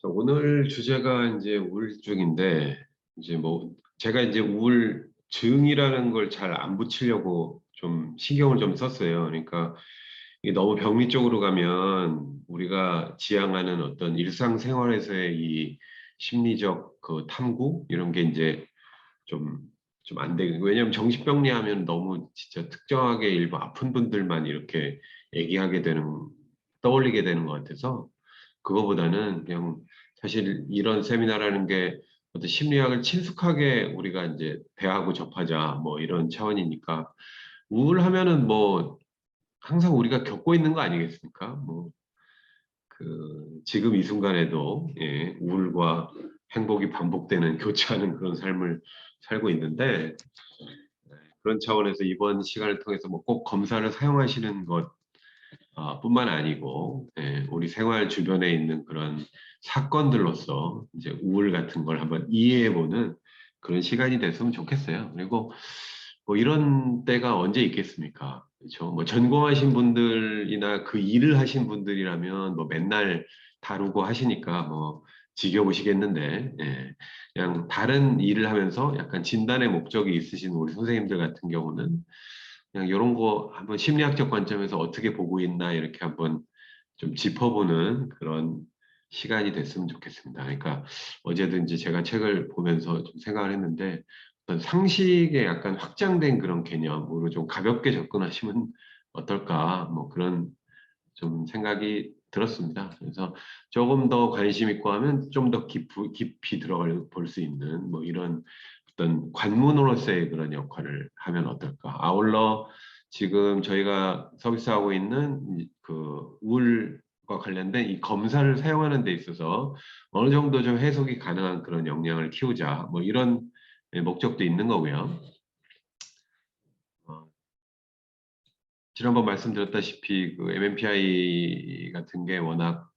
오늘 주제가 이제 우울증인데, 이제 뭐 제가 이제 우울증이라는 걸 잘 안 붙이려고 좀 신경을 좀 썼어요. 그러니까 이게 너무 병리 쪽으로 가면 우리가 지향하는 어떤 일상생활에서의 이 심리적 그 탐구 이런 게 이제 좀 안 되는. 왜냐하면 정신병리 하면 너무 진짜 특정하게 일부 아픈 분들만 이렇게 얘기하게 되는, 떠올리게 되는 것 같아서, 그거보다는 그냥 사실 이런 세미나라는 게 어떤 심리학을 친숙하게 우리가 이제 대하고 접하자 뭐 이런 차원이니까, 우울하면은 뭐 항상 우리가 겪고 있는 거 아니겠습니까? 뭐 그 지금 이 순간에도 우울과 행복이 반복되는 교차하는 그런 삶을 살고 있는데, 그런 차원에서 이번 시간을 통해서 뭐 꼭 검사를 사용하시는 것 뿐만 아니고, 우리 생활 주변에 있는 그런 사건들로서 이제 우울 같은 걸 한번 이해해보는 그런 시간이 됐으면 좋겠어요. 그리고 뭐 이런 때가 언제 있겠습니까? 그렇죠? 뭐 전공하신 분들이나 그 일을 하신 분들이라면 뭐 맨날 다루고 하시니까 뭐 지겨우시겠는데, 그냥 다른 일을 하면서 약간 진단의 목적이 있으신 우리 선생님들 같은 경우는 그냥 이런 거 한번 심리학적 관점에서 어떻게 보고 있나 이렇게 한번 좀 짚어보는 그런 시간이 됐으면 좋겠습니다. 그러니까 어제든지 제가 책을 보면서 좀 생각을 했는데, 어떤 상식에 약간 확장된 그런 개념으로 좀 가볍게 접근하시면 어떨까, 뭐 그런 좀 생각이 들었습니다. 그래서 조금 더 관심 있고 하면 좀 더 깊이 들어가 볼 수 있는 뭐 이런 어떤 관문으로서의 그런 역할을 하면 어떨까. 아울러 지금 저희가 서비스하고 있는 그 우울과 관련된 이 검사를 사용하는 데 있어서 어느 정도 좀 해석이 가능한 그런 역량을 키우자, 뭐 이런 목적도 있는 거고요. 어, 지난번 말씀드렸다시피 그 MMPI 같은 게 워낙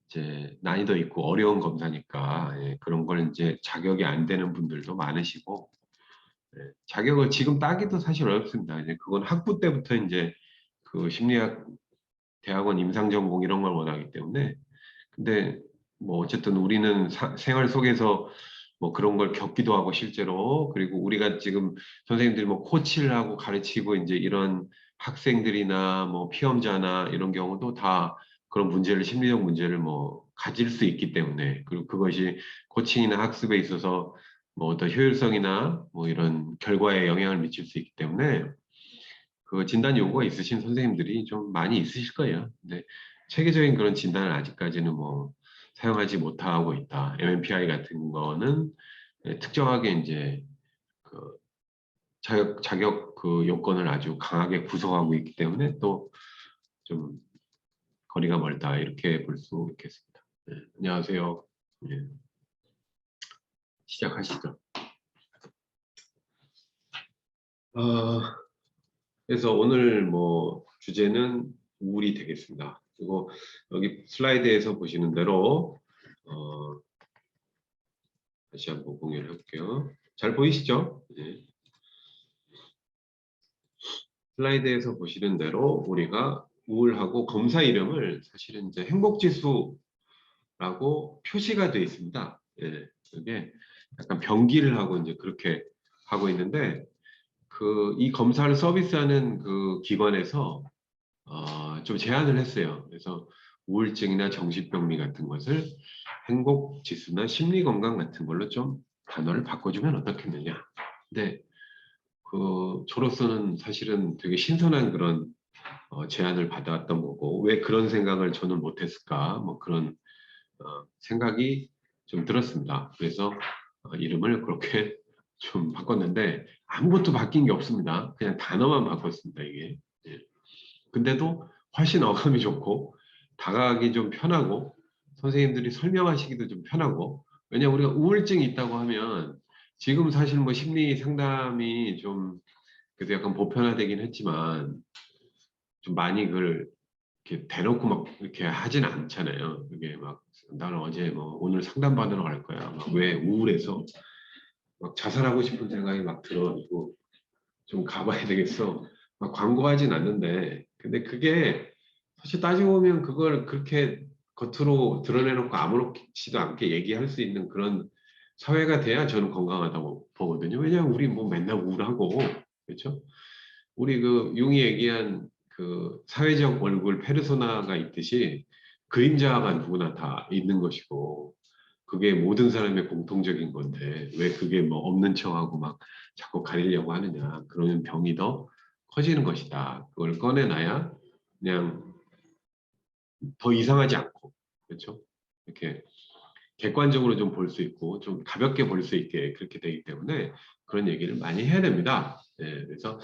이제 난이도 있고 어려운 검사니까, 그런 걸 이제 자격이 안 되는 분들도 많으시고, 자격을 지금 따기도 사실 어렵습니다. 이제 그건 학부 때부터 이제 그 심리학 대학원 임상전공 이런 걸 원하기 때문에. 근데 뭐 어쨌든 우리는 생활 속에서 뭐 그런 걸 겪기도 하고 실제로, 그리고 우리가 지금 선생님들이 뭐 코치를 하고 가르치고 이제 이런 학생들이나 뭐 피험자나 이런 경우도 다 그런 문제를, 심리적 문제를 뭐 가질 수 있기 때문에, 그리고 그것이 코칭이나 학습에 있어서 뭐 어떤 효율성이나 뭐 이런 결과에 영향을 미칠 수 있기 때문에 그 진단 요구가 있으신 선생님들이 좀 많이 있으실 거예요. 근데 체계적인 그런 진단을 아직까지는 뭐 사용하지 못하고 있다. MMPI 같은 거는 특정하게 이제 그 자격 그 요건을 아주 강하게 구성하고 있기 때문에 또 좀 거리가 멀다 이렇게 볼 수 있겠습니다. 네, 안녕하세요. 예, 시작하시죠. 어, 그래서 오늘 뭐 주제는 우울이 되겠습니다. 그리고 여기 슬라이드에서 보시는 대로 어, 다시 한번 공유를 해볼게요. 잘 보이시죠? 네. 슬라이드에서 보시는 대로 우리가 우울하고 검사 이름을 사실은 이제 행복지수라고 표시가 되어 있습니다. 예, 이게 약간 병기를 하고 이제 그렇게 하고 있는데, 그 이 검사를 서비스하는 그 기관에서 좀 제안을 했어요. 그래서 우울증이나 정신병리 같은 것을 행복지수나 심리건강 같은 걸로 좀 단어를 바꿔주면 어떻겠느냐. 근데 그 저로서는 사실은 되게 신선한 그런 제안을 받아왔던 거고, 왜 그런 생각을 저는 못했을까, 뭐 그런 생각이 좀 들었습니다. 그래서 이름을 그렇게 좀 바꿨는데 아무것도 바뀐 게 없습니다. 그냥 단어만 바꿨습니다, 이게. 예. 근데도 훨씬 어감이 좋고 다가가기 좀 편하고 선생님들이 설명하시기도 좀 편하고. 왜냐 우리가 우울증이 있다고 하면 지금 사실 뭐 심리 상담이 좀 그래도 약간 보편화되긴 했지만 좀 많이 그걸 이렇게 대놓고 막 이렇게 하진 않잖아요. 그게 막 나는 어제 뭐 오늘 상담 받으러 갈 거야. 막 왜 우울해서 막 자살하고 싶은 생각이 막 들어가지고 좀 가봐야 되겠어. 막 광고하진 않는데, 근데 그게 사실 따지고 보면 그걸 그렇게 겉으로 드러내놓고 아무렇지도 않게 얘기할 수 있는 그런 사회가 돼야 저는 건강하다고 보거든요. 왜냐하면 우리 뭐 맨날 우울하고, 그렇죠? 우리 그 융이 얘기한 그 사회적 얼굴 페르소나가 있듯이 그림자가 누구나 다 있는 것이고, 그게 모든 사람의 공통적인 건데 왜 그게 뭐 없는 척하고 막 자꾸 가리려고 하느냐. 그러면 병이 더 커지는 것이다. 그걸 꺼내놔야 그냥 더 이상하지 않고, 그렇죠? 이렇게 객관적으로 좀 볼 수 있고 좀 가볍게 볼 수 있게 그렇게 되기 때문에 그런 얘기를 많이 해야 됩니다. 예, 그래서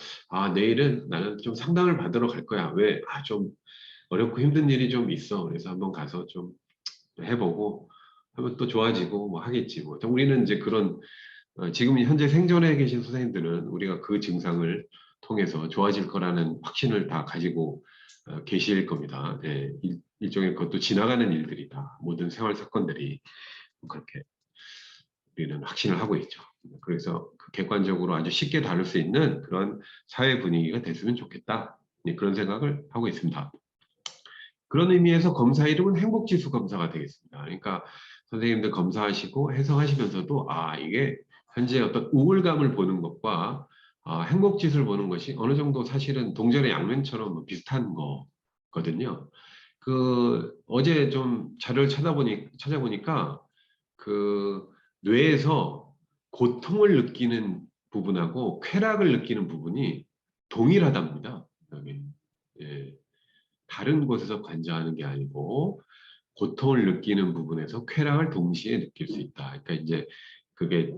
내일은 나는 좀 상담을 받으러 갈 거야. 왜? 좀 어렵고 힘든 일이 좀 있어. 그래서 한번 가서 좀 해보고 하면 또 좋아지고 뭐 하겠지. 뭐 우리는 이제 그런 지금 현재 생존해 계신 선생님들은 우리가 그 증상을 통해서 좋아질 거라는 확신을 다 가지고 계실 겁니다. 예, 일종의 그것도 지나가는 일들이다. 모든 생활 사건들이 그렇게 우리는 확신을 하고 있죠. 그래서 그 객관적으로 아주 쉽게 다룰 수 있는 그런 사회 분위기가 됐으면 좋겠다. 예, 그런 생각을 하고 있습니다. 그런 의미에서 검사 이름은 행복지수 검사가 되겠습니다. 그러니까 선생님들 검사하시고 해석하시면서도 이게 현재 어떤 우울감을 보는 것과 행복지수를 보는 것이 어느 정도 사실은 동전의 양면처럼 뭐 비슷한 거거든요. 그 어제 좀 자료를 찾아보니까 그 뇌에서 고통을 느끼는 부분하고 쾌락을 느끼는 부분이 동일하답니다. 여기. 예. 다른 곳에서 관여하는 게 아니고 고통을 느끼는 부분에서 쾌락을 동시에 느낄 수 있다. 그러니까 이제 그게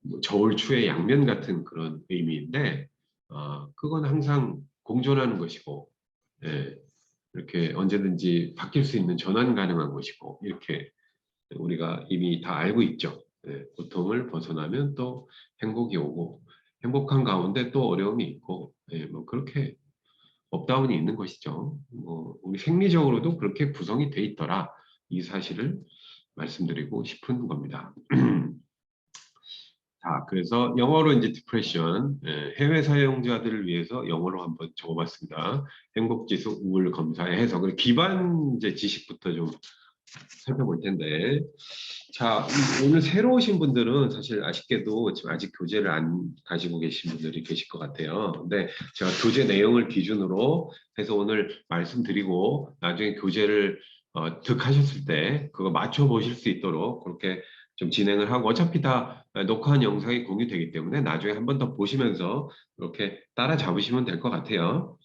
뭐 저울추의 양면 같은 그런 의미인데 그건 항상 공존하는 것이고 예, 이렇게 언제든지 바뀔 수 있는 전환 가능한 것이고 이렇게 우리가 이미 다 알고 있죠. 예, 고통을 벗어나면 또 행복이 오고 행복한 가운데 또 어려움이 있고 뭐 그렇게 업다운이 있는 것이죠. 뭐 우리 생리적으로도 그렇게 구성이 돼 있더라. 이 사실을 말씀드리고 싶은 겁니다. 자, 그래서 영어로 이제 디프레션, 해외 사용자들을 위해서 영어로 한번 적어봤습니다. 행복지수 우울 검사의 해석을 기반 이제 지식부터 좀 살펴볼 텐데, 자, 오늘 새로 오신 분들은 사실 아쉽게도 지금 아직 교재를 안 가지고 계신 분들이 계실 것 같아요. 근데 제가 교재 내용을 기준으로 해서 오늘 말씀드리고 나중에 교재를 득하셨을 때 그거 맞춰 보실 수 있도록 그렇게 좀 진행을 하고 어차피 다 녹화한 영상이 공유되기 때문에 나중에 한 번 더 보시면서 이렇게 따라 잡으시면 될 것 같아요.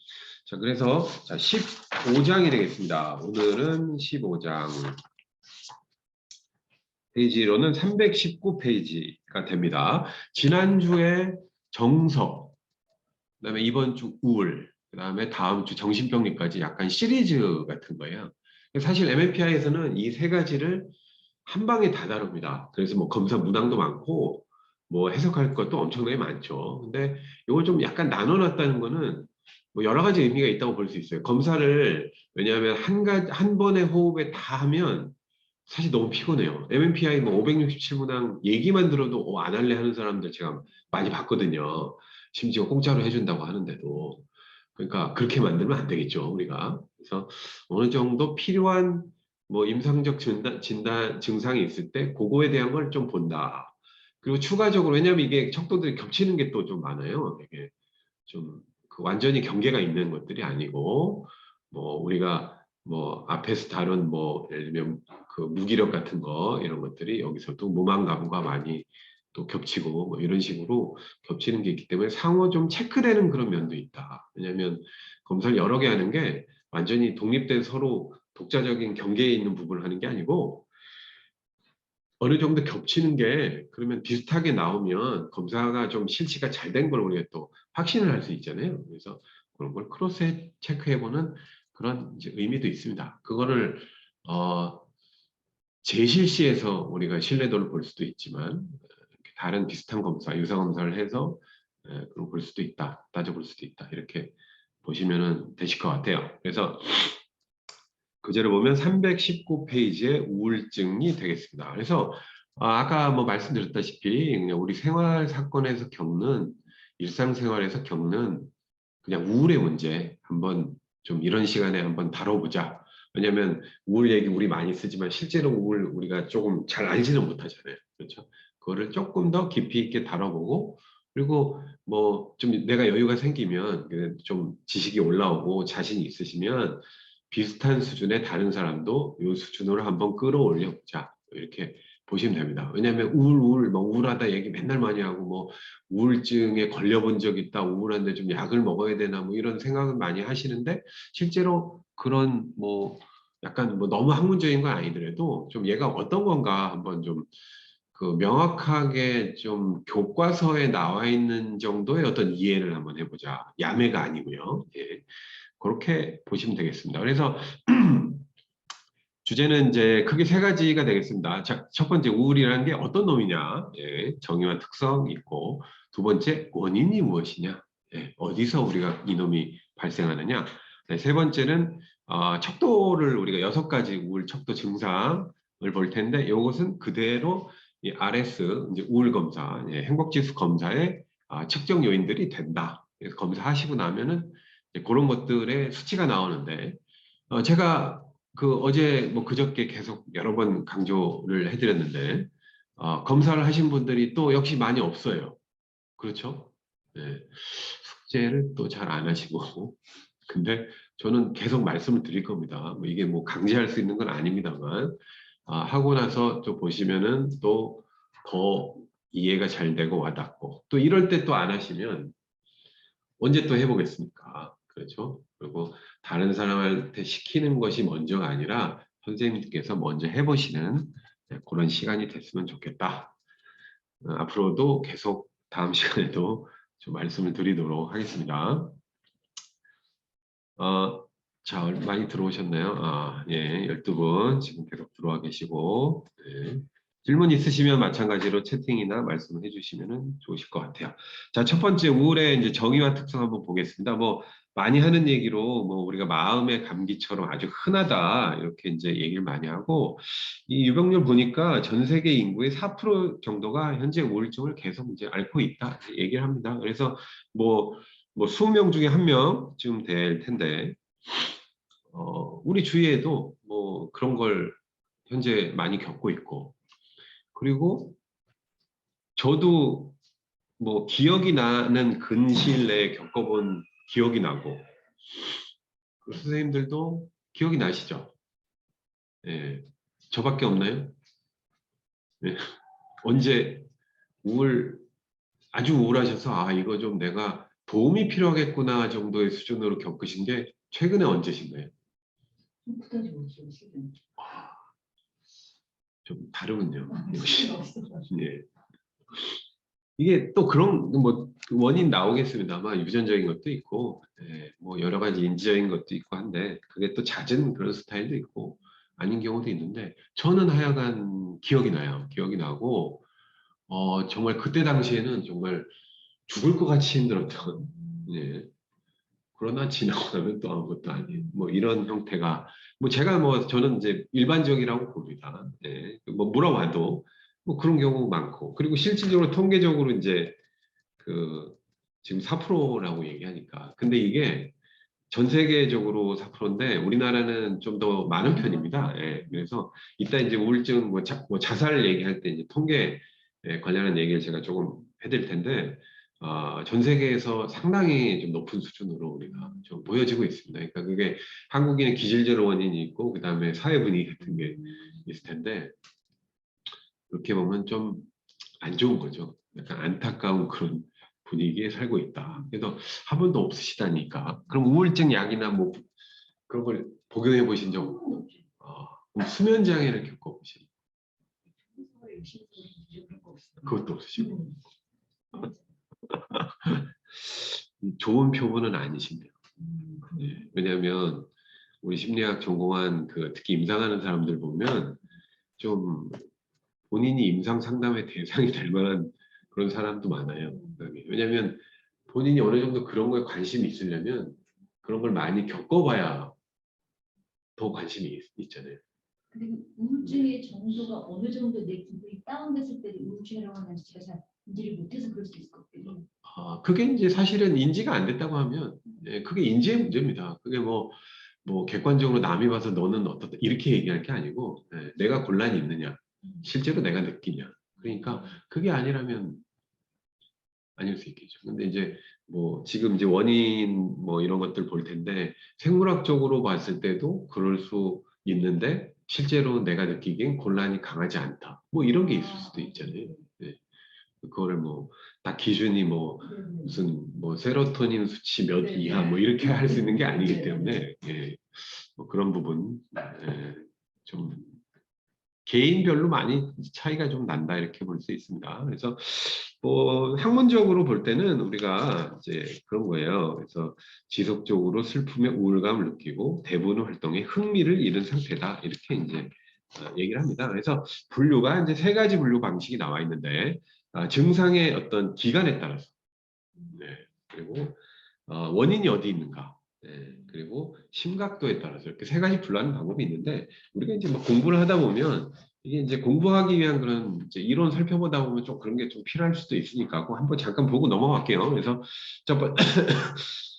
자, 그래서 자, 15장이 되겠습니다. 오늘은 15장. 페이지로는 319페이지가 됩니다. 지난주에 정서, 그다음에 이번 주 우울, 그다음에 다음 주 정신병리까지 약간 시리즈 같은 거예요. 사실 MMPI에서는 이 세 가지를 한 방에 다 다룹니다. 그래서 뭐 검사 문항도 많고 뭐 해석할 것도 엄청나게 많죠. 근데 이걸 좀 약간 나눠놨다는 거는 뭐 여러 가지 의미가 있다고 볼 수 있어요. 검사를 왜냐하면 한 번의 호흡에 다 하면 사실 너무 피곤해요. MMPI 뭐 567문항 얘기만 들어도 안 할래 하는 사람들 제가 많이 봤거든요. 심지어 공짜로 해준다고 하는데도. 그러니까 그렇게 만들면 안 되겠죠, 우리가. 그래서 어느 정도 필요한 뭐 임상적 증상이 있을 때 그거에 대한 걸 좀 본다. 그리고 추가적으로 왜냐하면 이게 척도들이 겹치는 게 또 좀 많아요. 이게 좀 그 완전히 경계가 있는 것들이 아니고 뭐 우리가 뭐 앞에서 다룬 뭐 예를 들면 그 무기력 같은 거 이런 것들이 여기서도 무망감과 많이 또 겹치고 뭐 이런 식으로 겹치는 게 있기 때문에 상호 좀 체크되는 그런 면도 있다. 왜냐하면 검사를 여러 개 하는 게 완전히 독립된 서로 독자적인 경계에 있는 부분을 하는 게 아니고 어느 정도 겹치는 게 그러면 비슷하게 나오면 검사가 좀 실치가 잘 된 걸 우리가 또 확신을 할 수 있잖아요. 그래서 그런 걸 크로스 체크해보는 그런 이제 의미도 있습니다. 그거를 어, 재실시해서 우리가 신뢰도를 볼 수도 있지만 다른 비슷한 검사, 유사 검사를 해서 그걸 볼 수도 있다, 따져볼 수도 있다 이렇게 보시면 되실 것 같아요. 그래서 교재를 보면 319페이지의 우울증이 되겠습니다. 그래서 아까 뭐 말씀드렸다시피 그냥 우리 생활 사건에서 겪는 일상생활에서 겪는 그냥 우울의 문제 한번 좀 이런 시간에 한번 다뤄보자. 왜냐하면 우울 얘기 우리 많이 쓰지만 실제로 우울 우리가 조금 잘 알지는 못하잖아요. 그렇죠? 그거를 조금 더 깊이 있게 다뤄보고 그리고 뭐 좀 내가 여유가 생기면 좀 지식이 올라오고 자신이 있으시면 비슷한 수준의 다른 사람도 이 수준으로 한번 끌어올려 보자. 이렇게 보시면 됩니다. 왜냐하면 뭐 우울하다 얘기 맨날 많이 하고 뭐 우울증에 걸려본 적 있다, 우울한데 좀 약을 먹어야 되나 뭐 이런 생각은 많이 하시는데 실제로 그런 뭐 약간 뭐 너무 학문적인 건 아니더라도 좀 얘가 어떤 건가 한번 좀 그 명확하게 좀 교과서에 나와 있는 정도의 어떤 이해를 한번 해보자. 야매가 아니고요. 예. 그렇게 보시면 되겠습니다. 그래서 주제는 이제 크게 세 가지가 되겠습니다. 자, 첫 번째 우울이라는 게 어떤 놈이냐, 예, 정의와 특성 있고 두 번째 원인이 무엇이냐, 예, 어디서 우리가 이놈이 발생하느냐, 네, 세 번째는 척도를 우리가 6가지 우울 척도 증상을 볼 텐데 이것은 그대로 이 RS 이제 우울 검사, 예, 행복지수 검사의 측정 요인들이 된다. 그래서 검사하시고 나면은 이제 그런 것들의 수치가 나오는데 제가 그 어제 뭐 그저께 계속 여러 번 강조를 해드렸는데 검사를 하신 분들이 또 역시 많이 없어요. 그렇죠? 네. 숙제를 또 잘 안 하시고 근데 저는 계속 말씀을 드릴 겁니다. 뭐 이게 뭐 강제할 수 있는 건 아닙니다만 하고 나서 또 보시면은 또 더 이해가 잘 되고 와닿고 또 이럴 때 또 안 하시면 언제 또 해보겠습니까? 그렇죠? 그리고 다른 사람한테 시키는 것이 먼저가 아니라 선생님께서 먼저 해보시는 그런 시간이 됐으면 좋겠다. 앞으로도 계속 다음 시간에도 좀 말씀을 드리도록 하겠습니다. 자, 많이 들어오셨나요? 예, 12분 지금 계속 들어와 계시고 네. 질문 있으시면 마찬가지로 채팅이나 말씀을 해주시면 좋으실 것 같아요. 자, 첫 번째 우울의 이제 정의와 특성 한번 보겠습니다. 뭐 많이 하는 얘기로 뭐 우리가 마음의 감기처럼 아주 흔하다 이렇게 이제 얘기를 많이 하고 이 유병률 보니까 전 세계 인구의 4% 정도가 현재 우울증을 계속 이제 앓고 있다 얘기를 합니다. 그래서 뭐 20명 중에 1명쯤 될 텐데 우리 주위에도 뭐 그런 걸 현재 많이 겪고 있고 그리고 저도 뭐 기억이 나는 근시일 내에 겪어본 기억이 나고 그 선생님들도 기억이 나시죠? 예, 저밖에 없나요? 예, 언제 아주 우울하셔서 이거 좀 내가 도움이 필요하겠구나 정도의 수준으로 겪으신 게 최근에 언제신가요? 좀 다르군요. 역시. 예. 이게 또 그런 뭐 원인 나오겠습니다만 유전적인 것도 있고 뭐 여러 가지 인지적인 것도 있고 한데 그게 또 잦은 그런 스타일도 있고 아닌 경우도 있는데 저는 하여간 기억이 나요. 기억이 나고 정말 그때 당시에는 정말 죽을 것 같이 힘들었던 예. 그러나 지나고 나면 또 아무것도 아닌 뭐 이런 형태가 뭐 제가 뭐 저는 이제 일반적이라고 봅니다. 뭐 물어봐도 뭐 그런 경우 많고 그리고 실질적으로 통계적으로 이제 그 지금 4%라고 얘기하니까 근데 이게 전 세계적으로 4%인데 우리나라는 좀 더 많은 편입니다. 그래서 이따 이제 우울증 뭐 자살 얘기할 때 이제 통계 관련한 얘기를 제가 조금 해드릴 텐데 전 세계에서 상당히 좀 높은 수준으로 우리가 좀 보여지고 있습니다. 그러니까 그게 한국인의 기질적 원인이 있고 그 다음에 사회 분위기 같은 게 있을 텐데 그렇게 보면 좀 안 좋은 거죠. 약간 안타까운 그런 분위기에 살고 있다. 그래서 한 번도 없으시다니까. 그럼 우울증 약이나 뭐 그런 걸 복용해 보신 적 없고 그럼 수면 장애를 겪어보신 그것도 없으시고 좋은 표본은 아니신데요. 왜냐하면 우리 심리학 전공한 그 특히 임상하는 사람들 보면 좀 본인이 임상 상담의 대상이 될 만한 그런 사람도 많아요. 왜냐하면 본인이 어느 정도 그런 거에 관심이 있으려면 그런 걸 많이 겪어봐야 더 관심이 있잖아요. 그리고 우울증의 정도가 어느 정도 내 기분이 다운됐을 때 우울증이라고 하는지 제가 잘 인지를 못해서 그럴 수 있을 것 같아요. 그게 이제 사실은 인지가 안 됐다고 하면 그게 인지의 문제입니다. 그게 뭐 뭐 객관적으로 남이 봐서 너는 어떻다 이렇게 얘기할 게 아니고 내가 곤란이 있느냐, 실제로 내가 느끼냐. 그러니까 그게 아니라면 아닐 수 있겠죠. 근데 이제 뭐 지금 이제 원인 뭐 이런 것들 볼 텐데 생물학적으로 봤을 때도 그럴 수 있는데 실제로 내가 느끼기엔 곤란이 강하지 않다. 뭐 이런 게 있을 수도 있잖아요. 네. 그거를 뭐 딱 기준이 뭐 무슨 뭐 세로토닌 수치 몇 이하 뭐 이렇게 할 수 있는 게 아니기 때문에 뭐 그런 부분 좀 개인별로 많이 차이가 좀 난다 이렇게 볼 수 있습니다. 그래서 뭐 학문적으로 볼 때는 우리가 이제 그런 거예요. 그래서 지속적으로 슬픔의 우울감을 느끼고 대부분 활동에 흥미를 잃은 상태다 이렇게 이제 얘기를 합니다. 그래서 분류가 이제 세 가지 분류 방식이 나와 있는데 증상의 어떤 기간에 따라서 네, 그리고 원인이 어디 있는가 그리고 심각도에 따라서 이렇게 세 가지 분류하는 방법이 있는데 우리가 이제 막 공부를 하다 보면 이게 이제 공부하기 위한 그런 이제 이론 살펴보다 보면 좀 그런 게 좀 필요할 수도 있으니까 그거 한번 잠깐 보고 넘어갈게요. 그래서 첫, 번,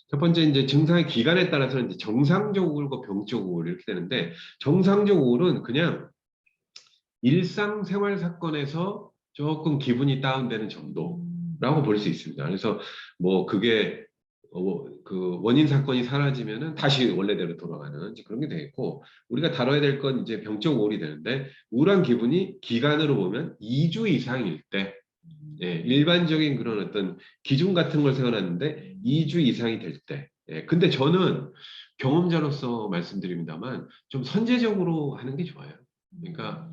첫 번째 이제 증상의 기간에 따라서 이제 정상적 우울과 병적 우울 이렇게 되는데 정상적 우울은 그냥 일상생활 사건에서 조금 기분이 다운되는 정도라고 볼 수 있습니다. 그래서 뭐 그게 그 원인 사건이 사라지면은 다시 원래대로 돌아가는 이제 그런 게 되겠고 우리가 다뤄야 될 건 이제 병적 우울이 되는데 우울한 기분이 기간으로 보면 2주 이상일 때 일반적인 그런 어떤 기준 같은 걸 세워놨는데 2주 이상이 될 때. 근데 저는 경험자로서 말씀드립니다만 좀 선제적으로 하는 게 좋아요. 그러니까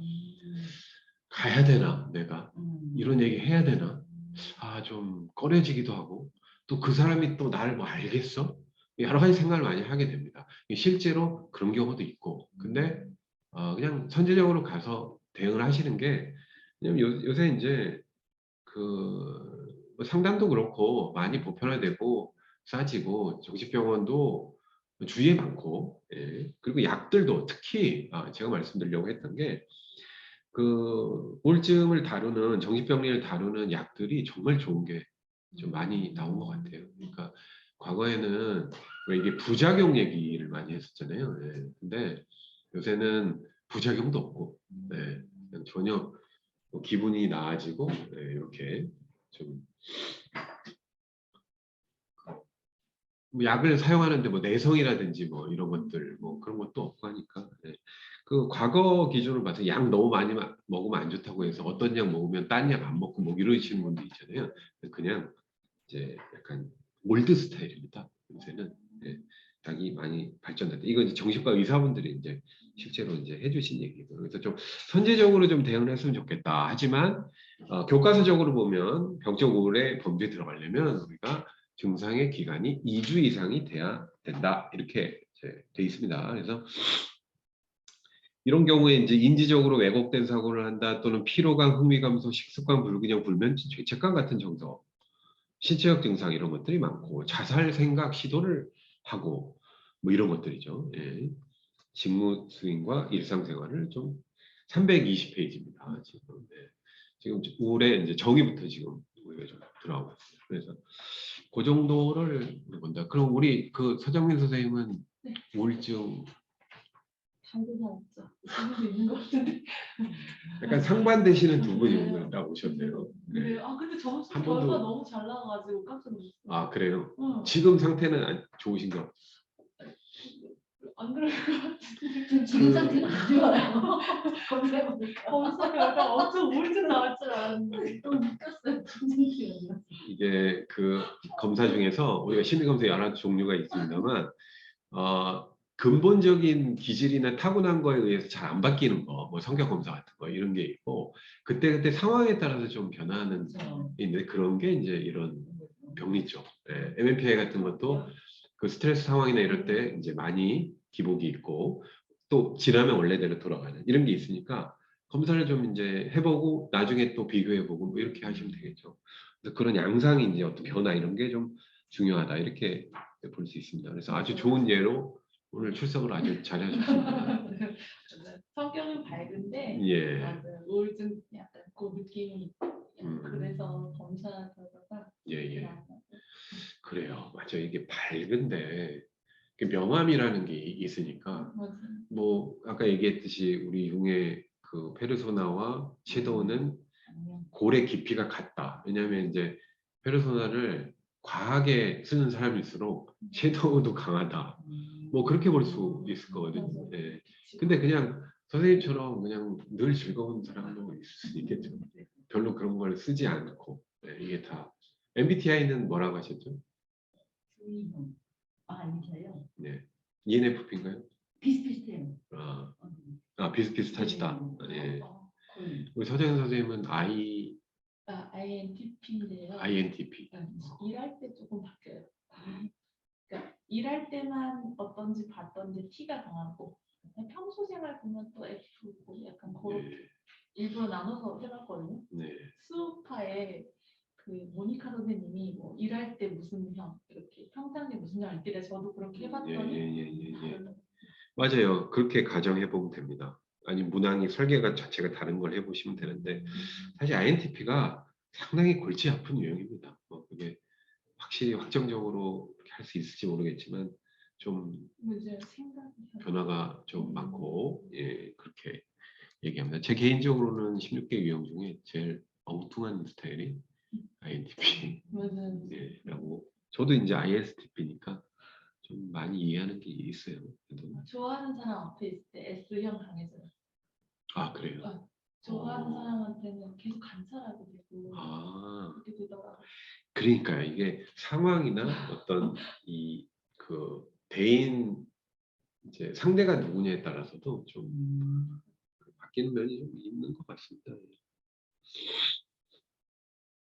가야 되나 내가 이런 얘기 해야 되나 좀 꺼려지기도 하고 또 그 사람이 또 나를 뭐 알겠어? 여러 가지 생각을 많이 하게 됩니다. 실제로 그런 경우도 있고 근데 그냥 선제적으로 가서 대응을 하시는 게 왜냐면 요새 이제 그뭐 상담도 그렇고 많이 보편화되고 싸지고 정신병원도 주위에 많고 그리고 약들도 특히 제가 말씀드리려고 했던 게 그 우울증을 다루는 정신병리를 다루는 약들이 정말 좋은 게 좀 많이 나온 것 같아요. 그러니까 과거에는 왜 이게 부작용 얘기를 많이 했었잖아요. 근데 요새는 부작용도 없고 그냥 전혀 뭐 기분이 나아지고 이렇게 좀 뭐 약을 사용하는데 뭐 내성이라든지 뭐 이런 것들 뭐 그런 것도 없고 하니까 그 과거 기준으로 봐서 약 너무 많이 먹으면 안 좋다고 해서 어떤 약 먹으면 딴 약 안 먹고 뭐 이러시는 분들 있잖아요. 그냥 이제 약간 올드 스타일입니다. 요새는 약이 많이 발전됐다. 이거 이제 정신과 의사분들이 이제 실제로 이제 해주신 얘기고 그래서 좀 선제적으로 좀 대응을 했으면 좋겠다. 하지만 교과서적으로 보면 병적 우울의 범주에 들어가려면 우리가 증상의 기간이 2주 이상이 돼야 된다. 이렇게 이제 돼 있습니다. 그래서 이런 경우에 이제 인지적으로 왜곡된 사고를 한다 또는 피로감, 흥미감소, 식습관 불균형, 불면증, 죄책감 같은 정도, 신체적 증상 이런 것들이 많고 자살 생각 시도를 하고 뭐 이런 것들이죠. 직무 수행과 일상생활을 좀 320페이지입니다. 지금 우울의 이제 정의부터 지금 우리가 좀 들어가고 있습니다. 그래서 그 정도를 본다. 그럼 우리 그 서정민 선생님은 네. 우울증 당분간 없죠. 지금도 있는 것 같은데. 약간 상반되시는 두 분이 오늘 딱 오셨네요. 네. 근데 점수 한 결과 번도- 너무 잘 나와가지고 깜짝 놀랐어요. 그래요? 응. 지금 상태는 좋으신가요? 안 그럴 것 같은데. 전 지금 상태가 안 좋아요. 검사해보니까. 검사 결과 엄청 우울증 나올 줄 알았는데. 또 느꼈어요. 정신병이요. 이게 그 검사 중에서 우리가 심리검사 여러 종류가 있습니다만 근본적인 기질이나 타고난 거에 의해서 잘 안 바뀌는 거, 뭐 성격 검사 같은 거 이런 게 있고 그때 상황에 따라서 좀 변화하는 그렇죠. 게 있는데 그런 게 이제 이런 병리죠. MMPI 같은 것도 그 스트레스 상황이나 이럴 때 이제 많이 기복이 있고 또 지나면 원래대로 돌아가는 이런 게 있으니까 검사를 좀 이제 해보고 나중에 또 비교해보고 뭐 이렇게 하시면 되겠죠. 그래서 그런 양상이 이제 어떤 변화 이런 게 좀 중요하다 이렇게 볼 수 있습니다. 그래서 아주 좋은 예로 오늘 출석을 아주 잘하셨습니다. 성격은 밝은데 예. 맞아요. 우울증 약간 그 느낌이 그래서 검사 결과가 예. 나왔어요. 그래요. 맞아요. 이게 밝은데 명암이라는 게 있으니까 맞아요. 뭐 아까 얘기했듯이 우리 융의 그 페르소나와 섀도우는 아니면 고래 깊이가 같다. 왜냐하면 이제 페르소나를 과하게 쓰는 사람일수록 섀도우도 강하다. 뭐 그렇게 볼 수 있을 거거든요. 맞아요. 예. 근데 그냥 선생님처럼 그냥 늘 즐거운 사람도 있을 수 있겠죠. 별로 그런 걸 쓰지 않고. 네, 이게 다. MBTI는 뭐라고 하셨죠? V형. 아, MBTI요? 네. ENFP인가요? 비슷비슷해요. 비슷비슷하시다. 예. 거의. 우리 서재현 선생님은 I, INTP인데요. INTP. 일할 때 조금 바뀌어요. 그러니까 일할 때만 어떤지 봤던지 T가 강하고 평소 생활 보면 또 F고 약간 그렇게 네. 일부러 나눠서 해봤거든요. 네. 수우파에 그 모니카 선생님이 뭐 일할 때 무슨 형 이렇게 평상시에 무슨 형 이렇게 돼서 저도 그렇게 해봤더니 예. 다르더라고요. 맞아요. 그렇게 가정해 보면 됩니다. 아니 문항이 설계가 자체가 다른 걸 해보시면 되는데 사실 INTP가 상당히 골치 아픈 유형입니다. 그게 확실히 확정적으로 할 수 있을지 모르겠지만 좀 이제 생각이 변화가 좀 많고 예 그렇게 얘기합니다. 제 개인적으로는 16개 유형 중에 제일 엉뚱한 스타일이 INTP 맞아요. 예, 라고 저도 이제 ISTP니까 좀 많이 이해하는 게 있어요. 그래도. 좋아하는 사람 앞에 있을 때 S형 강해져요. 아 그래요? 좋아하는 어. 사람한테는 계속 관찰하게 되고 아 그렇게 되더라고요. 그러니까요. 이게 상황이나 어떤 이 그 대인 이제 상대가 누구냐에 따라서도 좀 바뀌는 면이 좀 있는 것 같습니다.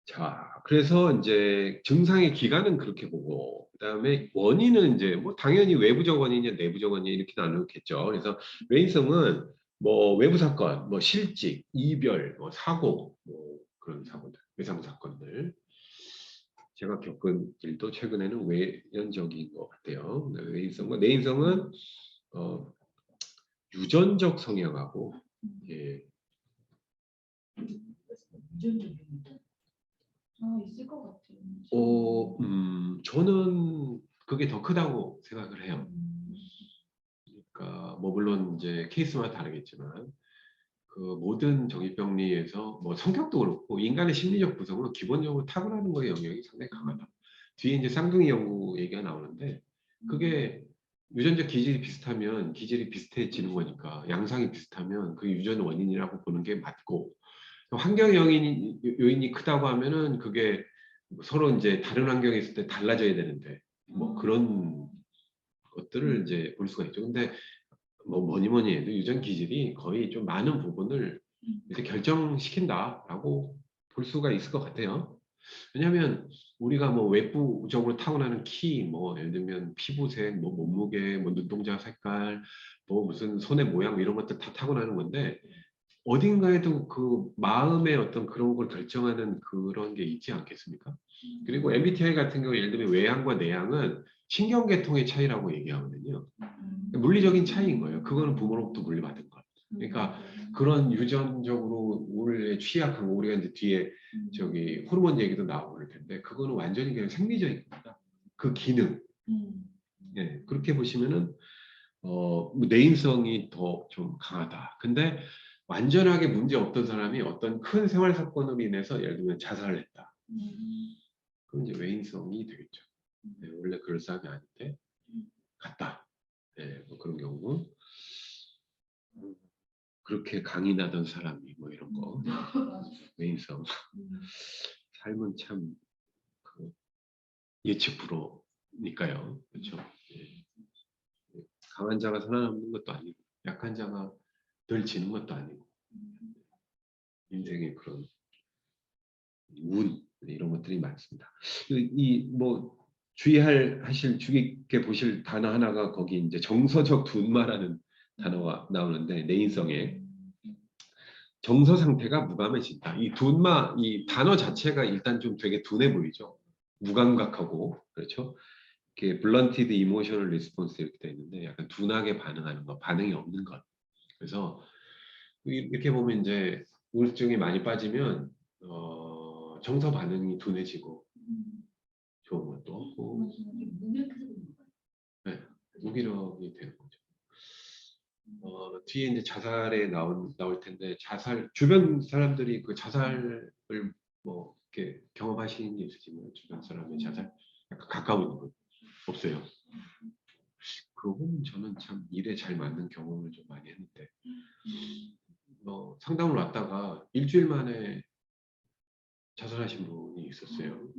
자, 그래서 이제 증상의 기간은 그렇게 보고, 그다음에 원인은 이제 뭐 당연히 외부적 원인이냐 내부적 원인 이렇게 나누겠죠. 그래서 외인성은 뭐 외부 사건, 뭐 실직, 이별, 뭐 사고, 뭐 그런 사고들, 외상 사건들. 제가 겪은 일도 최근에는 외연적인 것 같아요. 외인성과 내인성은 어, 유전적 성향하고 예, 유전적입니다. 있을 것 같아요. 저는 그게 더 크다고 생각을 해요. 그러니까 뭐 물론 이제 케이스마다 다르겠지만 그 모든 정신병리에서 뭐 성격도 그렇고 인간의 심리적 구성은 기본적으로 타고나는 거에 영향이 상당히 강하다. 뒤에 이제 쌍둥이 연구 얘기가 나오는데 그게 유전적 기질이 비슷하면 기질이 비슷해지는 거니까 양상이 비슷하면 그 유전 원인이라고 보는 게 맞고 환경 요인이 크다고 하면은 그게 서로 이제 다른 환경에 있을 때 달라져야 되는데 뭐 그런 것들을 이제 볼 수가 있죠. 근데 뭐 뭐니 해도 유전 기질이 거의 좀 많은 부분을 이렇게 결정시킨다라고 볼 수가 있을 것 같아요. 왜냐하면 우리가 뭐 외부적으로 타고나는 키, 뭐 예를 들면 피부색, 뭐 몸무게, 뭐 눈동자 색깔, 뭐 무슨 손의 모양 이런 것들 다 타고나는 건데 어딘가에도 그 마음의 어떤 그런 걸 결정하는 그런 게 있지 않겠습니까? 그리고 MBTI 같은 경우 예를 들면 외향과 내향은 신경계통의 차이라고 얘기하거든요. 물리적인 차이인 거예요. 그거는 부모로부터 물려받은 거. 그러니까 그런 유전적으로 우울에 취약한 거 우리가 이제 뒤에 저기 호르몬 얘기도 나오고 그럴 텐데 그거는 완전히 그냥 생리적인 겁니다. 그 기능. 예, 그렇게 보시면은 뭐 내인성이 더 좀 강하다. 근데 완전하게 문제 없던 사람이 어떤 큰 생활 사건으로 인해서 예를 들면 자살을 했다. 그럼 이제 외인성이 되겠죠. 네, 원래 그럴 사람이 아닌데 갔다. 네, 뭐 그런 경우. 그렇게 강인하던 사람이 뭐 이런 거. 외인성. 삶은 참 그 예측 불허니까요. 그렇죠. 예. 강한 자가 살아남는 것도 아니고 약한 자가 늘 지는 것도 아니고 인생의 그런 운 이런 것들이 많습니다. 이 뭐 주의 깊게 보실 단어 하나가 거기 이제 정서적 둔마라는 단어가 나오는데 내인성에 정서 상태가 무감해진다. 이 둔마 이 단어 자체가 일단 좀 되게 둔해 보이죠. 무감각하고 그렇죠. 이렇게 blunted emotional response 이렇게 돼 있는데 약간 둔하게 반응하는 것, 반응이 없는 것. 그래서 이렇게 보면 이제 우울증이 많이 빠지면 정서 반응이 둔해지고 좋은 것도 없고 무명해서 그런 거예요. 네. 무기력이 되는 거죠. 뒤에 이제 자살에 나올 텐데 자살 주변 사람들이 그 자살을 뭐 이렇게 경험하신 게 있으시면 주변 사람의 자살 약간 가까운 분 없어요. 그건 저는 참 일에 잘 맞는 경험을 좀 많이 했는데 상담을 왔다가 일주일 만에 자살하신 분이 있었어요.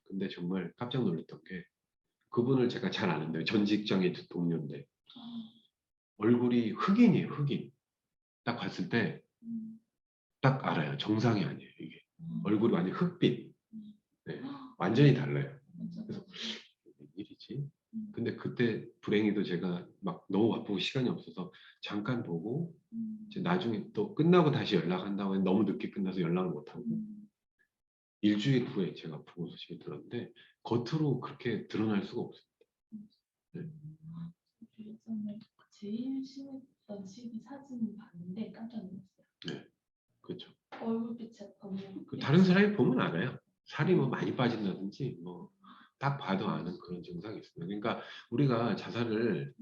근데 정말 깜짝 놀랐던 게 그분을 제가 잘 아는데 전 직장의 동료인데 얼굴이 흑인이에요. 흑인. 딱 봤을 때 딱 알아요. 정상이 아니에요. 이게 얼굴이 완전 흑빛. 네, 완전히 달라요. 그래서 웬일이지? 근데 그때 불행히도 제가 막 너무 바쁘고 시간이 없어서 잠깐 보고 이제 나중에 또 끝나고 다시 연락한다고 했는데 너무 늦게 끝나서 연락을 못하고 일주일 후에 제가 부고 소식을 들었는데 겉으로 그렇게 드러날 수가 없어요. 네. 예전에 제일 심했던 시기 사진 봤는데 깜짝 놀랐어요. 네, 그렇죠. 얼굴빛이 너무 다른 사람이 보면 알아요. 살이 뭐 많이 빠진다든지 뭐 딱 봐도 아는 그런 증상이 있습니다. 그러니까 우리가 자살을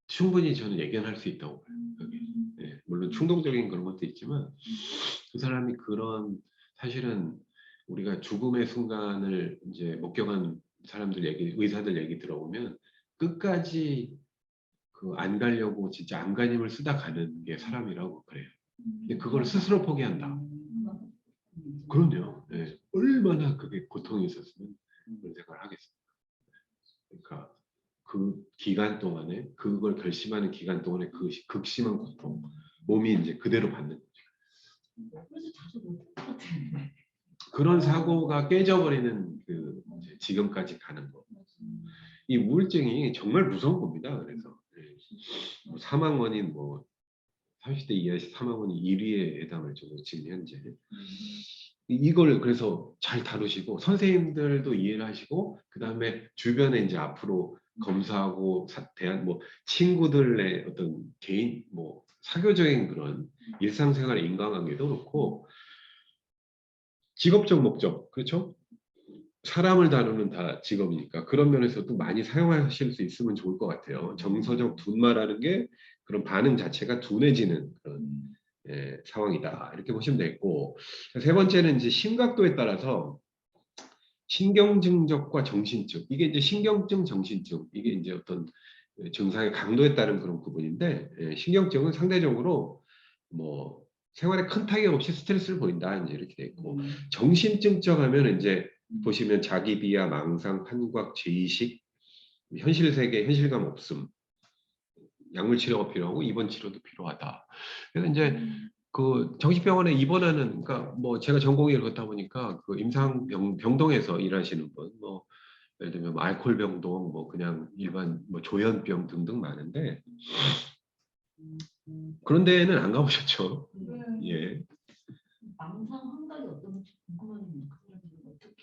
충분히 저는 예견할 수 있다고 봐요. 여기. 네, 물론 충동적인 그런 것도 있지만 그 사람이 그런 사실은 우리가 죽음의 순간을 이제 목격한 사람들 얘기, 의사들 얘기 들어보면 끝까지 그 안 가려고 진짜 안간힘을 쓰다 가는 게 사람이라고 그래요. 근데 그걸 스스로 포기한다. 그럼요. 네. 얼마나 그게 고통이 있었으면 그런 생각을 하겠습니다. 그러니까 그 기간 동안에 그걸 결심하는 기간 동안에 그 극심한 고통, 몸이 이제 그대로 받는 거죠. 그래서 자주 못할 것 같은데. 그런 사고가 깨져버리는 그 이제 지금까지 가는 거. 이 우울증이 정말 무서운 겁니다. 그래서 뭐 사망 원인 뭐 30대 이하 사망 원인 1위에 해당할 정도 지금 현재. 이걸 그래서 잘 다루시고 선생님들도 이해를 하시고 그 다음에 주변에 이제 앞으로 검사하고 대한 뭐 친구들의 어떤 개인 뭐 사교적인 그런 일상생활의 인간관계도 그렇고 직업적 목적 그렇죠? 사람을 다루는 다 직업이니까 그런 면에서도 많이 사용하실 수 있으면 좋을 것 같아요. 정서적 둔마라는 게 그런 반응 자체가 둔해지는 그런 상황이다. 이렇게 보시면 되겠고 세 번째는 이제 심각도에 따라서 신경증적과 정신증 이게 이제 신경증, 정신증 이게 이제 어떤 증상의 강도에 따른 그런 구분인데 신경증은 상대적으로 뭐 생활에 큰 타격 없이 스트레스를 보인다 이제 이렇게 돼 있고 정신증적 하면 이제 보시면 자기 비하, 망상, 판곽, 죄의식, 현실 세계, 현실감 없음, 약물 치료가 필요하고 입원 치료도 필요하다. 그래서 이제 그 정신병원에 입원하는 그러니까 뭐 제가 전공이 그렇다 보니까 그 임상병동에서 일하시는 분, 뭐 예를 들면 뭐 알코올 병동, 뭐 그냥 일반 뭐 조현병 등등 많은데 그런 데는 안 가보셨죠? 예. 망상 환각이 어떤 건지 궁금한데 그 사람들은 어떻게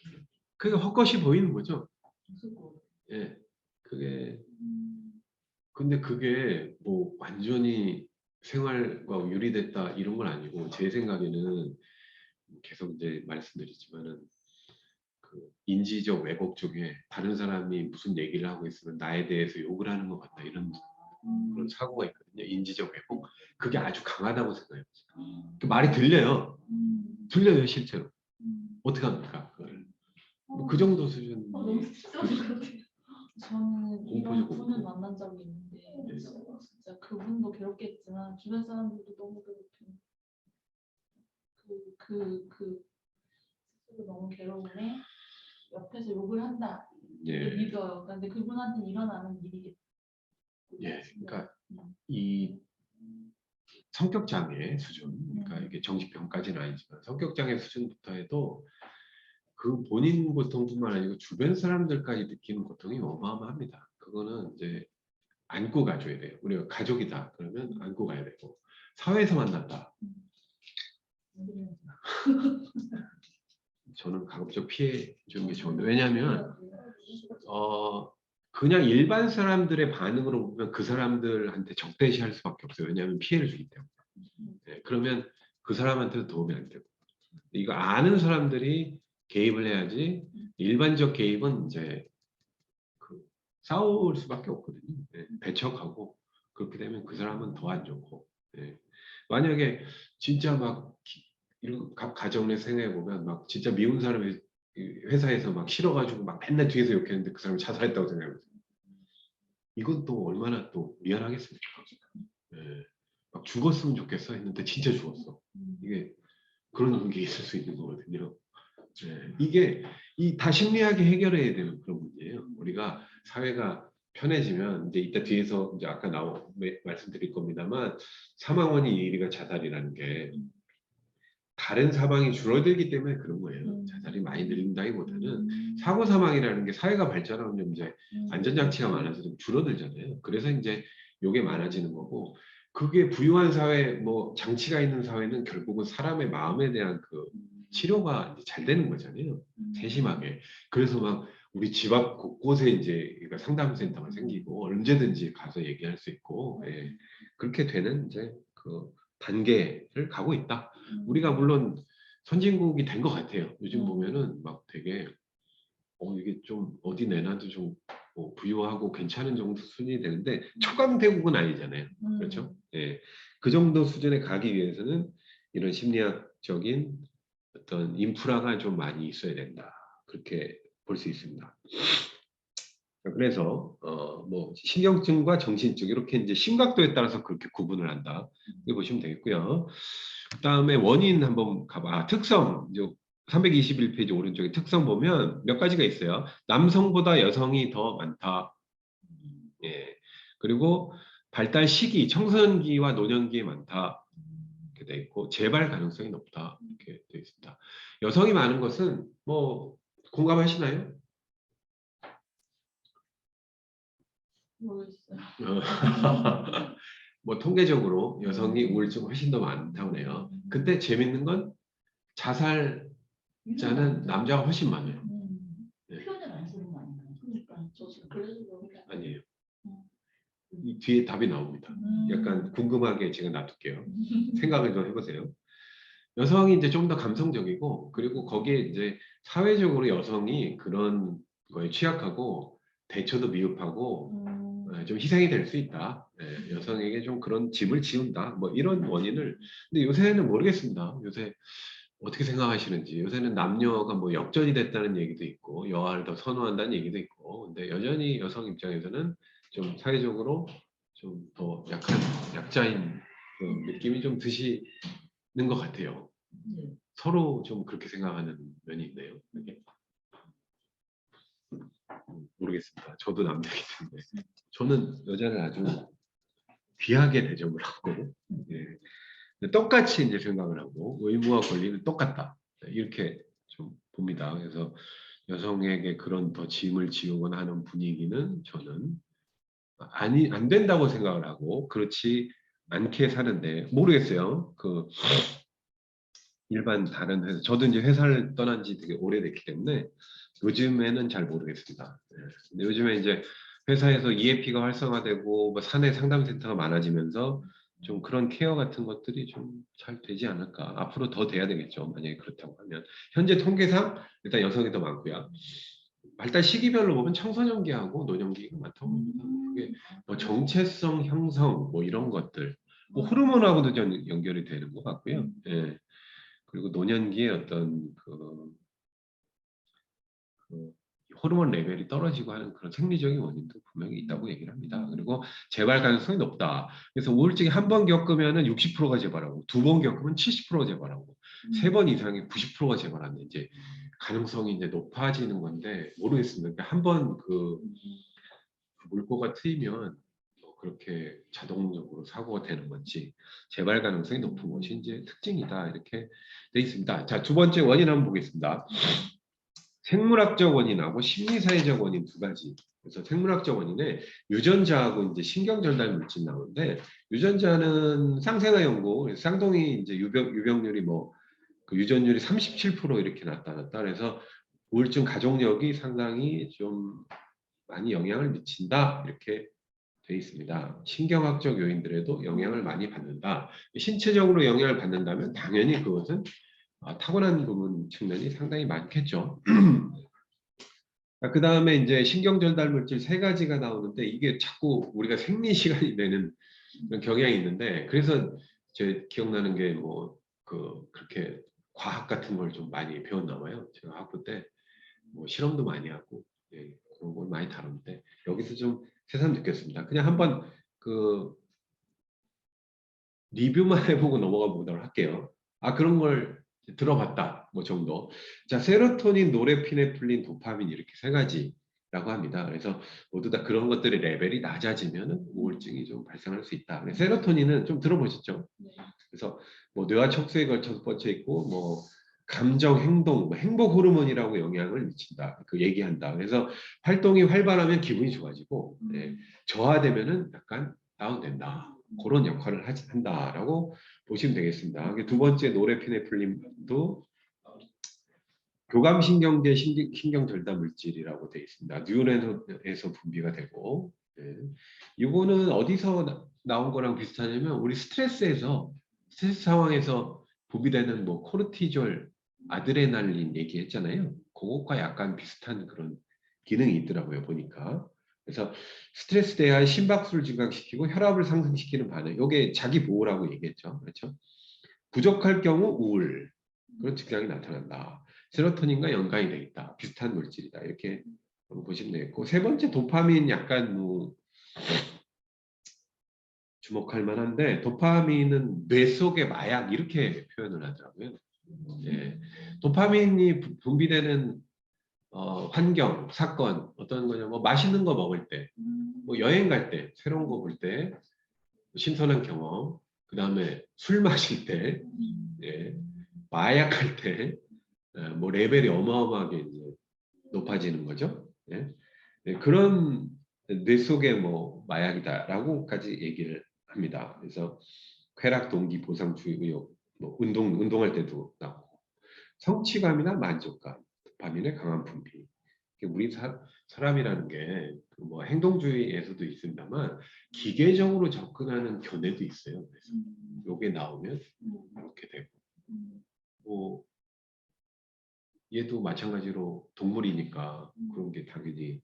그게 헛것이 보이는 거죠. 있을 것 같아요. 예. 그게 근데 그게 뭐 완전히 생활과 유리됐다 이런 건 아니고 제 생각에는 계속 이제 말씀드리지만은 그 인지적 왜곡 중에 다른 사람이 무슨 얘기를 하고 있으면 나에 대해서 욕을 하는 것 같다 이런 그런 사고가 있거든요. 인지적 왜곡 그게 아주 강하다고 생각해요. 그 말이 들려요. 들려요 실제로. 어떻게 합니까? 그걸. 뭐그 정도 수준. 너무 스트레스 것 같아요. 저는 공포죠, 이런 공포. 분을 만난 적이 있는데 네. 진짜 그분도 괴롭겠지만 주변 사람들도 너무 괴롭히고 그 스스로 너무 괴로움에 옆에서 욕을 한다 예. 믿어요. 근데 그분한테는 일어나는 일이겠죠. 예. 그러니까 이 성격 장애 수준, 그러니까 이게 정신병까지는 아니지만 성격 장애 수준부터 해도 그 본인 고통뿐만 아니고 주변 사람들까지 느끼는 고통이 어마어마합니다. 그거는 이제 안고 가줘야 돼요. 우리가 가족이다 그러면 안고 가야 되고 사회에서 만난다. 저는 가급적 피해 주는 게 좋은데 왜냐하면 그냥 일반 사람들의 반응으로 보면 그 사람들한테 적대시할 수밖에 없어요. 왜냐하면 피해를 주기 때문에. 네, 그러면 그 사람한테도 도움이 안 되고 이거 아는 사람들이 개입을 해야지 일반적 개입은 이제 그 싸울 수밖에 없거든요. 예, 배척하고 그렇게 되면 그 사람은 더 안 좋고. 예. 만약에 진짜 막 이런 가정을 생각해 보면 막 진짜 미운 사람이 회사에서 막 싫어가지고 막 맨날 뒤에서 욕했는데 그 사람이 자살했다고 생각해보세요. 이건 또 얼마나 또 미안하겠습니까? 예. 막 죽었으면 좋겠어 했는데 진짜 죽었어. 이게 그런 게 있을 수 있는 거거든요. 예. 이게 다 심리학이 해결해야 되는 그런 문제예요. 우리가 사회가 편해지면 이제 이따 뒤에서 이제 아까 말씀드릴 겁니다만 사망 원인 1위가 자살이라는 게 다른 사망이 줄어들기 때문에 그런 거예요. 자살이 많이 늘린다기보다는 사고 사망이라는 게 사회가 발전하면 이제 안전장치가 많아서 좀 줄어들잖아요. 그래서 이제 요게 많아지는 거고 그게 부유한 사회 뭐 장치가 있는 사회는 결국은 사람의 마음에 대한 그 치료가 이제 잘 되는 거잖아요. 세심하게. 그래서 막 우리 집 앞 곳곳에 이제 그러니까 상담센터가 생기고 언제든지 가서 얘기할 수 있고 예. 그렇게 되는 이제 그 단계를 가고 있다. 우리가 물론 선진국이 된 것 같아요. 요즘 보면은 막 되게 이게 좀 어디 내놔도 좀 부유하고 괜찮은 정도 수준이 되는데 초강대국은 아니잖아요. 그렇죠? 예. 그 정도 수준에 가기 위해서는 이런 심리학적인 어떤 인프라가 좀 많이 있어야 된다. 그렇게 볼 수 있습니다. 그래서 뭐 신경증과 정신증 이렇게 이제 심각도에 따라서 그렇게 구분을 한다. 이렇게 보시면 되겠고요. 그다음에 원인 한번 가봐. 특성 이제 321페이지 오른쪽에 특성 보면 몇 가지가 있어요. 남성보다 여성이 더 많다. 예. 그리고 발달 시기 청소년기와 노년기에 많다. 이렇게 돼 있고 재발 가능성이 높다. 이렇게 돼 있습니다. 여성이 많은 것은 뭐 공감하시나요? 모르겠어요. 뭐 통계적으로 여성이 우울증 훨씬 더 많다고 해요. 근데 재밌는 건 자살자는 남자가 훨씬 많아요. 네. 표현을 안 쓰는 거 아닌가요? 그러니까 저 지금 그래서 그러니까 아니에요. 이 뒤에 답이 나옵니다. 약간 궁금하게 제가 놔둘게요. 생각을 좀 해보세요. 여성이 이제 좀 더 감성적이고 그리고 거기에 이제 사회적으로 여성이 그런 거에 취약하고 대처도 미흡하고 좀 희생이 될 수 있다. 네, 여성에게 좀 그런 짐을 지운다. 뭐 이런 원인을 근데 요새는 모르겠습니다. 요새 어떻게 생각하시는지 요새는 남녀가 뭐 역전이 됐다는 얘기도 있고 여아를 더 선호한다는 얘기도 있고 근데 여전히 여성 입장에서는 좀 사회적으로 좀 더 약한 약자인 그 느낌이 좀 드시는 것 같아요. 네. 서로 좀 그렇게 생각하는 면이 있네요. 이게. 모르겠습니다. 저도 남자이기 때문에 저는 여자를 아주 귀하게 대접을 하고 예. 똑같이 이제 생각을 하고 의무와 권리는 똑같다 이렇게 좀 봅니다. 그래서 여성에게 그런 더 짐을 지우거나 하는 분위기는 저는 안 된다고 생각을 하고 그렇지 않게 사는데 모르겠어요. 그 일반 다른 회사 저도 이제 회사를 떠난 지 되게 오래됐기 때문에 요즘에는 잘 모르겠습니다. 예. 근데 요즘에 이제 회사에서 EAP가 활성화되고 뭐 사내 상담센터가 많아지면서 좀 그런 케어 같은 것들이 좀 잘 되지 않을까. 앞으로 더 돼야 되겠죠. 만약에 그렇다고 하면. 현재 통계상 일단 여성이 더 많고요. 발달 시기별로 보면 청소년기하고 노년기가 많다고 봅니다. 그게 뭐 정체성 형성 뭐 이런 것들, 뭐 호르몬하고도 좀 연결이 되는 것 같고요. 예. 그리고 노년기에 어떤 그 호르몬 레벨이 떨어지고 하는 그런 생리적인 원인도 분명히 있다고 얘기를 합니다. 그리고 재발 가능성이 높다. 그래서 우울증이 한 번 겪으면은 60%가 재발하고 두 번 겪으면 70%가 재발하고 세 번 이상이 90%가 재발하는 이제 가능성이 이제 높아지는 건데 모르겠습니다. 한 번 그 물꼬가 트이면 뭐 그렇게 자동적으로 사고가 되는 건지 재발 가능성이 높은 것이 이제 특징이다 이렇게 돼 있습니다. 자, 두 번째 원인 한번 보겠습니다. 생물학적 원인하고 심리사회적 원인 두 가지. 그래서 생물학적 원인에 유전자하고 이제 신경전달 물질 나오는데 유전자는 쌍생아 연구, 쌍둥이 이제 유병률이 뭐 그 유전율이 37% 이렇게 나타났다. 그래서 우울증 가족력이 상당히 좀 많이 영향을 미친다 이렇게 돼 있습니다. 신경학적 요인들에도 영향을 많이 받는다. 신체적으로 영향을 받는다면 당연히 그것은 타고난 부분 측면이 상당히 많겠죠. 그 다음에 이제 신경전달 물질 세 가지가 나오는데 이게 자꾸 우리가 생리 시간이 되는 그런 경향이 있는데 그래서 제 기억나는 게 뭐 그렇게 과학 같은 걸 좀 많이 배웠나 봐요. 제가 학부 때 뭐 실험도 많이 하고 예, 그런 걸 많이 다루는데 여기서 좀 새삼 느꼈습니다. 그냥 한번 그 리뷰만 해보고 넘어가 보도록 할게요. 아 그런 걸 들어봤다 뭐 정도. 자 세로토닌, 노르에피네프린, 도파민 이렇게 세 가지라고 합니다. 그래서 모두 다 그런 것들의 레벨이 낮아지면 우울증이 좀 발생할 수 있다. 세로토닌은 좀 들어보셨죠? 네. 그래서 뭐 뇌와 척수에 걸쳐서 뻗쳐 있고 뭐 감정, 행동, 뭐 행복 호르몬이라고 영향을 미친다. 그 얘기한다. 그래서 활동이 활발하면 기분이 좋아지고 예, 저하되면은 약간 다운된다. 그런 역할을 한다라고 보시면 되겠습니다. 두 번째 노르에피네프린도 교감신경계 신경절단 물질이라고 되어 있습니다. 뉴런에서 분비가 되고 예. 이거는 어디서 나온 거랑 비슷하냐면 우리 스트레스 상황에서 분비되는 뭐 코르티졸, 아드레날린 얘기했잖아요. 그것과 약간 비슷한 그런 기능이 있더라고요 보니까. 그래서 스트레스 대하에 심박수를 증가시키고 혈압을 상승시키는 반응. 이게 자기 보호라고 얘기했죠. 그렇죠? 부족할 경우 우울 그런 증상이 나타난다. 세로토닌과 연관이 되어 있다. 비슷한 물질이다. 이렇게 보시면 되겠고 세 번째 도파민 약간 뭐 주목할 만한데 도파민은 뇌 속의 마약 이렇게 표현을 하더라고요. 예. 도파민이 분비되는 환경, 사건 어떤 거냐 뭐 맛있는 거 먹을 때, 뭐 여행 갈 때, 새로운 거 볼 때, 신선한 경험, 그 다음에 술 마실 때, 예. 마약할 때, 뭐 레벨이 어마어마하게 이제 높아지는 거죠. 예. 네, 그런 뇌 속의 뭐 마약이다라고까지 얘기를 합니다. 그래서 쾌락, 동기, 보상, 주의, 의욕, 뭐 운동할 때도 나오고 성취감이나 만족감, 도파민의 강한 분비. 우리 사람이라는 게 뭐 행동주의에서도 있습니다만 기계적으로 접근하는 견해도 있어요. 그래서 요게 나오면 이렇게 되고 뭐 얘도 마찬가지로 동물이니까 그런 게 당연히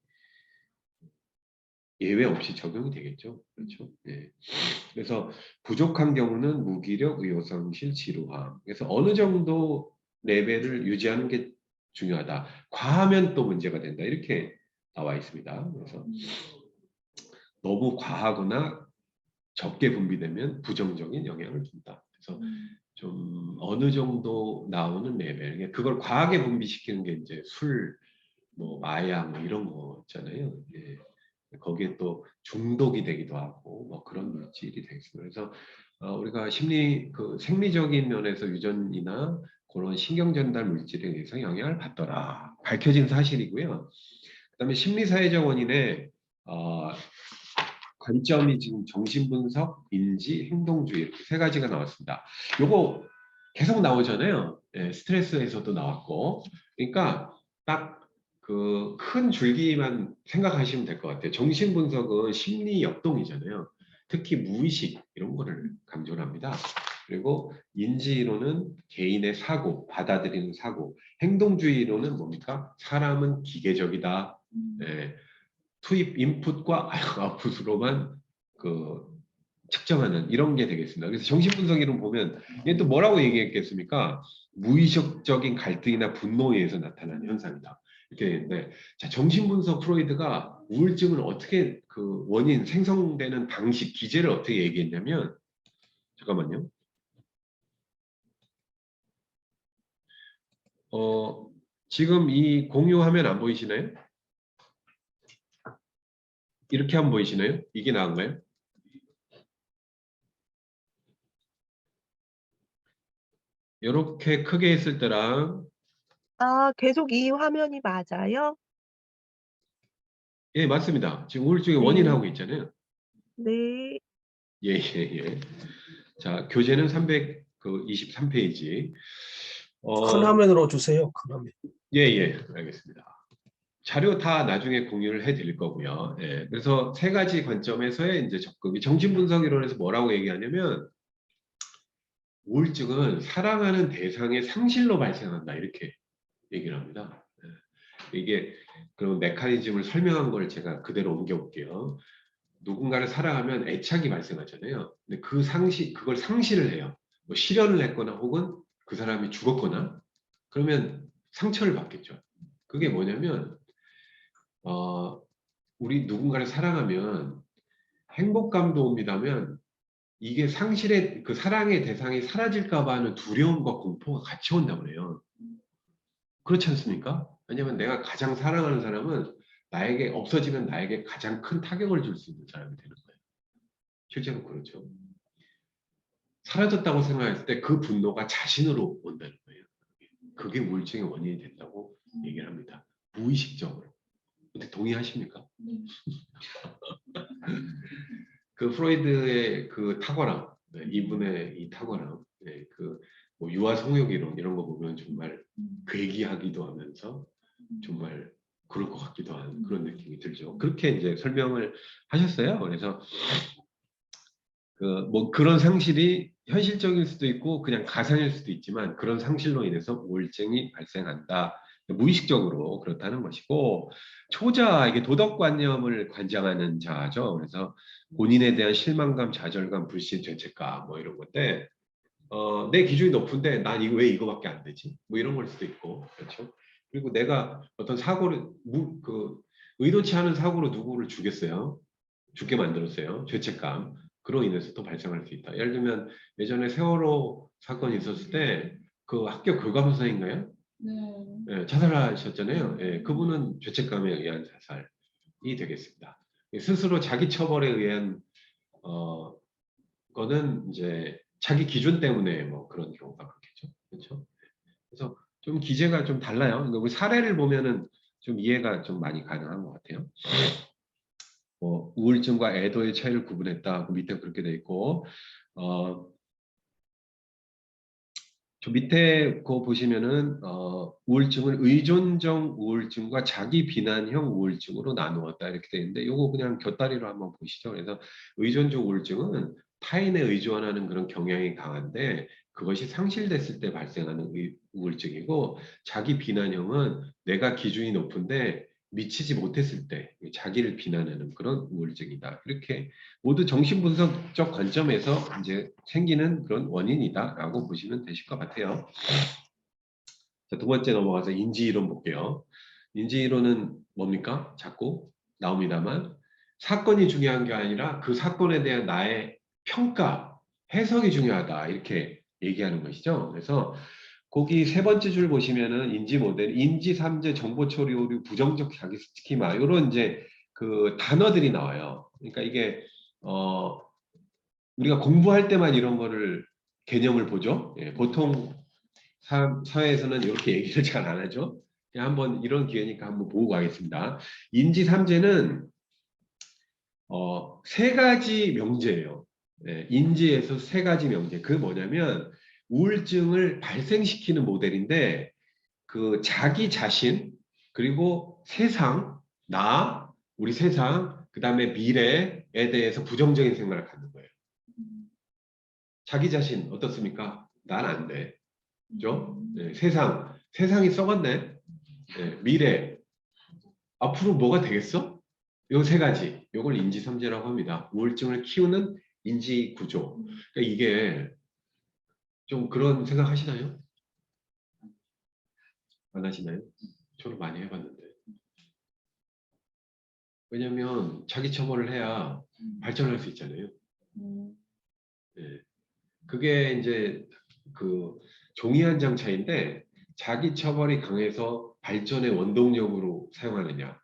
예외 없이 적용이 되겠죠. 그렇죠? 네. 그래서 부족한 경우는 무기력, 의욕상실, 지루함. 그래서 어느 정도 레벨을 유지하는 게 중요하다. 과하면 또 문제가 된다. 이렇게 나와 있습니다. 그래서 너무 과하거나 적게 분비되면 부정적인 영향을 준다. 그래서 좀 어느 정도 나오는 레벨. 그걸 과하게 분비시키는 게 이제 술, 뭐 마약 뭐 이런 거 있잖아요. 예. 거기에 또 중독이 되기도 하고 뭐 그런 물질이 되겠습니다. 그래서 우리가 생리적인 면에서 유전이나 그런 신경전달 물질에 의해서 영향을 받더라 밝혀진 사실이고요. 그다음에 심리사회적 원인의 관점이 지금 정신분석, 인지, 행동주의 이렇게 세 가지가 나왔습니다. 요거 계속 나오잖아요. 예, 스트레스에서도 나왔고, 그러니까 딱 그 큰 줄기만 생각하시면 될 것 같아요. 정신분석은 심리 역동이잖아요. 특히 무의식 이런 거를 강조를 합니다. 그리고 인지론은 개인의 사고, 받아들이는 사고, 행동주의론은 뭡니까? 사람은 기계적이다. 예, 투입 인풋과 아웃풋으로만 그 측정하는 이런 게 되겠습니다. 그래서 정신분석이론 보면 얘 또 뭐라고 얘기했겠습니까? 무의식적인 갈등이나 분노에 의해서 나타나는 현상이다. 이렇게 되는데, 자 정신분석 프로이드가 우울증을 어떻게 그 원인 생성되는 방식 기제를 어떻게 얘기했냐면 잠깐만요. 지금 이 공유 화면 안 보이시나요? 이렇게 하면 보이시나요? 이게 나은가요? 이렇게 크게 했을 때랑 아, 계속 이 화면이 맞아요? 예 맞습니다. 지금 우울증의 네. 원인 하고 있잖아요. 네. 예, 예, 예. 자, 교재는 323페이지. 큰 화면으로 주세요. 큰 화면. 예, 예, 알겠습니다. 자료 다 나중에 공유를 해드릴 거고요. 예, 그래서 세 가지 관점에서의 이제 접근이 정신분석 이론에서 뭐라고 얘기하냐면 우울증은 사랑하는 대상의 상실로 발생한다 이렇게 얘기를 합니다. 예, 이게 그런 메커니즘을 설명한 걸 제가 그대로 옮겨볼게요. 누군가를 사랑하면 애착이 발생하잖아요. 근데 그걸 상실을 해요. 뭐 실연을 했거나 혹은 그 사람이 죽었거나 그러면 상처를 받겠죠. 그게 뭐냐면 우리 누군가를 사랑하면 행복감도 옵니다면 이게 상실의 그 사랑의 대상이 사라질까 봐 하는 두려움과 공포가 같이 온다고 그래요. 그렇지 않습니까? 왜냐면 내가 가장 사랑하는 사람은 나에게 없어지면 나에게 가장 큰 타격을 줄 수 있는 사람이 되는 거예요. 실제로 그렇죠. 사라졌다고 생각했을 때 그 분노가 자신으로 온다는 거예요. 그게 우울증의 원인이 된다고 얘기를 합니다. 무의식적으로. 어떻게 동의하십니까? 그 프로이드의 그 탁월함, 네, 이분의 이 탁월함, 네, 그뭐 유아 성욕 이론 이런 거 보면 정말 괴기하기도 하면서 정말 그럴 것 같기도 한 그런 느낌이 들죠. 그렇게 이제 설명을 하셨어요. 그래서 뭐 그런 상실이 현실적일 수도 있고 그냥 가상일 수도 있지만 그런 상실로 인해서 우울증이 발생한다. 무의식적으로 그렇다는 것이고 초자 이게 도덕관념을 관장하는 자죠. 그래서 본인에 대한 실망감, 좌절감, 불신, 죄책감 뭐 이런 건데 내 기준이 높은데 난 이거 왜 이거밖에 안 되지? 뭐 이런 걸 수도 있고 그렇죠. 그리고 내가 어떤 사고를 의도치 않은 사고로 누구를 죽였어요. 죽게 만들었어요. 죄책감. 그로 인해서 또 발생할 수 있다. 예를 들면 예전에 세월호 사건이 있었을 때 그 학교 교감선생인가요? 네. 예, 자살하셨잖아요. 예, 그분은 죄책감에 의한 자살이 되겠습니다. 스스로 자기 처벌에 의한 거는 이제 자기 기준 때문에 뭐 그런 경우가 많겠죠. 그렇죠? 그래서 좀 기제가 좀 달라요. 그러니까 우리 사례를 보면은 좀 이해가 좀 많이 가능한 것 같아요. 뭐 우울증과 애도의 차이를 구분했다. 그 밑에 그렇게 돼 있고 저 밑에 거 보시면은 우울증을 의존적 우울증과 자기 비난형 우울증으로 나누었다 이렇게 돼 있는데 이거 그냥 곁다리로 한번 보시죠. 그래서 의존적 우울증은 타인에 의존하는 그런 경향이 강한데 그것이 상실됐을 때 발생하는 우울증이고 자기 비난형은 내가 기준이 높은데 미치지 못했을 때 자기를 비난하는 그런 우울증이다. 이렇게 모두 정신분석적 관점에서 이제 생기는 그런 원인이다라고 보시면 되실 것 같아요. 자, 두 번째 넘어가서 인지이론 볼게요. 인지이론은 뭡니까? 자꾸 나옵니다만 사건이 중요한 게 아니라 그 사건에 대한 나의 평가, 해석이 중요하다 이렇게 얘기하는 것이죠. 그래서 거기 세 번째 줄 보시면은 인지 모델, 인지 삼재, 정보 처리 오류, 부정적 자기 스키마 이런 이제 그 단어들이 나와요. 그러니까 이게 우리가 공부할 때만 이런 거를 개념을 보죠. 예, 보통 사회에서는 이렇게 얘기를 잘 안 하죠. 그냥 한번 이런 기회니까 한번 보고 가겠습니다. 인지 삼재는 세 가지 명제예요. 예, 인지에서 세 가지 명제. 그 뭐냐면 우울증을 발생시키는 모델인데 그 자기 자신 그리고 세상, 나, 우리 세상, 그 다음에 미래에 대해서 부정적인 생각을 갖는 거예요. 자기 자신 어떻습니까? 난 안 돼. 그죠? 네, 세상이 썩었네. 네, 미래, 앞으로 뭐가 되겠어? 요 세 가지, 요걸 인지삼재라고 합니다. 우울증을 키우는 인지 구조. 그러니까 이게 좀 그런 생각 하시나요? 안 하시나요? 저는 많이 해봤는데. 왜냐면 자기 처벌을 해야 발전할 수 있잖아요. 네. 그게 이제 그 종이 한 장 차이인데 자기 처벌이 강해서 발전의 원동력으로 사용하느냐,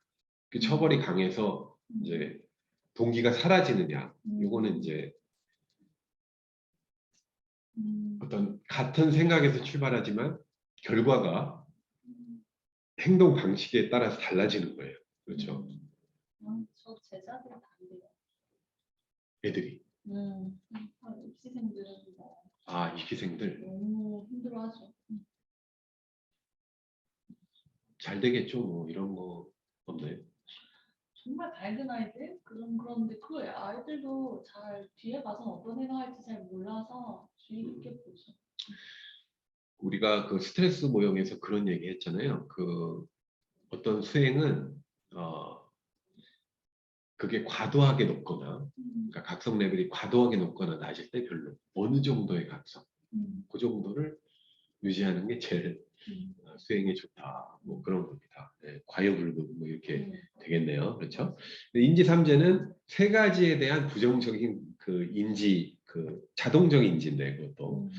그 처벌이 강해서 이제 동기가 사라지느냐, 이거는 이제 어떤 같은 생각에서 출발하지만 결과가 행동 방식에 따라서 달라지는 거예요. 그렇죠? 저 제자들 반대요. 애들이. 입시생들은 뭐 입시생들 너무 힘들어하죠. 잘 되겠죠, 뭐 이런 거 없나요? 정말 밝은 아이들 그런데 그 아이들도 잘 뒤에 가서 어떤 생각할지 잘 몰라서 주의 깊게 보죠. 우리가 그 스트레스 모형에서 그런 얘기 했잖아요. 어떤 수행은 그게 과도하게 높거나 그러니까 각성 레벨이 과도하게 높거나 낮을 때 별로 어느 정도의 각성 그 정도를 유지하는 게 제일 수행에 좋다. 뭐 그런 겁니다. 예, 과유불급 뭐 이렇게 되겠네요. 그렇죠? 근데 인지 삼재는 세 가지에 대한 부정적인 그 인지 그 자동적 인지인데 그것도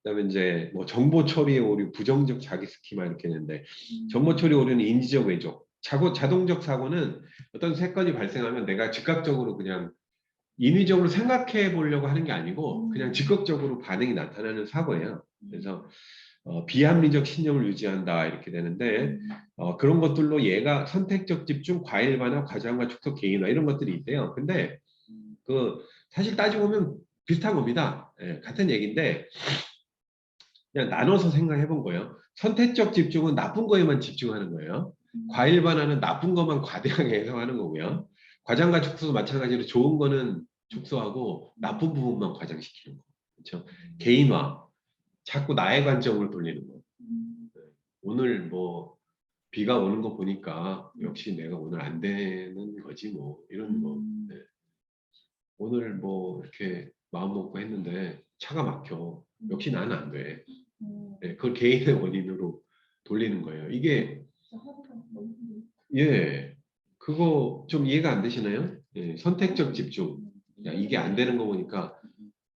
그다음에 이제 뭐 정보 처리의 오류, 부정적 자기 스키마 이렇게 했는데 정보 처리 오류는 인지적 왜곡, 자동적 사고는 어떤 사건이 발생하면 내가 즉각적으로 그냥 인위적으로 생각해 보려고 하는 게 아니고 그냥 즉각적으로 반응이 나타나는 사고예요. 그래서 비합리적 신념을 유지한다 이렇게 되는데 그런 것들로 얘가 선택적 집중, 과일 반화, 과장과 축소, 개인화 이런 것들이 있대요. 근데 그 사실 따지고 보면 비슷한 겁니다. 예, 같은 얘기인데 그냥 나눠서 생각해 본 거예요. 선택적 집중은 나쁜 거에만 집중하는 거예요. 과일 반환은 나쁜 것만 과대하게 해석하는 거고요. 과장과 축소도 마찬가지로 좋은 거는 축소하고 나쁜 부분만 과장시키는 거. 그렇죠? 개인화. 자꾸 나의 관점으로 돌리는 거. 오늘 뭐 비가 오는 거 보니까 역시 내가 오늘 안 되는 거지 뭐 이런 거. 네. 오늘 뭐 이렇게 마음 먹고 했는데 차가 막혀. 역시 나는 안 돼. 네, 그걸 개인의 원인으로 돌리는 거예요. 이게 예, 그거 좀 이해가 안 되시나요? 예, 선택적 집중. 야, 이게 안 되는 거 보니까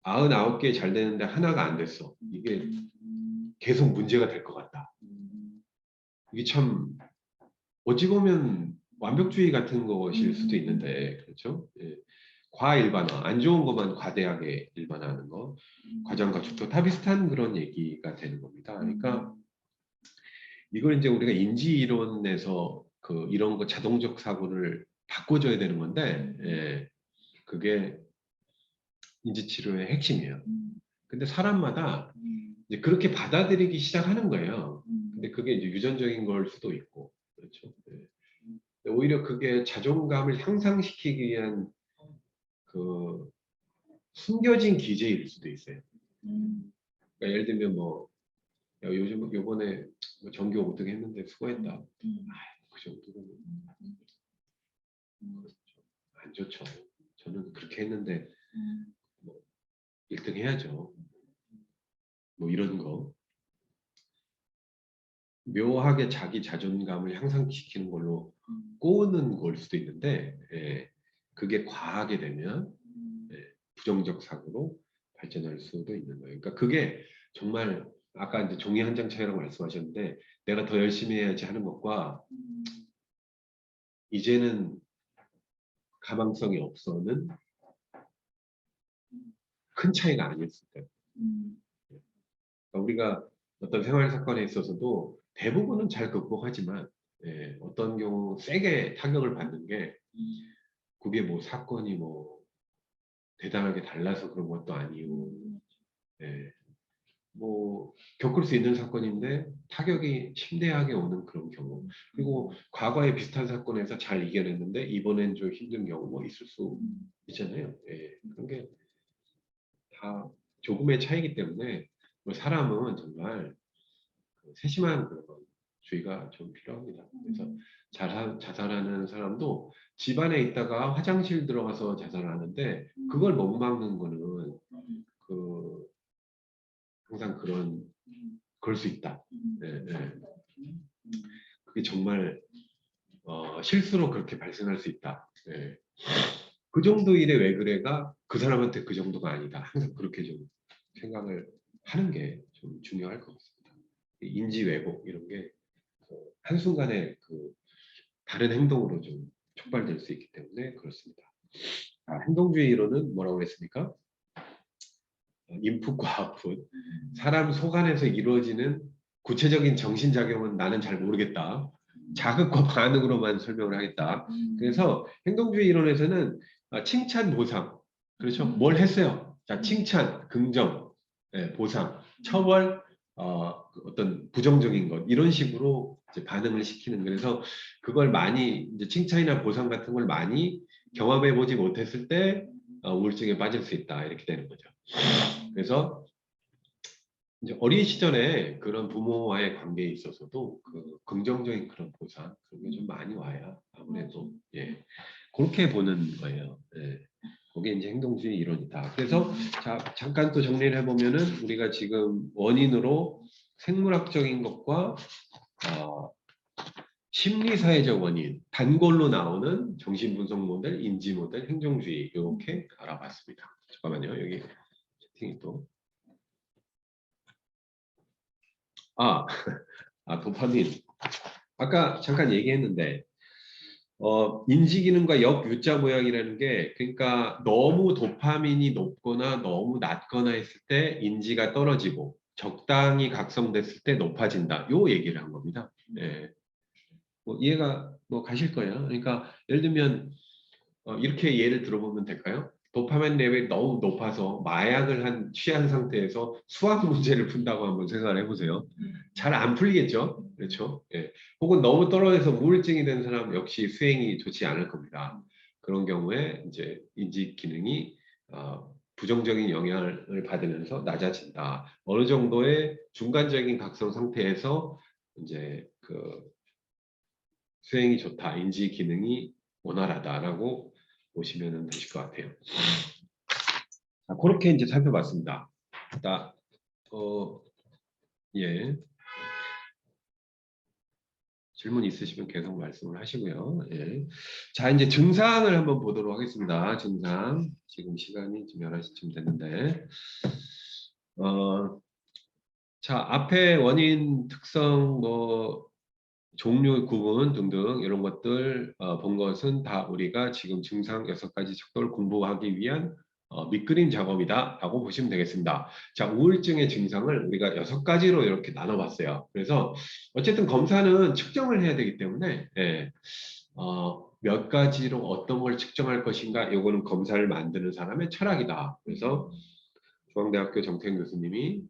99개 잘 되는데 하나가 안 됐어. 이게 계속 문제가 될 것 같다. 이게 참 어찌 보면 완벽주의 같은 것일 수도 있는데 그렇죠? 예. 과일반화, 안 좋은 것만 과대하게 일반화하는 거, 과장과 축소 다 비슷한 그런 얘기가 되는 겁니다. 그러니까 이걸 이제 우리가 인지 이론에서 그 이런 거 자동적 사고를 바꿔줘야 되는 건데, 예, 그게 인지 치료의 핵심이에요. 근데 사람마다 이제 그렇게 받아들이기 시작하는 거예요. 근데 그게 이제 유전적인 걸 수도 있고, 그렇죠. 예. 오히려 그게 자존감을 향상시키기 위한 그 숨겨진 기제일 수도 있어요. 그러니까 예를 들면 뭐 야, 요번에 뭐 전교 5등 했는데 수고했다. 아, 그 정도는 안 좋죠. 저는 그렇게 했는데 뭐 1등 해야죠. 뭐 이런 거. 묘하게 자기 자존감을 향상시키는 걸로 꼬는 걸 수도 있는데 예, 그게 과하게 되면 예, 부정적 사고로 발전할 수도 있는 거예요. 그러니까 그게 정말 아까 이제 종이 한 장 차이라고 말씀하셨는데 내가 더 열심히 해야지 하는 것과 이제는 가망성이 없어는 큰 차이가 아니었을 때 그러니까 우리가 어떤 생활 사건에 있어서도 대부분은 잘 극복하지만 예, 어떤 경우 세게 타격을 받는 게 그게 뭐 사건이 뭐 대단하게 달라서 그런 것도 아니고 예, 뭐 겪을 수 있는 사건인데 타격이 심대하게 오는 그런 경우 그리고 과거에 비슷한 사건에서 잘 이겨냈는데 이번엔 좀 힘든 경우 뭐 있을 수 있잖아요. 예, 그런 게 다 조금의 차이기 때문에 뭐 사람은 정말 세심한 그런 주의가 좀 필요합니다. 그래서 자살하는 사람도 집안에 있다가 화장실 들어가서 자살을 하는데 그걸 못 막는 거는 그 항상 그럴 수 있다. 네, 네. 그게 정말 실수로 그렇게 발생할 수 있다. 네. 그 정도 일에 왜 그래가 그 사람한테 그 정도가 아니다. 항상 그렇게 좀 생각을 하는 게 좀 중요할 것 같습니다. 인지 왜곡 이런 게 한순간에 그 다른 행동으로 좀 촉발될 수 있기 때문에 그렇습니다. 행동주의 이론은 뭐라고 했습니까? 인풋과 아웃풋. 사람 속 안에서 이루어지는 구체적인 정신작용은 나는 잘 모르겠다. 자극과 반응으로만 설명을 하겠다. 그래서 행동주의 이론에서는 칭찬, 보상. 그렇죠? 뭘 했어요? 자, 칭찬, 긍정, 보상, 처벌, 어떤 부정적인 것 이런 식으로 이제 반응을 시키는 그래서 그걸 많이 이제 칭찬이나 보상 같은 걸 많이 경험해 보지 못했을 때 우울증에 빠질 수 있다 이렇게 되는 거죠. 그래서 이제 어린 시절에 그런 부모와의 관계에 있어서도 그 긍정적인 그런 보상 그런 게 좀 많이 와야 아무래도 예 그렇게 보는 거예요. 예. 그게 이제 행동주의 이론이다. 그래서 자 잠깐 또 정리를 해보면은 우리가 지금 원인으로 생물학적인 것과 심리사회적 원인, 단골로 나오는 정신분석 모델, 인지 모델, 행동주의 이렇게 알아봤습니다. 잠깐만요. 여기 채팅이 또 아, 도파민. 아까 잠깐 얘기했는데 인지기능과 역유자 모양이라는 게 그러니까 너무 도파민이 높거나 너무 낮거나 했을 때 인지가 떨어지고 적당히 각성됐을 때 높아진다. 요 얘기를 한 겁니다. 예. 뭐 이해가 뭐 가실 거예요. 그러니까 예를 들면 이렇게 예를 들어보면 될까요? 도파민 레벨이 너무 높아서 마약을 취한 상태에서 수학 문제를 푼다고 한번 생각을 해보세요. 잘 안 풀리겠죠? 그렇죠? 예. 혹은 너무 떨어져서 우울증이 된 사람 역시 수행이 좋지 않을 겁니다. 그런 경우에 이제 인지 기능이 부정적인 영향을 받으면서 낮아진다. 어느 정도의 중간적인 각성 상태에서 이제 그 수행이 좋다, 인지 기능이 원활하다라고 보시면 되실 것 같아요. 자, 그렇게 이제 살펴봤습니다. 자, 예. 질문 있으시면 계속 말씀을 하시고요. 예. 자, 이제 증상을 한번 보도록 하겠습니다. 증상. 지금 시간이 지금 11시쯤 됐는데. 자, 앞에 원인, 특성, 종류, 구분 등등 이런 것들 본 것은 다 우리가 지금 증상 6가지 척도를 공부하기 위한 밑그림 작업이다 라고 보시면 되겠습니다. 자, 우울증의 증상을 우리가 6가지로 이렇게 나눠봤어요. 그래서 어쨌든 검사는 측정을 해야 되기 때문에 예, 몇 가지로 어떤 걸 측정할 것인가 이거는 검사를 만드는 사람의 철학이다. 그래서 중앙대학교 정태현 교수님이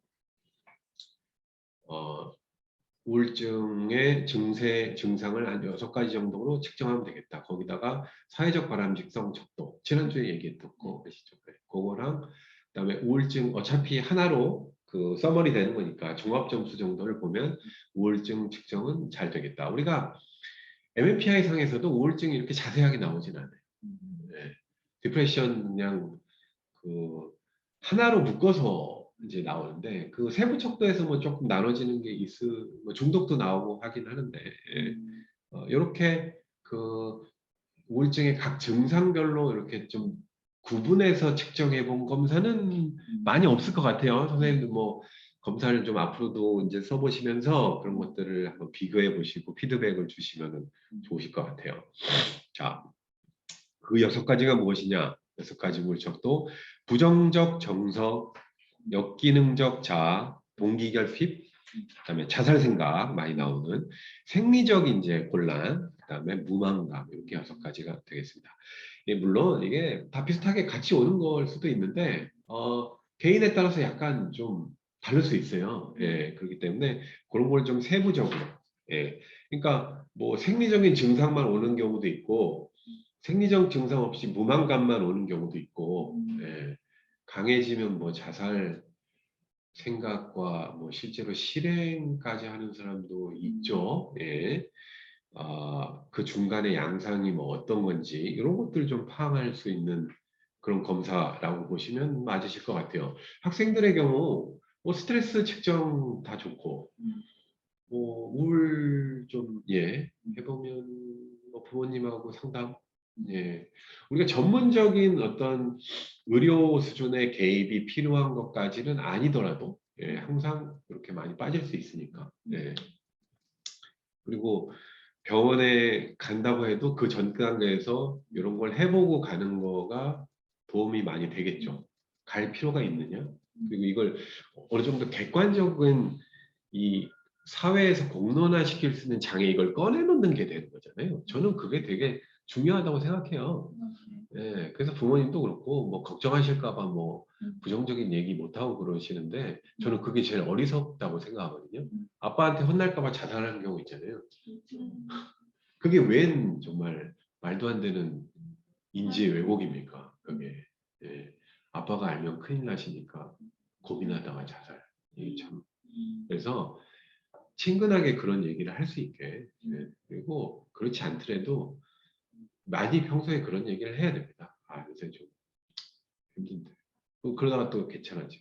우울증의 증상을 한 6가지 정도로 측정하면 되겠다. 거기다가 사회적 바람직성 척도, 지난주에 얘기했던 거 아시죠? 그거랑 그다음에 우울증 어차피 하나로 그 서머리 되는 거니까 종합 점수 정도를 보면 우울증 측정은 잘 되겠다. 우리가 MMPI 상에서도 우울증이 이렇게 자세하게 나오진 않아요. 네. 디프레션 그냥 그 하나로 묶어서 이제 나오는데 그 세부 척도에서 뭐 조금 나눠지는 게 뭐 중독도 나오고 하긴 하는데 이렇게 그 우울증의 각 증상별로 이렇게 좀 구분해서 측정해 본 검사는 많이 없을 것 같아요. 선생님도 뭐 검사를 좀 앞으로도 이제 써보시면서 그런 것들을 한번 비교해 보시고 피드백을 주시면 좋으실 것 같아요. 자, 그 6가지가 무엇이냐? 6가지 물적도 부정적 정서, 역기능적 자아, 동기결핍, 그다음에 자살 생각 많이 나오는 생리적 이제 곤란, 그다음에 무망감 이렇게 6가지가 되겠습니다. 예, 물론 이게 다 비슷하게 같이 오는 걸 수도 있는데 개인에 따라서 약간 좀 다를 수 있어요. 예, 그렇기 때문에 그런 걸 좀 세부적으로 예, 그러니까 뭐 생리적인 증상만 오는 경우도 있고 생리적 증상 없이 무망감만 오는 경우도 있고 예, 강해지면 뭐 자살 생각과 뭐 실제로 실행까지 하는 사람도 있죠. 예. 그 중간에 양상이 뭐 어떤 건지 이런 것들 좀 파악할 수 있는 그런 검사라고 보시면 맞으실 것 같아요. 학생들의 경우 뭐 스트레스 측정 다 좋고 뭐 우울 좀 예 해보면 뭐 부모님하고 상담 예 우리가 전문적인 어떤 의료 수준의 개입이 필요한 것까지는 아니더라도 예 항상 그렇게 많이 빠질 수 있으니까 예 그리고 병원에 간다고 해도 그 전 단계에서 이런 걸 해보고 가는 거가 도움이 많이 되겠죠. 갈 필요가 있느냐? 그리고 이걸 어느 정도 객관적인 이 사회에서 공론화시킬 수 있는 장애 이걸 꺼내놓는 게 되는 거잖아요. 저는 그게 되게 중요하다고 생각해요. 예, 그래서 부모님도 그렇고 뭐 걱정하실까 봐 뭐 부정적인 얘기 못 하고 그러시는데 저는 그게 제일 어리석다고 생각하거든요. 아빠한테 혼날까 봐 자살하는 경우 있잖아요. 그게 웬 정말 말도 안 되는 인지의 왜곡입니까? 그게 예, 아빠가 알면 큰일 나시니까 고민하다가 자살. 이게 참 그래서 친근하게 그런 얘기를 할 수 있게 그리고 그렇지 않더라도 많이 평소에 그런 얘기를 해야 됩니다. 아 요새 좀 힘든데 그러다가 또 괜찮아지.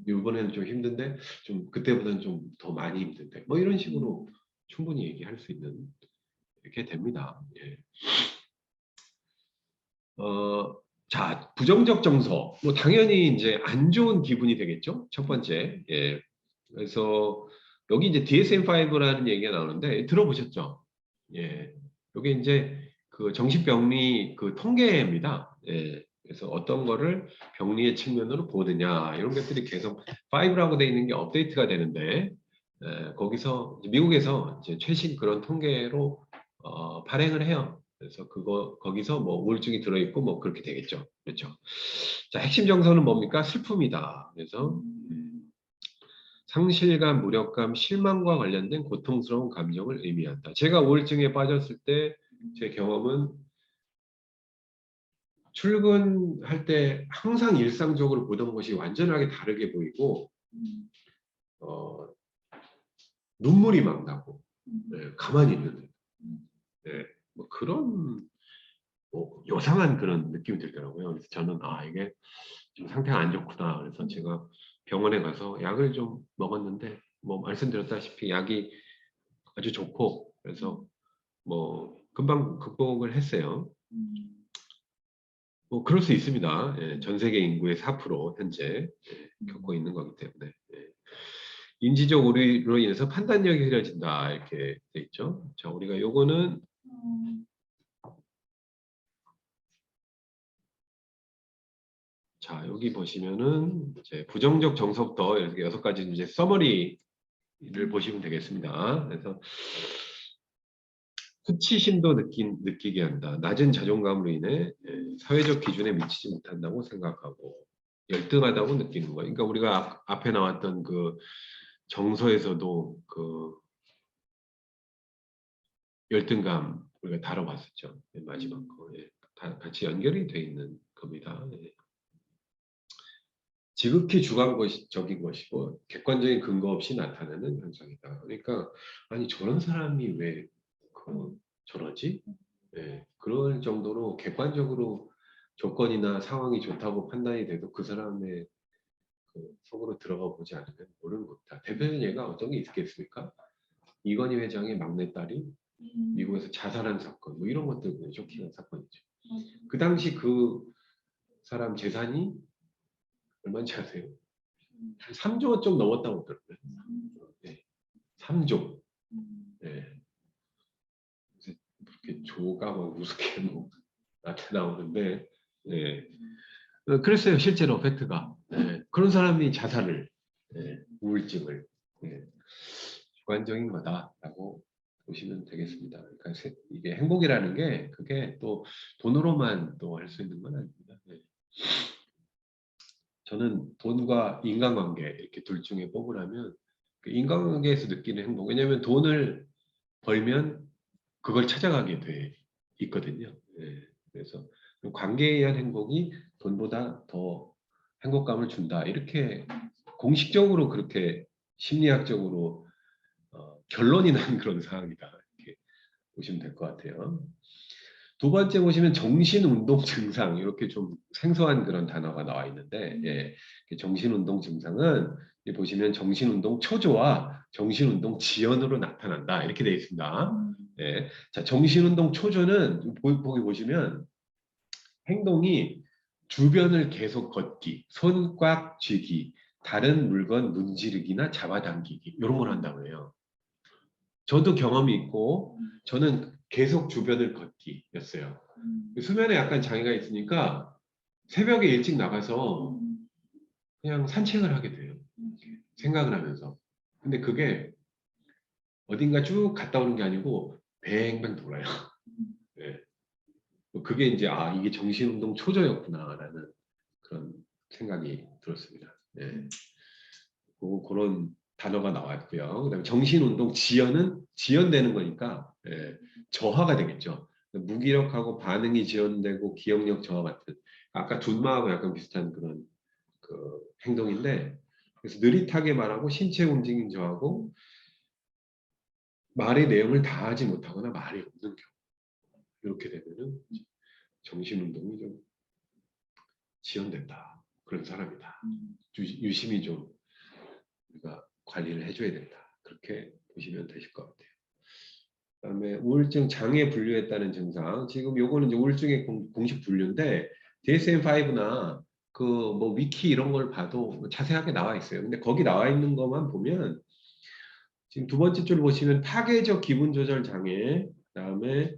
이번에는 좀 힘든데 좀 그때보다는 좀 더 많이 힘든데 뭐 이런 식으로 충분히 얘기할 수 있는 이렇게 됩니다. 예. 자, 부정적 정서. 뭐 당연히 이제 안 좋은 기분이 되겠죠. 첫 번째. 예. 그래서 여기 이제 DSM-5라는 얘기가 나오는데 들어보셨죠? 예. 여기 이제 그 정신병리 그 통계입니다. 예. 그래서 어떤 거를 병리의 측면으로 보느냐 이런 것들이 계속 5라고 돼 있는 게 업데이트가 되는데 거기서 이제 미국에서 이제 최신 그런 통계로 발행을 해요. 그래서 거기서 뭐 우울증이 들어있고 뭐 그렇게 되겠죠. 그렇죠. 자, 핵심 정서는 뭡니까? 슬픔이다. 그래서 상실감, 무력감, 실망과 관련된 고통스러운 감정을 의미한다. 제가 우울증에 빠졌을 때 제 경험은 출근할 때 항상 일상적으로 보던 것이 완전하게 다르게 보이고 눈물이 막 나고 가만히 있는데 뭐 그런 뭐 요상한 그런 느낌이 들더라고요. 그래서 저는 이게 좀 상태가 안 좋구나. 그래서 제가 병원에 가서 약을 좀 먹었는데 뭐 말씀드렸다시피 약이 아주 좋고 그래서 뭐 금방 극복을 했어요. 뭐 그럴 수 있습니다. 예, 전 세계 인구의 4% 현재 겪고 있는 거기 때문에 인지적 오류로 인해서 판단력이 흐려진다 이렇게 돼 있죠. 자, 우리가 요거는 자, 여기 보시면은 이제 부정적 정서부터 이렇게 6가지 이제 서머리를 보시면 되겠습니다. 그래서 수치심도 느끼게 한다. 낮은 자존감으로 인해 사회적 기준에 미치지 못한다고 생각하고 열등하다고 느끼는 거예요. 그러니까 우리가 앞에 나왔던 그 정서에서도 그 열등감 우리가 다뤄봤었죠. 마지막 거. 다 같이 연결이 돼 있는 겁니다. 지극히 주관적인 것이고 객관적인 근거 없이 나타나는 현상이다. 그러니까 아니 저런 사람이 왜 저러지? 그럴 정도로 객관적으로 조건이나 상황이 좋다고 판단이 돼도 그 사람의 그 속으로 들어가 보지 않으면 모르는 겁니다. 대표적인 예가 어떤 게 있겠습니까? 이건희 회장의 막내딸이 미국에서 자살한 사건, 뭐 이런 것들 그냥 쇼킹한 사건이죠. 그 당시 그 사람 재산이 얼마인지 아세요? 한 3조 원 좀 넘었다고 그러더라고요. 3조. 그래서 그렇게 조가 막 우습게 뭐 나타나오는데, 그랬어요 실제로 팩트가. 그런 사람이 자살을, 우울증을 주관적인 거다라고 보시면 되겠습니다. 그러니까 이게 행복이라는 게 그게 또 돈으로만 또 할 수 있는 건 아닙니다. 저는 돈과 인간관계 이렇게 둘 중에 뽑으라면 그 인간관계에서 느끼는 행복. 왜냐하면 돈을 벌면 그걸 찾아가게 돼 있거든요. 그래서 관계에 의한 행복이 돈보다 더 행복감을 준다. 이렇게 공식적으로 그렇게 심리학적으로 결론이 난 그런 사항이다. 이렇게 보시면 될 것 같아요. 두 번째 보시면 정신운동 증상 이렇게 좀 생소한 그런 단어가 나와 있는데 정신운동 증상은 보시면 정신운동 초조와 정신운동 지연으로 나타난다 이렇게 되어 있습니다. 자, 정신운동 초조는 보기 보시면 행동이 주변을 계속 걷기, 손 꽉 쥐기, 다른 물건 문지르기나 잡아당기기 이런 걸 한다고 해요. 저도 경험이 있고 저는 계속 주변을 걷기였어요. 수면에 약간 장애가 있으니까 새벽에 일찍 나가서 그냥 산책을 하게 돼요. 생각을 하면서. 근데 그게 어딘가 쭉 갔다 오는 게 아니고 뱅뱅 돌아요. 그게 이제 이게 정신운동 초조였구나라는 그런 생각이 들었습니다. 그런 단어가 나왔고요. 그다음에 정신운동 지연은 지연되는 거니까 저하가 되겠죠. 무기력하고 반응이 지연되고 기억력 저하 같은 아까 둔마하고 약간 비슷한 그런 그 행동인데 그래서 느릿하게 말하고 신체 움직임 저하고 말의 내용을 다 하지 못하거나 말이 없는 경우. 이렇게 되면은 정신운동이 좀 지연된다. 그런 사람이다. 유심히 좀 우리가 관리를 해줘야 된다. 그렇게 보시면 되실 것 같아요. 그다음에 우울증 장애 분류했다는 증상. 지금 요거는 이제 우울증의 공식 분류인데 DSM-5나 그 뭐 위키 이런 걸 봐도 뭐 자세하게 나와 있어요. 근데 거기 나와 있는 것만 보면 지금 두 번째 줄 보시면 파괴적 기분 조절 장애, 그다음에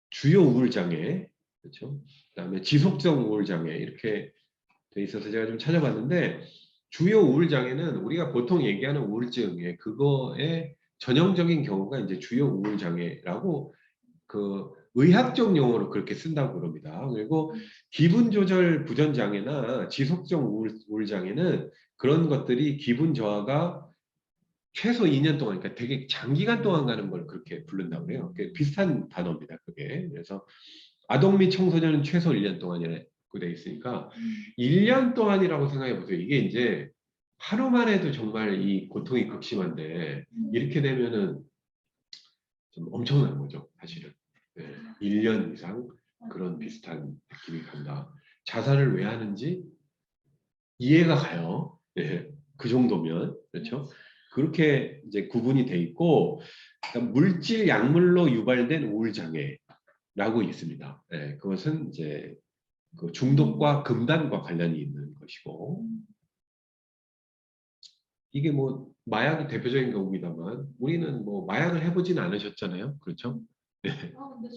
주요 우울 장애, 그렇죠? 그다음에 지속성 우울 장애 이렇게 돼 있어서 제가 좀 찾아봤는데 주요 우울 장애는 우리가 보통 얘기하는 우울증에 그거의 전형적인 경우가 이제 주요 우울 장애라고 그 의학적 용어로 그렇게 쓴다고 그럽니다. 그리고 기분 조절 부전 장애나 지속성 우울 장애는 그런 것들이 기분 저하가 최소 2년 동안, 그러니까 되게 장기간 동안 가는 걸 그렇게 부른다고 해요. 비슷한 단어입니다. 그게. 그래서 아동 및 청소년은 최소 1년 동안이라고 돼 있으니까 1년 동안이라고 생각해 보세요. 이게 이제 하루만 해도 정말 이 고통이 극심한데 이렇게 되면은 좀 엄청난 거죠, 사실은. 네, 1년 이상 그런 비슷한 느낌이 간다. 자살을 왜 하는지 이해가 가요. 네, 그 정도면 그렇죠. 그렇게 이제 구분이 돼 있고 그러니까 물질 약물로 유발된 우울 장애라고 있습니다. 네, 그것은 이제 그 중독과 금단과 관련이 있는 것이고 이게 뭐 마약이 대표적인 경우입니다만 우리는 뭐 마약을 해보지는 않으셨잖아요, 그렇죠? 근데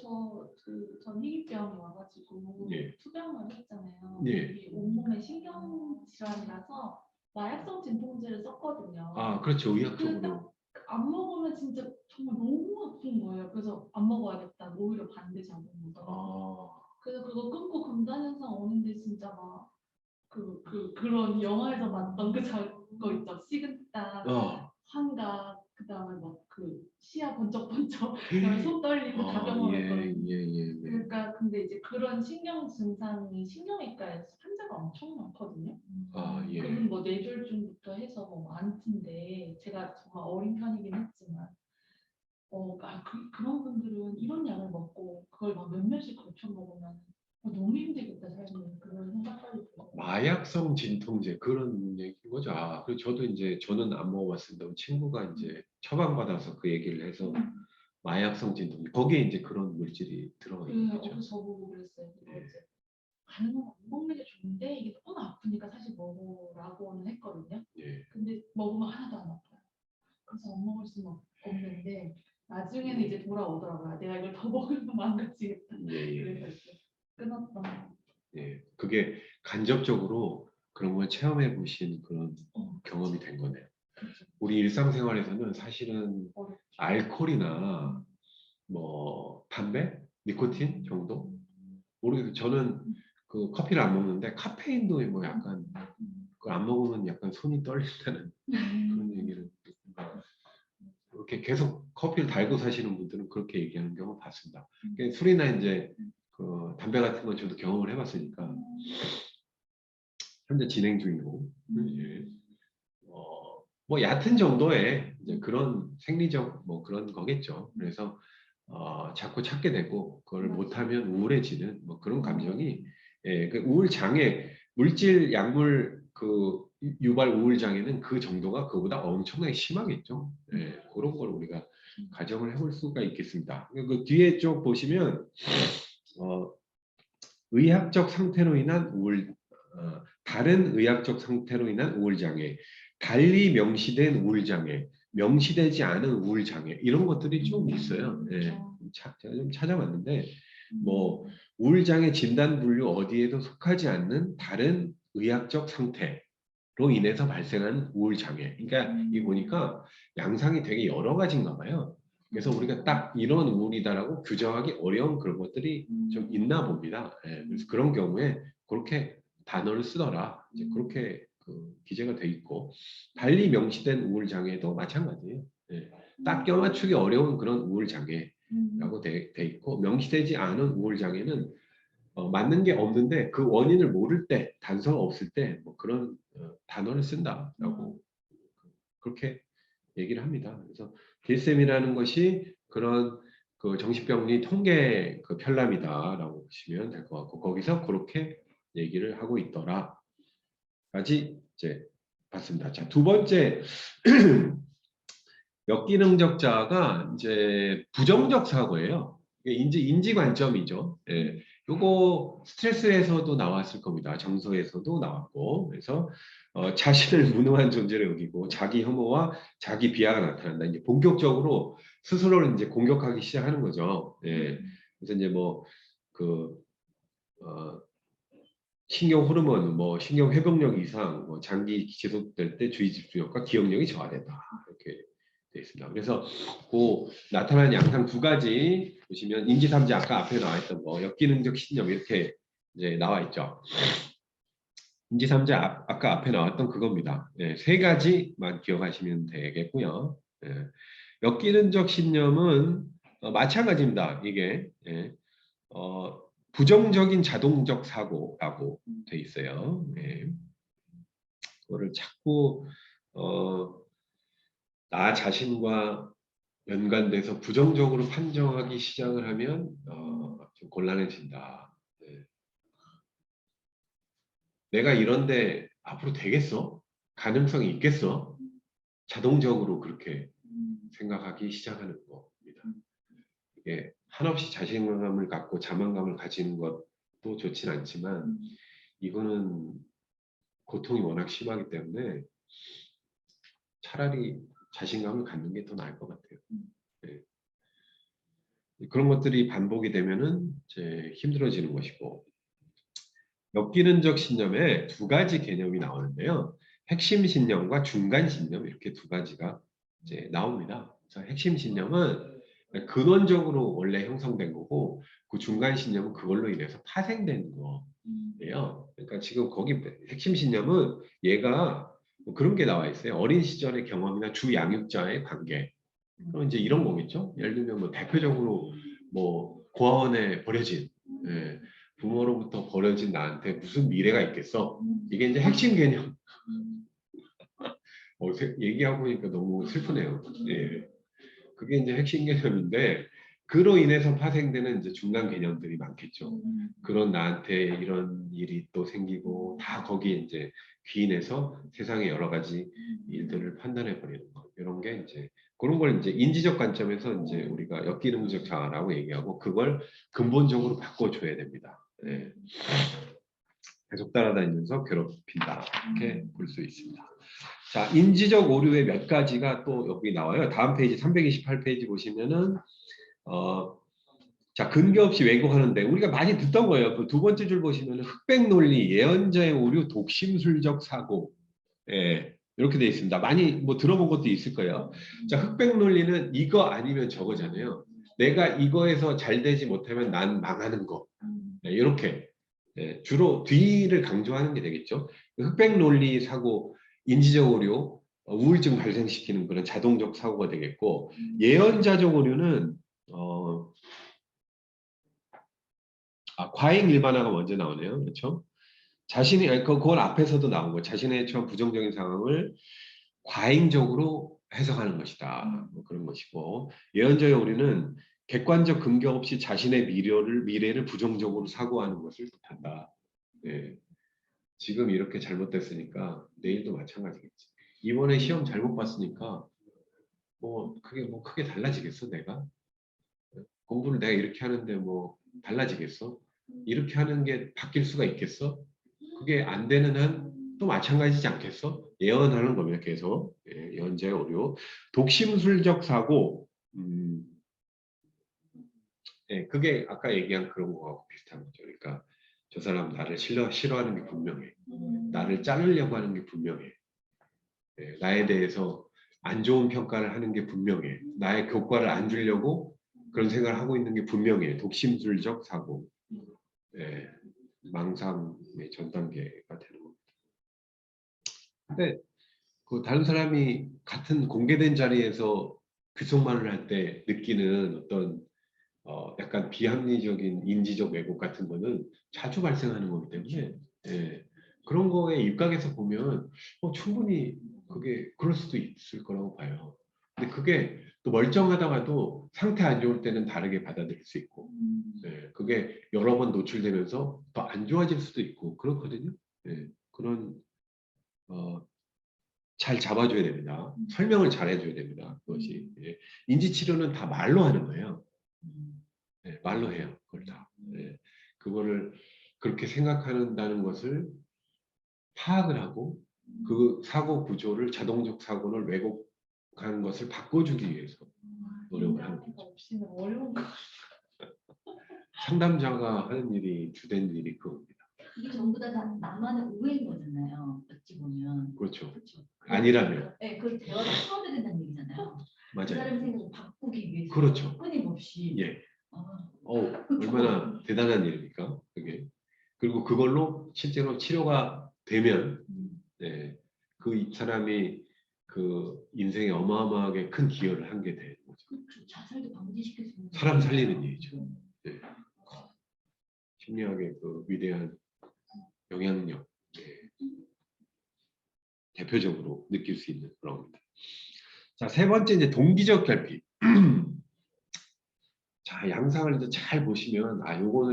전 희귀병이 와가지고 예. 투병을 했잖아요. 예. 이게 온몸에 신경 질환이라서 마약성 진통제를 썼거든요. 아, 그렇죠, 근데 의학적으로. 안 먹으면 진짜 정말 너무 아픈 거예요. 그래서 안 먹어야겠다. 오히려 반대 작용보다. 그래서 그거 끊고 금단 현상 오는데 진짜 막 그런 영화에서 봤던 거 있죠. 식은땀, 환각, 그다음에 막 시야 번쩍번쩍, 그다음에 손 떨리고 다 경험했거든요. 예. 그러니까 근데 이제 그런 신경 증상이 신경외과에서 환자가 엄청 많거든요. 예. 그분 뭐 뇌졸중부터 해서 뭐 많던데 제가 정말 어린 편이긴 했지만 그런 분들은 이런 약을 먹고 그걸 막 몇 년씩 걸쳐 먹으면 너무 힘들겠다 삶이 그런 생각까지 들어요. 마약성 진통제 그런 얘기인 거죠. 그리고 저는 안 먹어봤습니다. 친구가 이제 처방받아서 그 얘기를 해서 마약성 진통제 거기에 이제 그런 물질이 들어가 있는 거죠. 어제 저보고 그랬어요. 예. 가능하면 안 먹는 게 좋은데 이게 너무 아프니까 사실 먹으라고는 했거든요. 예. 근데 먹으면 하나도 안 아파요. 그래서 안 먹을 수는 없는데 나중에는 이제 돌아오더라고요. 내가 이걸 더 먹으면 망가지겠다. 그래서 이제 끊었던. 예. 그게 간접적으로 그런 걸 체험해 보신 그런 경험이 된 거네요. 그렇죠. 우리 일상생활에서는 사실은 어렵죠. 알코올이나 뭐 담배, 니코틴 정도 모르겠어요. 저는 그 커피를 안 먹는데 카페인도 뭐 약간 그걸 안 먹으면 약간 손이 떨린다는 그런 얘기를 이렇게 계속 커피를 달고 사시는 분들은 그렇게 얘기하는 경우 봤습니다. 그러니까 술이나 이제 그 담배 같은 건 저도 경험을 해봤으니까 현재 진행 중이고 예. 뭐 얕은 정도의 이제 그런 생리적 뭐 그런 거겠죠. 그래서 자꾸 찾게 되고 그걸 못하면 우울해지는 뭐 그런 감정이 그 우울 장애 물질 약물 그 유발 우울 장애는 그 정도가 그보다 엄청나게 심하겠죠. 그런 걸 우리가 가정을 해볼 수가 있겠습니다. 그 뒤에 쪽 보시면 의학적 상태로 인한 우울 다른 의학적 상태로 인한 우울 장애 달리 명시된 우울 장애 명시되지 않은 우울 장애 이런 것들이 좀 있어요. 제가 좀 찾아봤는데 뭐 우울 장애 진단 분류 어디에도 속하지 않는 다른 의학적 상태로 인해서 발생한 우울 장애. 그러니까 이 보니까 양상이 되게 여러 가지인가 봐요. 그래서 우리가 딱 이런 우울이다라고 규정하기 어려운 그런 것들이 좀 있나 봅니다. 그래서 그런 경우에 그렇게 단어를 쓰더라. 이제 그렇게 기재가 돼 있고 달리 명시된 우울 장애도 마찬가지예요. 딱 껴맞추기 어려운 그런 우울 장애라고 돼 있고 명시되지 않은 우울 장애는 맞는 게 없는데 그 원인을 모를 때, 단서가 없을 때 뭐 그런 단어를 쓴다라고 그렇게 얘기를 합니다. 그래서 DSM이라는 것이 그런 그 정신병리 통계 그 편람이다라고 보시면 될 것 같고 거기서 그렇게 얘기를 하고 있더라까지 이제 봤습니다. 자, 두 번째 역기능적자가 이제 부정적 사고예요. 이게 인지 관점이죠. 예. 요거 스트레스에서도 나왔을 겁니다. 정서에서도 나왔고. 그래서 자신을 무능한 존재로 여기고 자기 혐오와 자기 비하가 나타난다. 이제 본격적으로 스스로를 이제 공격하기 시작하는 거죠. 예. 그래서 이제 뭐그 신경 호르몬, 뭐 신경 회복력 이상, 뭐 장기 지속될 때 주의 집중력과 기억력이 저하된다. 이렇게 되어 있습니다. 그래서 그 나타나는 양상 두 가지 보시면 인지삼재 아까 앞에 나와 있던 거 역기능적 신념 이렇게 이제 나와 있죠. 인지삼재 아까 앞에 나왔던 그겁니다. 예, 세 가지만 기억하시면 되겠고요. 예, 역기능적 신념은 마찬가지입니다. 이게 예, 부정적인 자동적 사고라고 돼 있어요. 네. 그거를 자꾸 나 자신과 연관돼서 부정적으로 판정하기 시작을 하면 좀 곤란해진다. 네. 내가 이런데 앞으로 되겠어? 가능성이 있겠어? 자동적으로 그렇게 생각하기 시작하는 겁니다. 이게 한없이 자신감을 갖고 자만감을 가지는 것도 좋진 않지만 이거는 고통이 워낙 심하기 때문에 차라리 자신감을 갖는 게 더 나을 것 같아요. 네. 그런 것들이 반복이 되면은 이제 힘들어지는 것이고 역기능적 신념에 두 가지 개념이 나오는데요. 핵심 신념과 중간 신념 이렇게 두 가지가 이제 나옵니다. 그래서 핵심 신념은 근원적으로 원래 형성된 거고 그 중간 신념은 그걸로 인해서 파생된 거예요. 그러니까 지금 거기 핵심 신념은 얘가 뭐 그런 게 나와 있어요. 어린 시절의 경험이나 주 양육자의 관계. 그럼 이제 이런 거겠죠. 예를 들면 뭐 대표적으로 뭐 고아원에 버려진 부모로부터 버려진 나한테 무슨 미래가 있겠어. 이게 이제 핵심 개념. 얘기하고 보니까 너무 슬프네요. 예. 그게 이제 핵심 개념인데 그로 인해서 파생되는 이제 중간 개념들이 많겠죠. 그런 나한테 이런 일이 또 생기고 다 거기에 이제 귀인해서 세상의 여러 가지 일들을 판단해 버리는 거 이런 게 이제 그런 걸 이제 인지적 관점에서 이제 우리가 역기능적 자아라고 얘기하고 그걸 근본적으로 바꿔줘야 됩니다. 네. 계속 따라다니면서 괴롭힌다 이렇게 볼 수 있습니다. 자, 인지적 오류의 몇 가지가 또 여기 나와요. 다음 페이지 328페이지 보시면은 자, 근거 없이 왜곡하는데 우리가 많이 듣던 거예요. 그 두 번째 줄 보시면은 흑백 논리, 예언자의 오류, 독심술적 사고. 예, 이렇게 돼 있습니다. 많이 뭐 들어본 것도 있을 거예요. 자, 흑백 논리는 이거 아니면 저거잖아요. 내가 이거에서 잘 되지 못하면 난 망하는 거. 네, 이렇게 주로 뒤를 강조하는 게 되겠죠. 흑백 논리 사고, 인지적 오류, 우울증 발생시키는 그런 자동적 사고가 되겠고 예언자적 오류는 과잉 일반화가 먼저 나오네요. 그렇죠? 자신이 그건 앞에서도 나온 거 자신의 처한 부정적인 상황을 과잉적으로 해석하는 것이다. 뭐 그런 것이고 예언자의 오류는 객관적 근거 없이 자신의 미래를 부정적으로 사고하는 것을 뜻한다. 네. 지금 이렇게 잘못됐으니까 내일도 마찬가지겠지. 이번에 시험 잘못 봤으니까 뭐 그게 뭐 크게 달라지겠어 내가? 공부를 내가 이렇게 하는데 뭐 달라지겠어? 이렇게 하는 게 바뀔 수가 있겠어? 그게 안 되는 한 또 마찬가지지 않겠어? 예언하는 겁니다. 계속 예언자의 오류. 독심술적 사고 그게 아까 얘기한 그런 거하고 비슷한 거죠. 그러니까 저 사람 나를 싫어하는 게 분명해. 나를 자르려고 하는 게 분명해. 나에 대해서 안 좋은 평가를 하는 게 분명해. 나의 교과를 안 주려고 그런 생각을 하고 있는 게 분명해. 독심술적 사고. 망상의 전 단계가 되는 겁니다. 근데 그 다른 사람이 같은 공개된 자리에서 귓속말을 할 때 느끼는 어떤 약간 비합리적인 인지적 왜곡 같은 거는 자주 발생하는 거기 때문에 예, 그런 거에 입각해서 보면 충분히 그게 그럴 수도 있을 거라고 봐요. 근데 그게 또 멀쩡하다가도 상태 안 좋을 때는 다르게 받아들일 수 있고 예, 그게 여러 번 노출되면서 더 안 좋아질 수도 있고 그렇거든요. 예, 그런 잘 잡아줘야 됩니다. 설명을 잘 해줘야 됩니다. 그것이 예. 인지치료는 다 말로 하는 거예요. 네, 말로 해요. 그걸 다. 네. 그거를 그렇게 생각한다는 것을 파악을 하고 그 사고 구조를 자동적 사고를 왜곡하는 것을 바꿔주기 위해서 노력을 하는 인간가 거죠. 없이는 어려운 거. 상담자가 하는 일이 주된 일이 그겁니다. 이게 전부 다 나만의 오해인 거잖아요. 어찌 보면. 그렇죠. 그렇죠. 아니라면. 네, 그걸 대화를 풀어야 된다는 얘기잖아요. 그 맞아요. 사람의 생각을 바꾸기 위해서. 그렇죠. 끊임없이. 예. 아, 얼마나 대단한 일입니까? 그게. 그리고 그걸로 실제로 치료가 되면 네, 그 사람이 그 인생에 어마어마하게 큰 기여를 한 게 되는 거죠. 그렇죠. 자살도 방지시킬 수 있는 사람 살리는 거잖아요. 일이죠. 네. 심리학의 그 위대한 영향력 네. 대표적으로 느낄 수 있는 그런 겁니다. 자, 세 번째 이제 동기적 결핍. 자, 양상을 이제 잘 보시면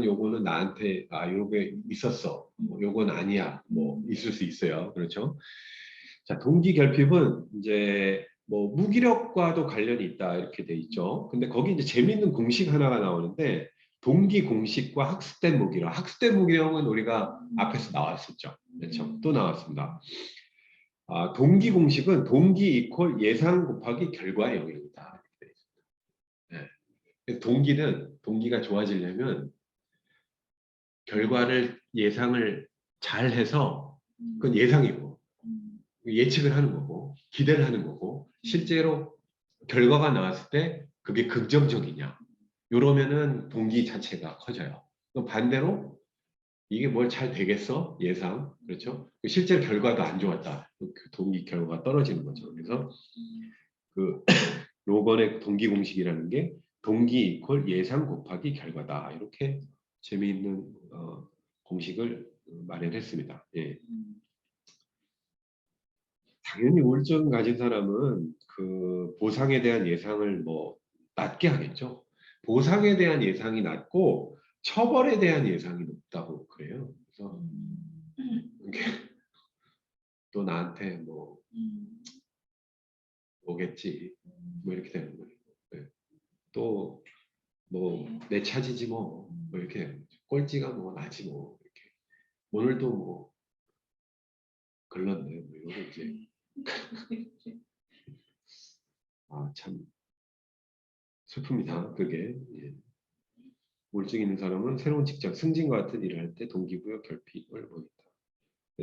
요거는 나한테 요게 있었어. 뭐 요건 아니야. 뭐 있을 수 있어요. 그렇죠? 자, 동기 결핍은 이제 뭐 무기력과도 관련이 있다 이렇게 돼 있죠. 근데 거기 이제 재미있는 공식 하나가 나오는데 동기 공식과 학습된 무기력. 학습된 무기력은 우리가 앞에서 나왔었죠. 그렇죠? 또 나왔습니다. 동기 공식은 동기 이퀄 예상 곱하기 결과의 영역이다. 이렇게 돼 있습니다. 네. 동기가 좋아지려면 결과를 예상을 잘 해서 그건 예상이고 예측을 하는 거고 기대를 하는 거고 실제로 결과가 나왔을 때 그게 긍정적이냐 이러면은 동기 자체가 커져요. 그럼 반대로 이게 뭘 잘 되겠어? 예상 그렇죠? 실제 결과도 안 좋았다. 그 동기 결과가 떨어지는 거죠. 그래서 그 로건의 동기 공식이라는 게 동기 이퀄 예상 곱하기 결과다. 이렇게 재미있는 공식을 마련했습니다. 예. 당연히 우울증 가진 사람은 그 보상에 대한 예상을 뭐 낮게 하겠죠. 보상에 대한 예상이 낮고 처벌에 대한 예상이 높다고 그래요. 그래서 이게 또 나한테 뭐 오겠지 뭐 이렇게 되는 거예요. 네. 또 뭐 내 차지지 뭐 이렇게 꼴찌가 뭐 나지 뭐 이렇게 오늘도 뭐 글렀네 뭐 이러고 이제 참 슬픕니다. 그게 예. 우울증 있는 사람은 새로운 직장 승진과 같은 일을 할 때 동기부여 결핍을 보인다.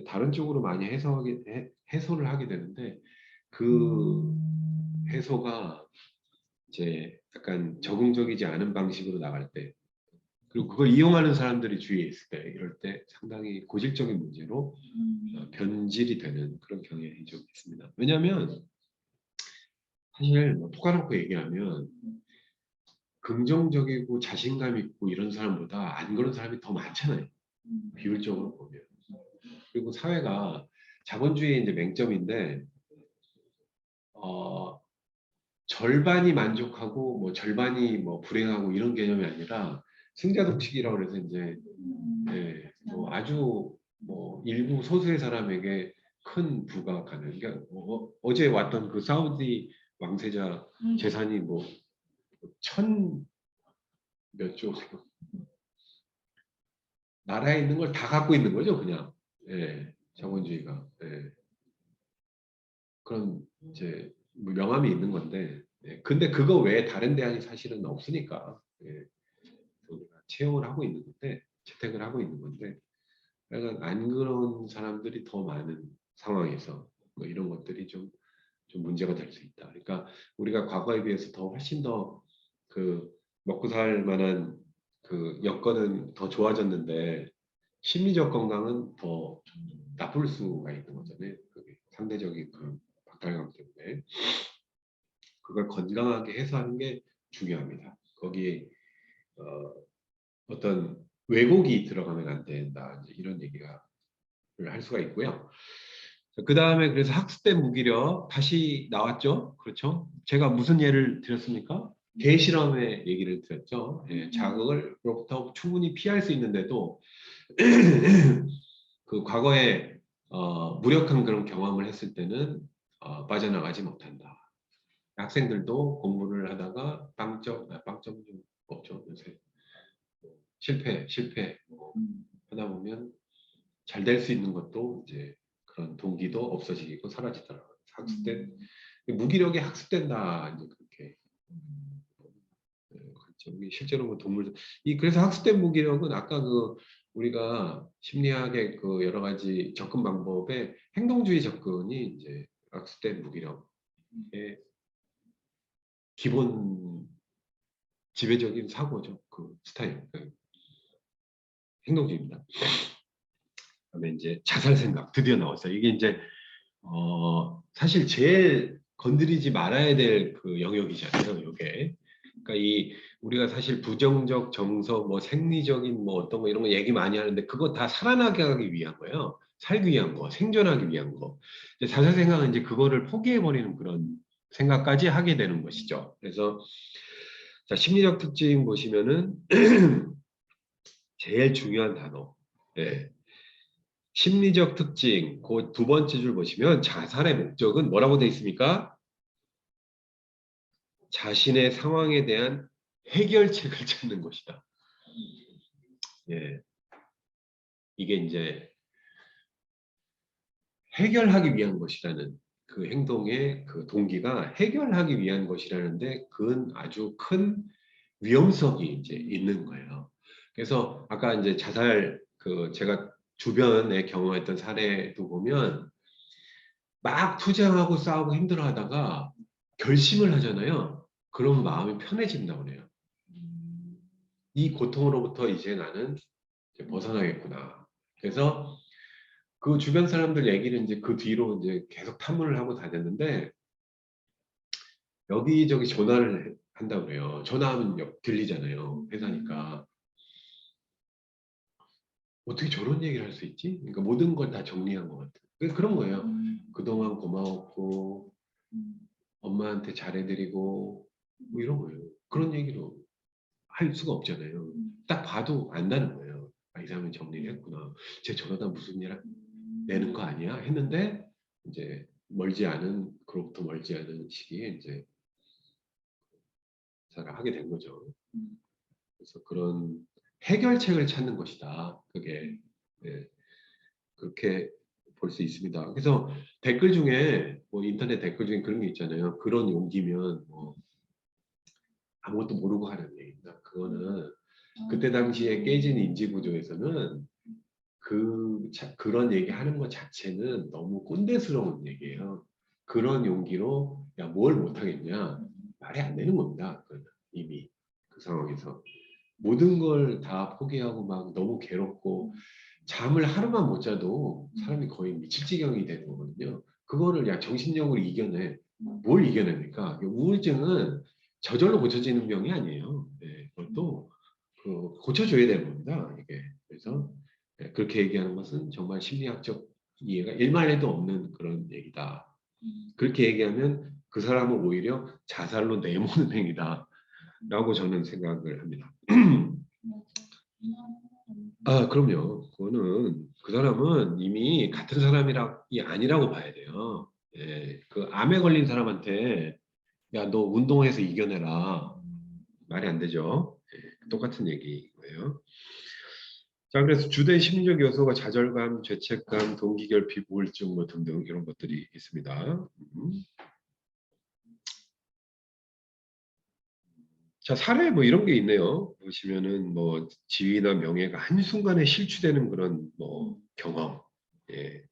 다른 쪽으로 많이 해소를 하게 되는데 그 해소가 이제 약간 적응적이지 않은 방식으로 나갈 때 그리고 그걸 이용하는 사람들이 주위에 있을 때 이럴 때 상당히 고질적인 문제로 변질이 되는 그런 경향이 좀 있습니다. 왜냐하면 사실 뭐 톡 까놓고 얘기하면 긍정적이고 자신감 있고 이런 사람보다 안 그런 사람이 더 많잖아요. 비율적으로 보면. 그리고 사회가 자본주의의 이제 맹점인데 절반이 만족하고 뭐 절반이 뭐 불행하고 이런 개념이 아니라 승자독식이라고 해서 이제 예, 뭐 아주 뭐 일부 소수의 사람에게 큰 부가 가는. 그러니까 어제 왔던 그 사우디 왕세자 재산이 뭐 천 몇 조 나라에 있는 걸 다 갖고 있는 거죠, 그냥. 예, 자본주의가. 예. 그런 이제 뭐 명함이 있는 건데, 예. 근데 그거 외에 다른 대안이 사실은 없으니까, 예. 우리가 채용을 하고 있는 건데, 채택을 하고 있는 건데, 약간 안 그런 사람들이 더 많은 상황에서 뭐 이런 것들이 좀 문제가 될 수 있다. 그러니까 우리가 과거에 비해서 더 훨씬 더 그 먹고 살 만한 그 여건은 더 좋아졌는데 심리적 건강은 더 나쁠 수가 있는 거잖아요. 그게 상대적인 그 박탈감 때문에 그걸 건강하게 해소하는 게 중요합니다. 거기에 어떤 왜곡이 들어가면 안 된다. 이제 이런 얘기가 할 수가 있고요. 그 다음에 그래서 학습된 무기력 다시 나왔죠. 그렇죠? 제가 무슨 예를 드렸습니까? 대실험의 얘기를 드렸죠. 예, 자극을로부터 충분히 피할 수 있는데도 그 과거에 무력한 그런 경험을 했을 때는 빠져나가지 못한다. 학생들도 공부를 하다가 빵점 좀 없죠. 요새 실패 하다 보면 잘 될 수 있는 것도 이제 그런 동기도 없어지고 사라지더라고요. 학습된 무기력이 학습된다 이제 그렇게 그렇죠. 우리 실제로 뭐 동물 그래서 학습된 무기력은 아까 그 우리가 심리학의 그 여러 가지 접근 방법에 행동주의 접근이 이제 학습된 무기력의 기본 지배적인 사고죠. 그 스타일 행동주의입니다. 그다음에 이제 자살 생각 드디어 나왔어요. 이게 이제 사실 제일 건드리지 말아야 될 그 영역이잖아요. 이게 그러니까 우리가 사실 부정적 정서 뭐 생리적인 뭐 어떤 거 이런 거 얘기 많이 하는데 그거 다 살아나게 하기 위한 거예요. 살기 위한 거, 생존하기 위한 거. 이제 자살 생각은 이제 그거를 포기해 버리는 그런 생각까지 하게 되는 것이죠. 그래서 자, 심리적 특징 보시면은 제일 중요한 단어. 예. 심리적 특징, 그 두 번째 줄 보시면 자살의 목적은 뭐라고 되어 있습니까? 자신의 상황에 대한 해결책을 찾는 것이다. 예. 이게 이제 해결하기 위한 것이라는 그 행동의 그 동기가 해결하기 위한 것이라는데 그건 아주 큰 위험성이 이제 있는 거예요. 그래서 아까 이제 자살 제가 주변에 경험했던 사례도 보면 막 투쟁하고 싸우고 힘들어하다가 결심을 하잖아요. 그럼 마음이 편해진다고 그래요. 이 고통으로부터 이제 나는 이제 벗어나겠구나. 그래서 그 주변 사람들 얘기를 이제 그 뒤로 이제 계속 탐문을 하고 다녔는데 여기저기 전화를 한다고 그래요. 전화하면 들리잖아요. 회사니까. 어떻게 저런 얘기를 할 수 있지? 그러니까 모든 걸 다 정리한 것 같아요. 그런 거예요. 그동안 고마웠고 엄마한테 잘해드리고 뭐 이런 거예요. 그런 얘기로 할 수가 없잖아요. 딱 봐도 안다는 거예요. 아, 이 사람은 정리를 했구나. 쟤 저러다 무슨 일 내는 거 아니야? 했는데 이제 그로부터 멀지 않은 시기에 이제 자살을 하게 된 거죠. 그래서 그런 해결책을 찾는 것이다. 그게 그렇게 볼 수 있습니다. 그래서 댓글 중에 뭐 인터넷 댓글 중에 그런 게 있잖아요. 그런 용기면 뭐 아무것도 모르고 하는 얘기입니다. 그거는 그때 당시에 깨진 인지 구조에서는 그런 얘기 하는 것 자체는 너무 꼰대스러운 얘기예요. 그런 용기로 야 뭘 못하겠냐 말이 안 되는 겁니다. 그거는 이미 그 상황에서 모든 걸 다 포기하고 막 너무 괴롭고 잠을 하루만 못 자도 사람이 거의 미칠 지경이 되는 거거든요. 그거를 야 정신력으로 이겨내. 뭘 이겨냅니까? 우울증은 저절로 고쳐지는 병이 아니에요. 네, 그것도 고쳐줘야 되는 겁니다. 이게 그래서 그렇게 얘기하는 것은 정말 심리학적 이해가 일말에도 없는 그런 얘기다. 그렇게 얘기하면 그 사람은 오히려 자살로 내모는 행위다라고 저는 생각을 합니다. 아, 그럼요. 그거는 그 사람은 이미 같은 사람이 아니라고 봐야 돼요. 예, 그 암에 걸린 사람한테 야, 너 운동해서 이겨내라. 말이 안 되죠. 예, 똑같은 얘기예요. 자, 그래서 주된 심리적 요소가 좌절감, 죄책감, 동기결핍, 우울증 뭐 등등 이런 것들이 있습니다. 자, 사례 뭐 이런 게 있네요. 보시면은 뭐 지위나 명예가 한순간에 실추되는 그런 뭐 경험. 예.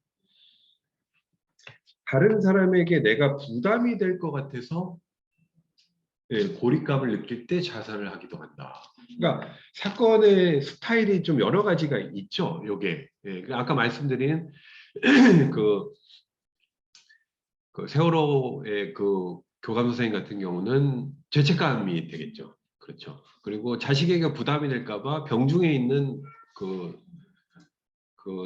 다른 사람에게 내가 부담이 될 것 같아서 고립감을 느낄 때 자살을 하기도 한다. 그러니까 사건의 스타일이 좀 여러 가지가 있죠. 요게. 아까 말씀드린 그 세월호의 그 교감 선생님 같은 경우는 죄책감이 되겠죠. 그렇죠. 그리고 자식에게 부담이 될까봐 병중에 있는 그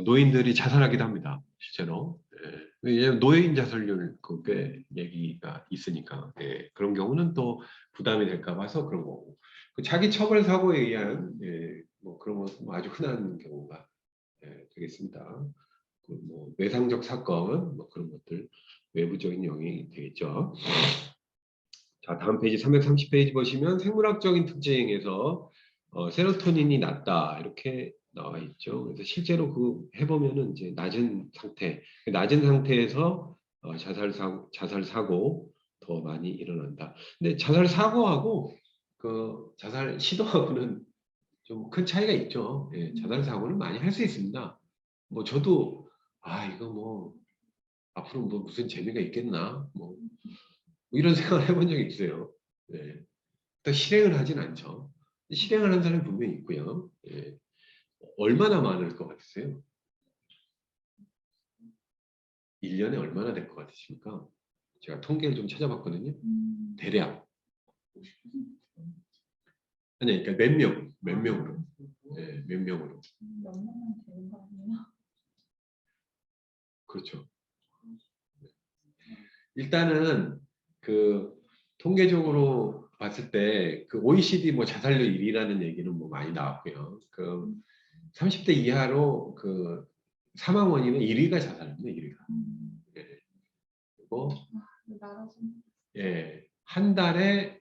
노인들이 자살하기도 합니다. 실제로. 예. 왜냐하면 노인 자살률 그게 얘기가 있으니까 그런 경우는 또 부담이 될까 봐서 그런 거고. 그 자기 처벌 사고에 의한 뭐 그런 것은 뭐 아주 흔한 경우가 되겠습니다. 그뭐 외상적 사건 뭐 그런 것들 외부적인 영향이 되겠죠. 자, 다음 페이지 330페이지 보시면 생물학적인 특징에서 세로토닌이 낮다 이렇게 나와 있죠. 그래서 실제로 그 해보면은 이제 낮은 상태에서 자살 사고 더 많이 일어난다. 근데 자살 사고하고 그 자살 시도하고는 좀 큰 차이가 있죠. 자살 사고는 많이 할 수 있습니다. 뭐 저도 이거 뭐 앞으로 뭐 무슨 재미가 있겠나 뭐 이런 생각을 해본 적이 있어요. 또 실행을 하진 않죠. 실행을 한 사람이 분명히 있고요. 얼마나 많을 것 같으세요? 1년에 얼마나 될 것 같으십니까? 제가 통계를 좀 찾아봤거든요. 대략. 아니, 그러니까 몇 명으로. 몇 명으로. 몇 명만 되는 거 아니에요? 그렇죠. 일단은 그 통계적으로 봤을 때 그 OECD 뭐 자살률 1위라는 얘기는 뭐 많이 나왔고요. 그 30대 이하로 그 사망 원인은 1위가 자살입니다. 1위가. 그리고 한 달에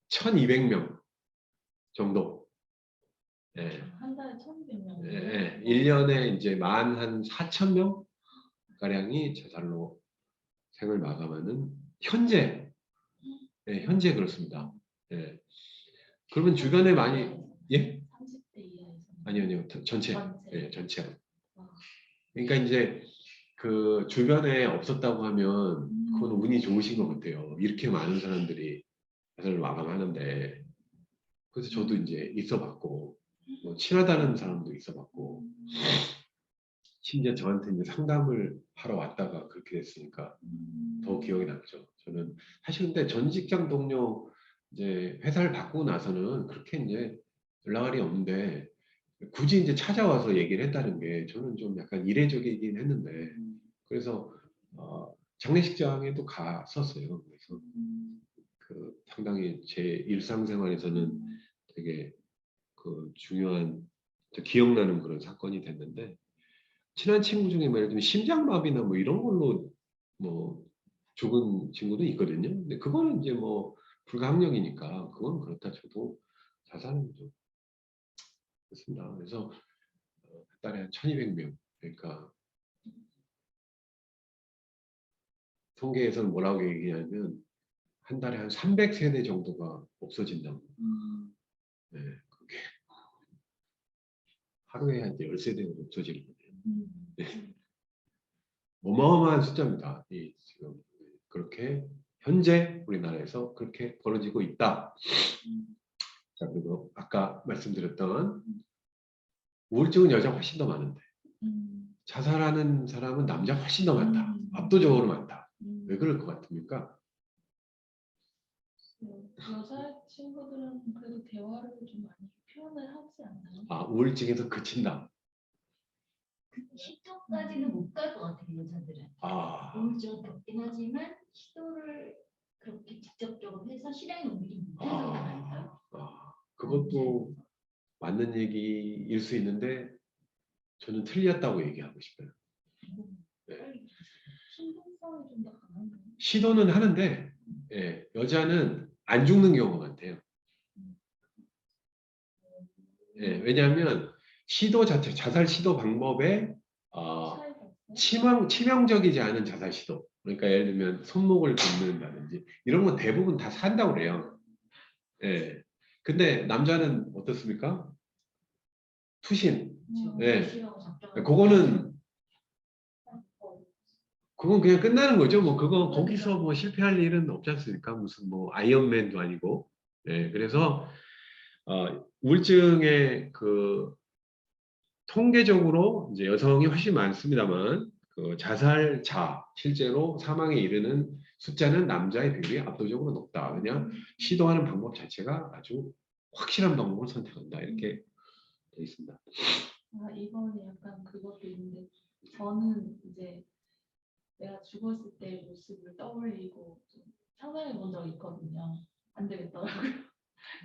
1,200명 정도. 한 달에 1,200명. 1년에 이제 만 한 4,000명 가량이 자살로 생을 마감하는 현재 그렇습니다. 그러면 주변에 많이 30대 이하에서. 아니요 전체 전체. 그러니까 이제 그 주변에 없었다고 하면 그건 운이 좋으신 것 같아요. 이렇게 많은 사람들이 자살을 마감하는데 그래서 저도 이제 있어봤고 뭐 친하다는 사람도 있어봤고 심지어 저한테 이제 상담을 하러 왔다가 그렇게 됐으니까 더 기억이 남죠. 저는 사실 근데 전 직장 동료 이제 회사를 바꾸고 나서는 그렇게 이제 연락할이 없는데 굳이 이제 찾아와서 얘기를 했다는 게 저는 좀 약간 이례적이긴 했는데 그래서 장례식장에도 갔었어요. 그래서 그 상당히 제 일상생활에서는 되게 그 중요한 기억나는 그런 사건이 됐는데 친한 친구 중에 예를 들면 심장마비나 뭐 이런 걸로 뭐 죽은 친구도 있거든요. 근데 그거는 이제 뭐 불가항력이니까 그건 그렇다 쳐도 자살은 좀 그렇습니다. 그래서 한 달에 한 1,200명 그러니까 통계에서는 뭐라고 얘기하냐면 한 달에 한 300세대 정도가 없어진다고. 그게 하루에 한 10세대가 없어지는 거예요. 어마어마한 숫자입니다. 지금 그렇게 현재 우리나라에서 그렇게 벌어지고 있다. 자, 그리고 아까 말씀드렸던 우울증은 여자 훨씬 더 많은데 자살하는 사람은 남자 훨씬 더 많다. 압도적으로 많다. 왜 그럴 것 같습니까? 여자 친구들은 그래도 대화를 좀 많이 표현을 하지 않나요? 우울증에서 그친다. 시도까지는 못 갈 것 같아요, 여자들은. 우울증은 겪긴 하지만 시도를 그렇게 직접적으로 해서 실행에 옮기지 못해서 그런 아닐까요? 그것도 맞는 얘기일 수 있는데 저는 틀렸다고 얘기하고 싶어요. 신동성이 좀 더 강한가요? 시도는 하는데 여자는 안 죽는 경우가 많대요. 왜냐하면 시도 자체, 자살 시도 방법에 치명적이지 않은 자살 시도. 그러니까 예를 들면 손목을 긋는다든지 이런 건 대부분 다 산다고 그래요. 근데 남자는 어떻습니까? 투신. 그건 그냥 끝나는 거죠. 뭐 그거 거기서 뭐 실패할 일은 없지 않습니까? 무슨 뭐 아이언맨도 아니고. 그래서 우울증의 그 통계적으로 이제 여성이 훨씬 많습니다만 그 자살자 실제로 사망에 이르는 숫자는 남자의 비율이 압도적으로 높다. 왜냐 시도하는 방법 자체가 아주 확실한 방법을 선택한다. 이렇게 돼 있습니다. 아, 이번에 약간 그것도 있는데 저는 이제 내가 죽었을 때 모습을 떠올리고 좀 상상해 본 적이 있거든요. 안 되겠더라고요.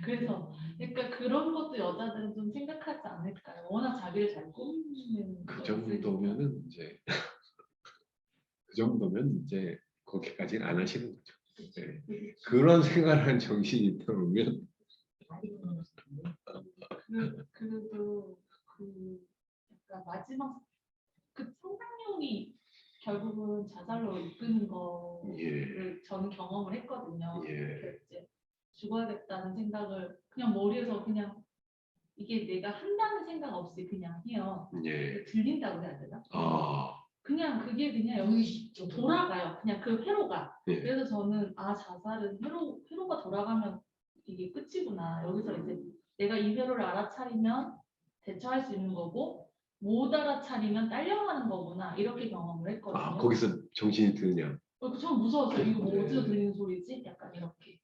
그래서 약간 그런 것도 여자들은 좀 생각하지 않을까요? 워낙 자기를 잘 꾸미는 그 정도면은 이제 그 정도면 이제 그렇게까지는 안 하시는 거죠. 네. 그런 생활한 정신이 있다면 그래도 그 약간 마지막 그 상상력이 결국은 자살로 이끄는 거를 저는 경험을 했거든요. 그래서 이제 죽어야겠다는 생각을 그냥 머리에서 그냥 이게 내가 한다는 생각 없이 그냥 해요. 들린다고 해야 되나? 그냥 그게 그냥 여기 돌아가요. 그냥 그 회로가. 그래서 저는 아 자살은 회로가 돌아가면 이게 끝이구나. 여기서 이제 내가 이 회로를 알아차리면 대처할 수 있는 거고 못 알아차리면 딸려가는 거구나. 이렇게 경험을 했거든요. 거기서 정신이 드느냐? 처음 무서웠어요. 이거 뭐 어디서 들리는 소리지? 약간 이렇게.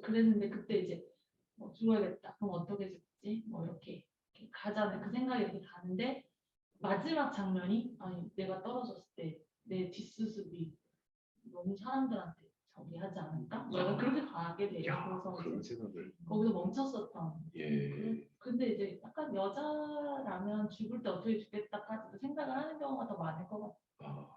그랬는데 그때 이제 뭐 죽어야겠다. 그럼 어떻게 죽지? 뭐 이렇게 가자는 그 생각이 이렇게 가는데 마지막 장면이 아니 내가 떨어졌을 때 내 뒷수습이 너무 사람들한테 저기 하지 않을까? 내가 그렇게 가게 돼요. 그래서 그런 생각을 거기서 멈췄었던. 근데 이제 약간 여자라면 죽을 때 어떻게 죽겠다까지도 생각을 하는 경우가 더 많을 것 같아요.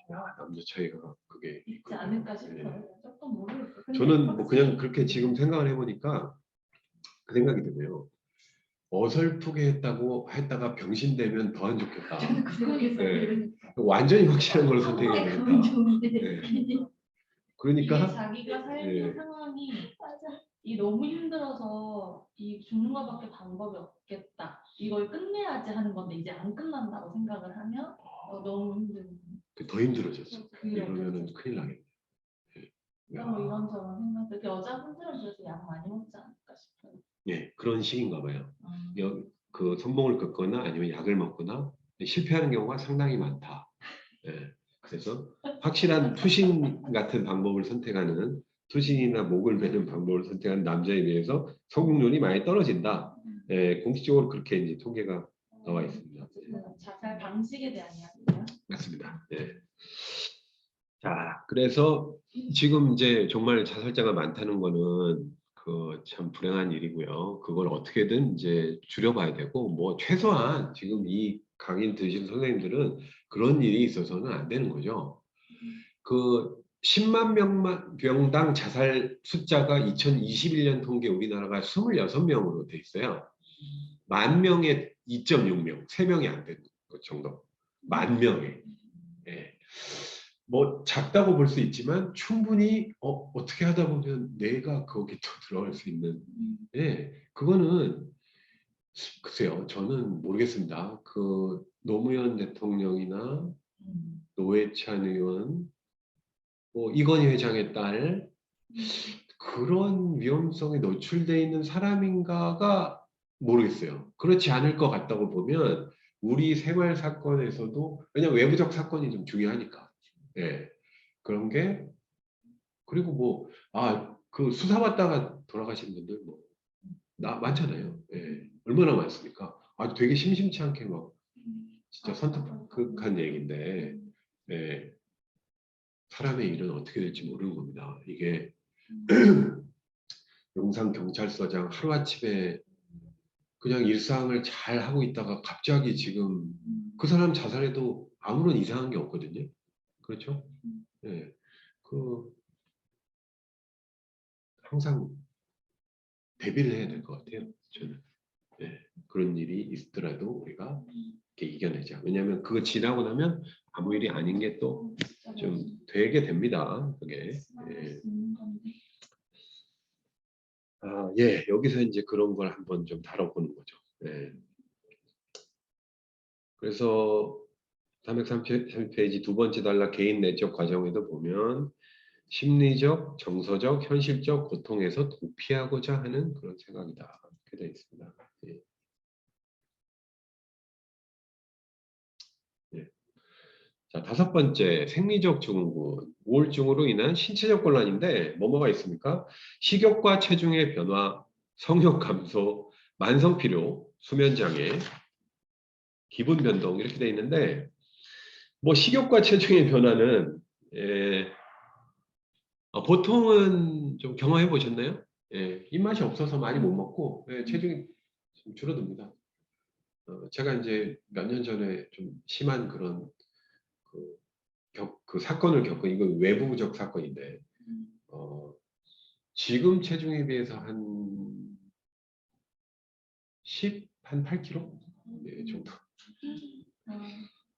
남자 차이가 그게 있지 않을까 싶어요. 조금 모르겠어요. 근데 저는 뭐 그냥 확실히 그렇게 지금 생각을 해보니까 그 생각이 드네요. 어설프게 했다가 병신되면 더 안 좋겠다. 저는 그 생각했어요. 완전히 확실한 걸로 선택해야 그건 되겠다. 좋은데. 이게 그러니까 자기가 살는 상황이 이 너무 힘들어서 이 죽는 것밖에 방법이 없겠다. 이걸 끝내야지 하는 건데 이제 안 끝난다고 생각을 하면 너무 힘든. 더 힘들어졌어. 이러면은 큰일 나겠네. 뭐 이런저런 생각들. 여자분들은 그래서 약 많이 먹지 않을까 싶어요. 그런 식인가 봐요. 그 성공을 겪거나 아니면 약을 먹거나 실패하는 경우가 상당히 많다. 그래서 확실한 투신 같은 방법을 선택하는 투신이나 목을 베는 방법을 선택하는 남자에 비해서 성공률이 많이 떨어진다. 공식적으로 그렇게 이제 통계가 나와 있습니다. 자살 방식에 대한 이야기예요. 맞습니다. 자, 그래서 지금 이제 정말 자살자가 많다는 거는 그 참 불행한 일이고요. 그걸 어떻게든 이제 줄여봐야 되고 뭐 최소한 지금 이 강의 들으신 선생님들은 그런 일이 있어서는 안 되는 거죠. 그 10만 명당 자살 숫자가 2021년 통계 우리나라가 26명으로 돼 있어요. 10,000명에 2.6명, 3명이 안 되는 것 정도. 10,000명에. 뭐 작다고 볼 수 있지만 충분히 어떻게 하다 보면 내가 거기 또 들어갈 수 있는 그거는 글쎄요 저는 모르겠습니다. 그 노무현 대통령이나 노회찬 의원 뭐 이건희 회장의 딸 그런 위험성에 노출돼 있는 사람인가가 모르겠어요. 그렇지 않을 것 같다고 보면 우리 생활 사건에서도 왜냐면 외부적 사건이 좀 중요하니까 그런 게 그리고 뭐 그 수사받다가 돌아가신 분들 뭐 많잖아요. 얼마나 많습니까? 되게 심심치 않게 막 진짜 선택한 얘기인데 사람의 일은 어떻게 될지 모르는 겁니다. 이게 용산 경찰서장 하루아침에 그냥 일상을 잘 하고 있다가 갑자기 지금 그 사람 자살해도 아무런 이상한 게 없거든요. 그렇죠? 그 항상 대비를 해야 될 것 같아요. 저는 그런 일이 있더라도 우리가 이렇게 이겨내자. 왜냐하면 그거 지나고 나면 아무 일이 아닌 게 또 좀 되게 됩니다. 그게 여기서 이제 그런 걸 한번 좀 다뤄보는 거죠. 그래서 330페이지 두 번째 단락 개인 내적 과정에도 보면 심리적, 정서적, 현실적 고통에서 도피하고자 하는 그런 생각이다. 이렇게 되어 있습니다. 자, 5번째 생리적 증후군, 우울증으로 인한 신체적 곤란인데 뭐가 있습니까? 식욕과 체중의 변화, 성욕 감소, 만성 피로, 수면 장애, 기분 변동 이렇게 돼 있는데 뭐 식욕과 체중의 변화는 보통은 좀 경험해 보셨나요? 입맛이 없어서 많이 못 먹고 체중이 좀 줄어듭니다. 제가 이제 몇 년 전에 좀 심한 그런 그 사건을 겪은 이건 외부적 사건인데 지금 체중에 비해서 한 8kg 정도.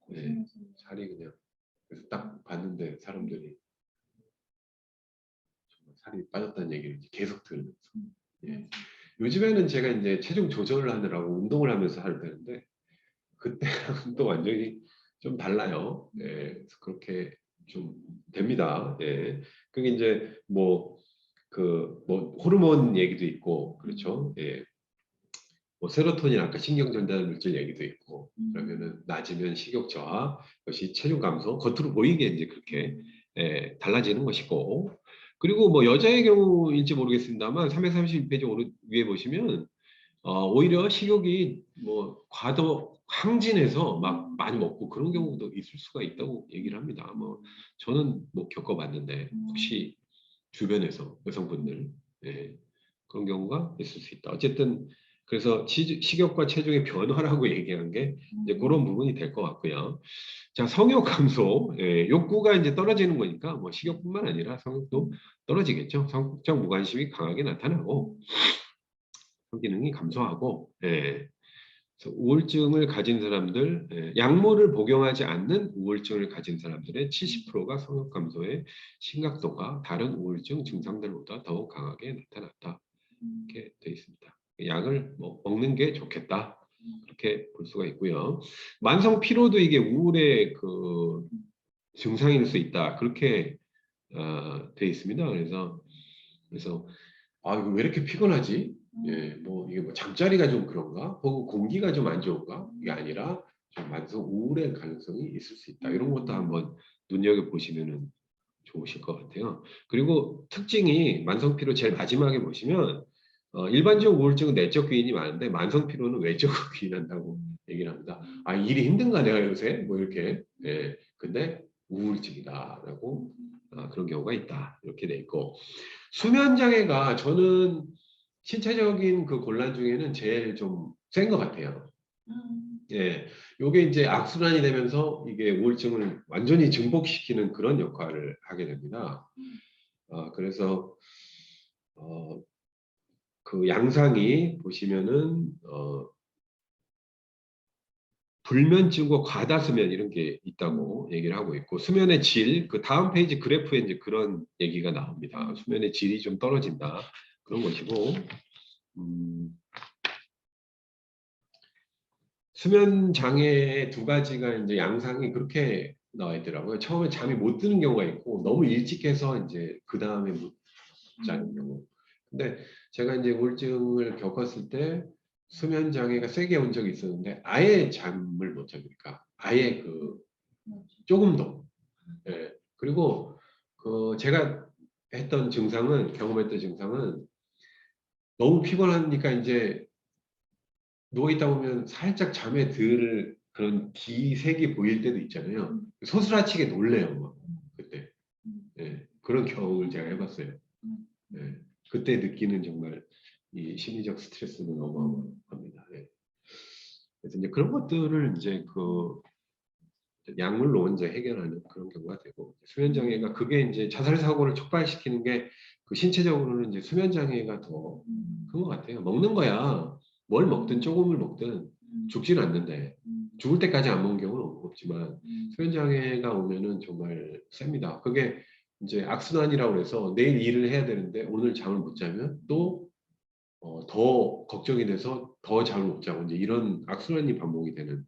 네, 살이 그냥 그래서 딱 봤는데 사람들이 정말 살이 빠졌다는 얘기를 계속 들으면서 예. 요즘에는 제가 이제 체중 조절을 하느라고 운동을 하면서 살 되는데 그때랑은 또 완전히 좀 달라요. 예, 그래서 그렇게 좀 됩니다. 예. 그게 이제 뭐 호르몬 얘기도 있고 그렇죠. 예. 뭐 세로토닌 아까 신경 전달 물질 얘기도 있고 그러면은 낮으면 식욕 저하, 그것이 체중 감소, 겉으로 보이게 이제 그렇게 달라지는 것이고 그리고 뭐 여자의 경우인지 모르겠습니다만 332페이지 위에 보시면 오히려 식욕이 뭐 과도 항진해서 막 많이 먹고 그런 경우도 있을 수가 있다고 얘기를 합니다. 뭐 저는 뭐 겪어봤는데 혹시 주변에서 여성분들 그런 경우가 있을 수 있다. 어쨌든 그래서 식욕과 체중의 변화라고 얘기한 게 이제 그런 부분이 될 것 같고요. 자, 성욕 감소, 욕구가 이제 떨어지는 거니까 뭐 식욕뿐만 아니라 성욕도 떨어지겠죠. 성적 무관심이 강하게 나타나고 성기능이 감소하고, 그래서 우울증을 가진 사람들, 약물을 복용하지 않는 우울증을 가진 사람들의 70%가 성욕 감소의 심각도가 다른 우울증 증상들보다 더욱 강하게 나타났다. 이렇게 되어 있습니다. 약을 먹는 게 좋겠다. 그렇게 볼 수가 있고요. 만성 피로도 이게 우울의 그 증상일 수 있다. 그렇게 되어 있습니다. 그래서 이거 왜 이렇게 피곤하지? 뭐 이게 뭐 잠자리가 좀 그런가? 혹은 공기가 좀 안 좋은가? 이게 아니라 좀 만성 우울의 가능성이 있을 수 있다. 이런 것도 한번 눈여겨 보시면은 좋으실 것 같아요. 그리고 특징이 만성 피로 제일 마지막에 보시면 일반적 우울증은 내적 기인이 많은데 만성 피로는 외적으로 기인한다고 얘기를 합니다. 아, 일이 힘든가 내가 요새 뭐 이렇게 근데 우울증이다라고 그런 경우가 있다 이렇게 돼 있고 수면 장애가 저는 신체적인 그 곤란 중에는 제일 좀 센 것 같아요. 예, 요게 이제 악순환이 되면서 이게 우울증을 완전히 증폭시키는 그런 역할을 하게 됩니다. 그래서 그 양상이 보시면은 불면증과 과다수면 이런 게 있다고 얘기를 하고 있고 수면의 질, 그 다음 페이지 그래프에 이제 그런 얘기가 나옵니다. 수면의 질이 좀 떨어진다 그런 것이고 수면 장애의 두 가지가 이제 양상이 그렇게 나와 있더라고요. 처음에 잠이 못 드는 경우가 있고 너무 일찍 해서 이제 그 다음에 못 자는 경우. 근데 제가 이제 우울증을 겪었을 때 수면 장애가 세게 온 적이 있었는데 아예 잠을 못 자니까 아예 그 조금도. 그리고 그 제가 경험했던 증상은 너무 피곤하니까 이제 누워있다 보면 살짝 잠에 들 그런 기색이 보일 때도 있잖아요. 소스라치게 놀래요, 막, 그때. 그런 경험을 제가 해봤어요. 그때 느끼는 정말 이 심리적 스트레스는 어마어마합니다. 그래서 이제 그런 것들을 이제 그 약물로 이제 해결하는 그런 경우가 되고 수면 장애가 그게 이제 자살 사고를 촉발시키는 게 그 신체적으로는 이제 수면 장애가 더 큰 것 같아요. 먹는 거야. 뭘 먹든 조금을 먹든 죽지는 않는데 죽을 때까지 안 먹는 경우는 없지만 수면 장애가 오면은 정말 셉니다. 그게 이제 악순환이라고 해서 내일 일을 해야 되는데 오늘 잠을 못 자면 또 더 걱정이 돼서 더 잠을 못 자고 이제 이런 악순환이 반복이 되는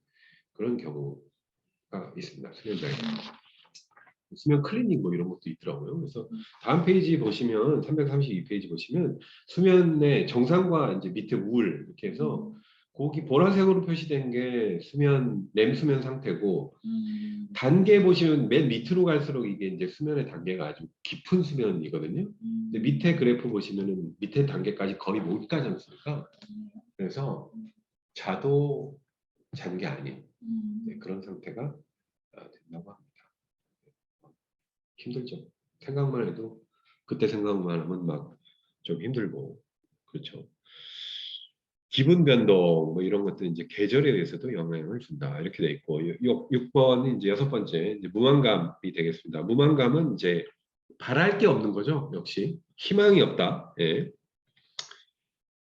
그런 경우가 있습니다. 수면 장애. 수면 클리닉 뭐 이런 것도 있더라고요. 그래서 다음 페이지 보시면 332페이지 보시면 수면의 정상과 이제 밑에 우울 이렇게 해서 거기 보라색으로 표시된 게 수면, 렘수면 상태고, 단계 보시면 맨 밑으로 갈수록 이게 이제 수면의 단계가 아주 깊은 수면이거든요. 근데 밑에 그래프 보시면은 밑에 단계까지 거의 못 가지 않습니까? 그래서 자도 잔 게 아닌 그런 상태가 된다고 합니다. 힘들죠. 생각만 해도 그때 생각만 하면 막 좀 힘들고 그렇죠. 기분 변동 뭐 이런 것도 이제 계절에 대해서도 영향을 준다 이렇게 돼 있고 6번이 이제 6번째 이제 무만감이 되겠습니다. 무만감은 이제 바랄 게 없는 거죠. 역시 희망이 없다. 예.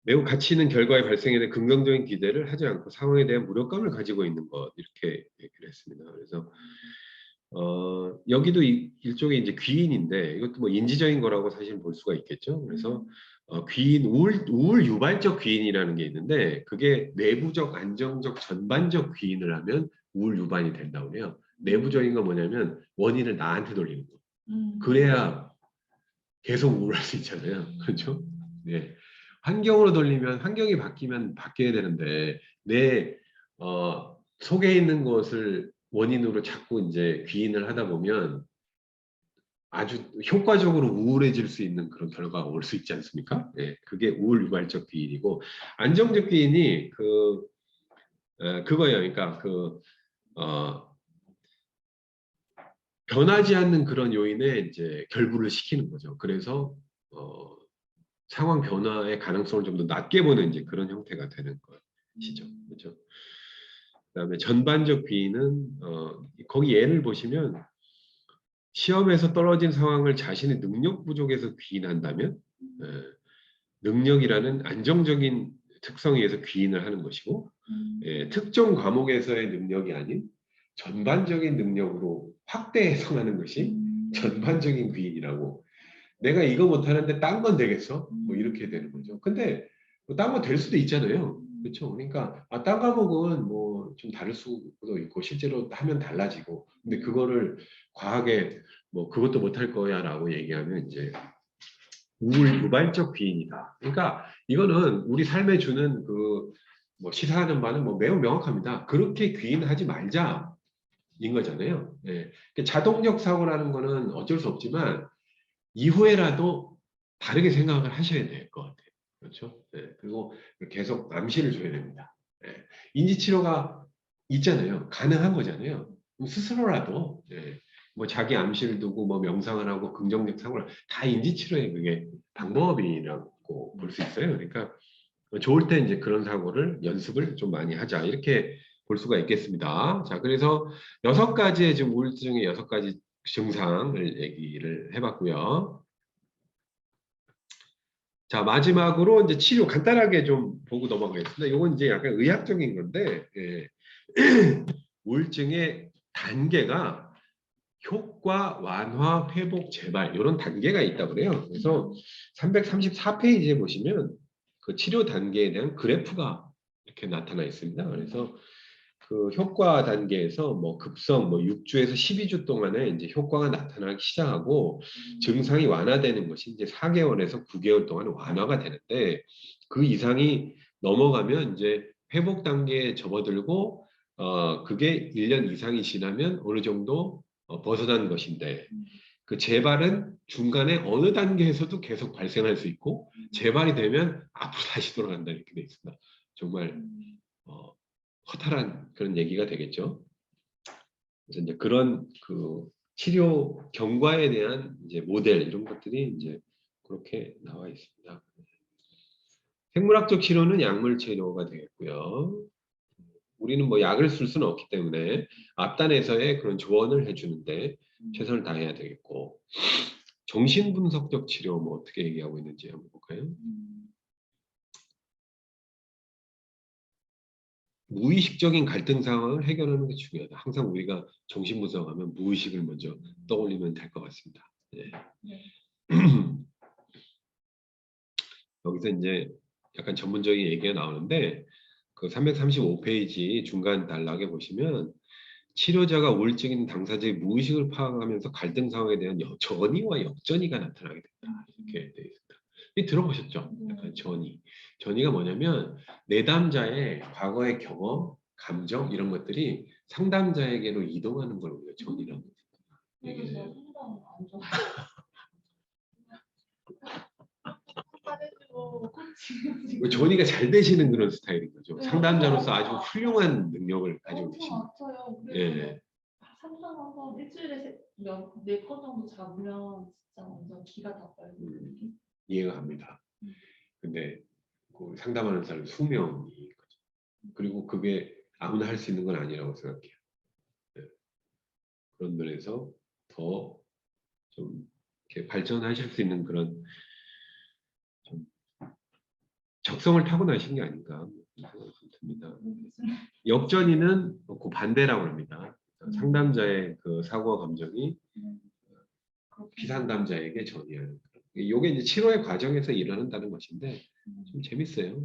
매우 가치 있는 결과의 발생에 대해 긍정적인 기대를 하지 않고 상황에 대한 무력감을 가지고 있는 것 이렇게 얘기를 했습니다. 그래서 여기도 일종의 이제 귀인인데 이것도 뭐 인지적인 거라고 사실 볼 수가 있겠죠. 그래서 귀인 우울 유발적 귀인이라는 게 있는데 그게 내부적 안정적 전반적 귀인을 하면 우울 유발이 된다고 해요. 내부적인 건 뭐냐면 원인을 나한테 돌리는 거. 그래야 계속 우울할 수 있잖아요. 그렇죠? 네. 환경으로 돌리면 환경이 바뀌면 바뀌어야 되는데 내 속에 있는 것을 원인으로 자꾸 이제 귀인을 하다 보면 아주 효과적으로 우울해질 수 있는 그런 결과가 올 수 있지 않습니까? 예, 그게 우울 유발적 귀인이고 안정적 귀인이 그거예요. 그러니까 변하지 않는 그런 요인에 이제 결부를 시키는 거죠. 그래서 상황 변화의 가능성을 좀 더 낮게 보는 이제 그런 형태가 되는 것이죠. 그렇죠? 그다음에 전반적 귀인은 거기 예를 보시면 시험에서 떨어진 상황을 자신의 능력 부족에서 귀인한다면 능력이라는 안정적인 특성에 의해서 귀인을 하는 것이고 특정 과목에서의 능력이 아닌 전반적인 능력으로 확대 해석하는 것이 전반적인 귀인이라고 내가 이거 못하는데 딴 건 되겠어? 뭐 이렇게 되는 거죠. 근데 뭐 딴 건 될 수도 있잖아요. 그렇죠? 그러니까 딴 과목은 뭐 좀 다를 수도 있고 실제로 하면 달라지고 근데 그거를 과하게 뭐 그것도 못할 거야 라고 얘기하면 이제 우울 유발적 귀인이다. 그러니까 이거는 우리 삶에 주는 뭐 시사하는 바는 뭐 매우 명확합니다. 그렇게 귀인하지 말자 인 거잖아요. 예. 자동적 사고라는 거는 어쩔 수 없지만 이후에라도 다르게 생각을 하셔야 될 것 같아요. 그렇죠? 예. 그리고 계속 암시를 줘야 됩니다. 예. 인지치료가 있잖아요. 가능한 거잖아요. 스스로라도 뭐 자기 암시를 두고 뭐 명상을 하고 긍정적 사고를 다 인지치료의 그게 방법이라고 볼 수 있어요. 그러니까 좋을 때 이제 그런 사고를 연습을 좀 많이 하자 이렇게 볼 수가 있겠습니다. 자, 그래서 6가지의 지금 우울증의 6가지 증상을 얘기를 해봤고요. 자, 마지막으로 이제 치료 간단하게 좀 보고 넘어가겠습니다. 이건 이제 약간 의학적인 건데, 우울증의 단계가 효과, 완화, 회복, 재발 이런 단계가 있다고 그래요. 그래서 334페이지에 보시면 그 치료 단계에 대한 그래프가 이렇게 나타나 있습니다. 그래서 그 효과 단계에서 뭐 급성 뭐 6주에서 12주 동안에 이제 효과가 나타나기 시작하고 증상이 완화되는 것이 이제 4개월에서 9개월 동안 완화가 되는데 그 이상이 넘어가면 이제 회복 단계에 접어들고 그게 1년 이상이 지나면 어느 정도 벗어난 것인데 그 재발은 중간에 어느 단계에서도 계속 발생할 수 있고 재발이 되면 앞으로 다시 돌아간다 이렇게 돼 있습니다. 정말 허탈한 그런 얘기가 되겠죠. 그래서 이제 그런 그 치료 경과에 대한 이제 모델 이런 것들이 이제 그렇게 나와 있습니다. 생물학적 치료는 약물 치료가 되겠고요. 우리는 뭐 약을 쓸 수는 없기 때문에 앞단에서의 그런 조언을 해주는데 최선을 다해야 되겠고 정신분석적 치료 뭐 어떻게 얘기하고 있는지 한번 볼까요? 무의식적인 갈등 상황을 해결하는 게 중요하다. 항상 우리가 정신분석하면 무의식을 먼저 떠올리면 될 것 같습니다. 네. 여기서 이제 약간 전문적인 얘기가 나오는데 그 335페이지 중간 단락에 보시면 치료자가 우울증인 당사자의 무의식을 파악하면서 갈등 상황에 대한 전이와 역전이가 나타나게 된다. 이렇게 되어 있습니다. 이 들어보셨죠? 약간 전이가 뭐냐면 내담자의 과거의 경험, 감정 이런 것들이 상담자에게로 이동하는 걸 우리가 전이라고 그래서 얘기해요. 상담 안 좋아. 잘해주고 코칭. 전이가 잘 되시는 그런 스타일인 거죠. 상담자로서 아주 훌륭한 능력을 가지고 계신 엄청 아파요. 예. 그래서 상담 한번 일주일에 4건 정도 잡으면 진짜 완전 기가 다 빨고. 이해가 갑니다. 근데 그 상담하는 사람 수명이 있거든요. 그리고 그게 아무나 할 수 있는 건 아니라고 생각해요. 예. 그런 면에서 더 좀 이렇게 발전하실 수 있는 그런 좀 적성을 타고나신 게 아닌가 생각이 듭니다. 역전이는 그 반대라고 합니다. 상담자의 그 사고와 감정이 피상담자에게 전이하는 이게 이제 치료의 과정에서 일어난다는 것인데 좀 재밌어요.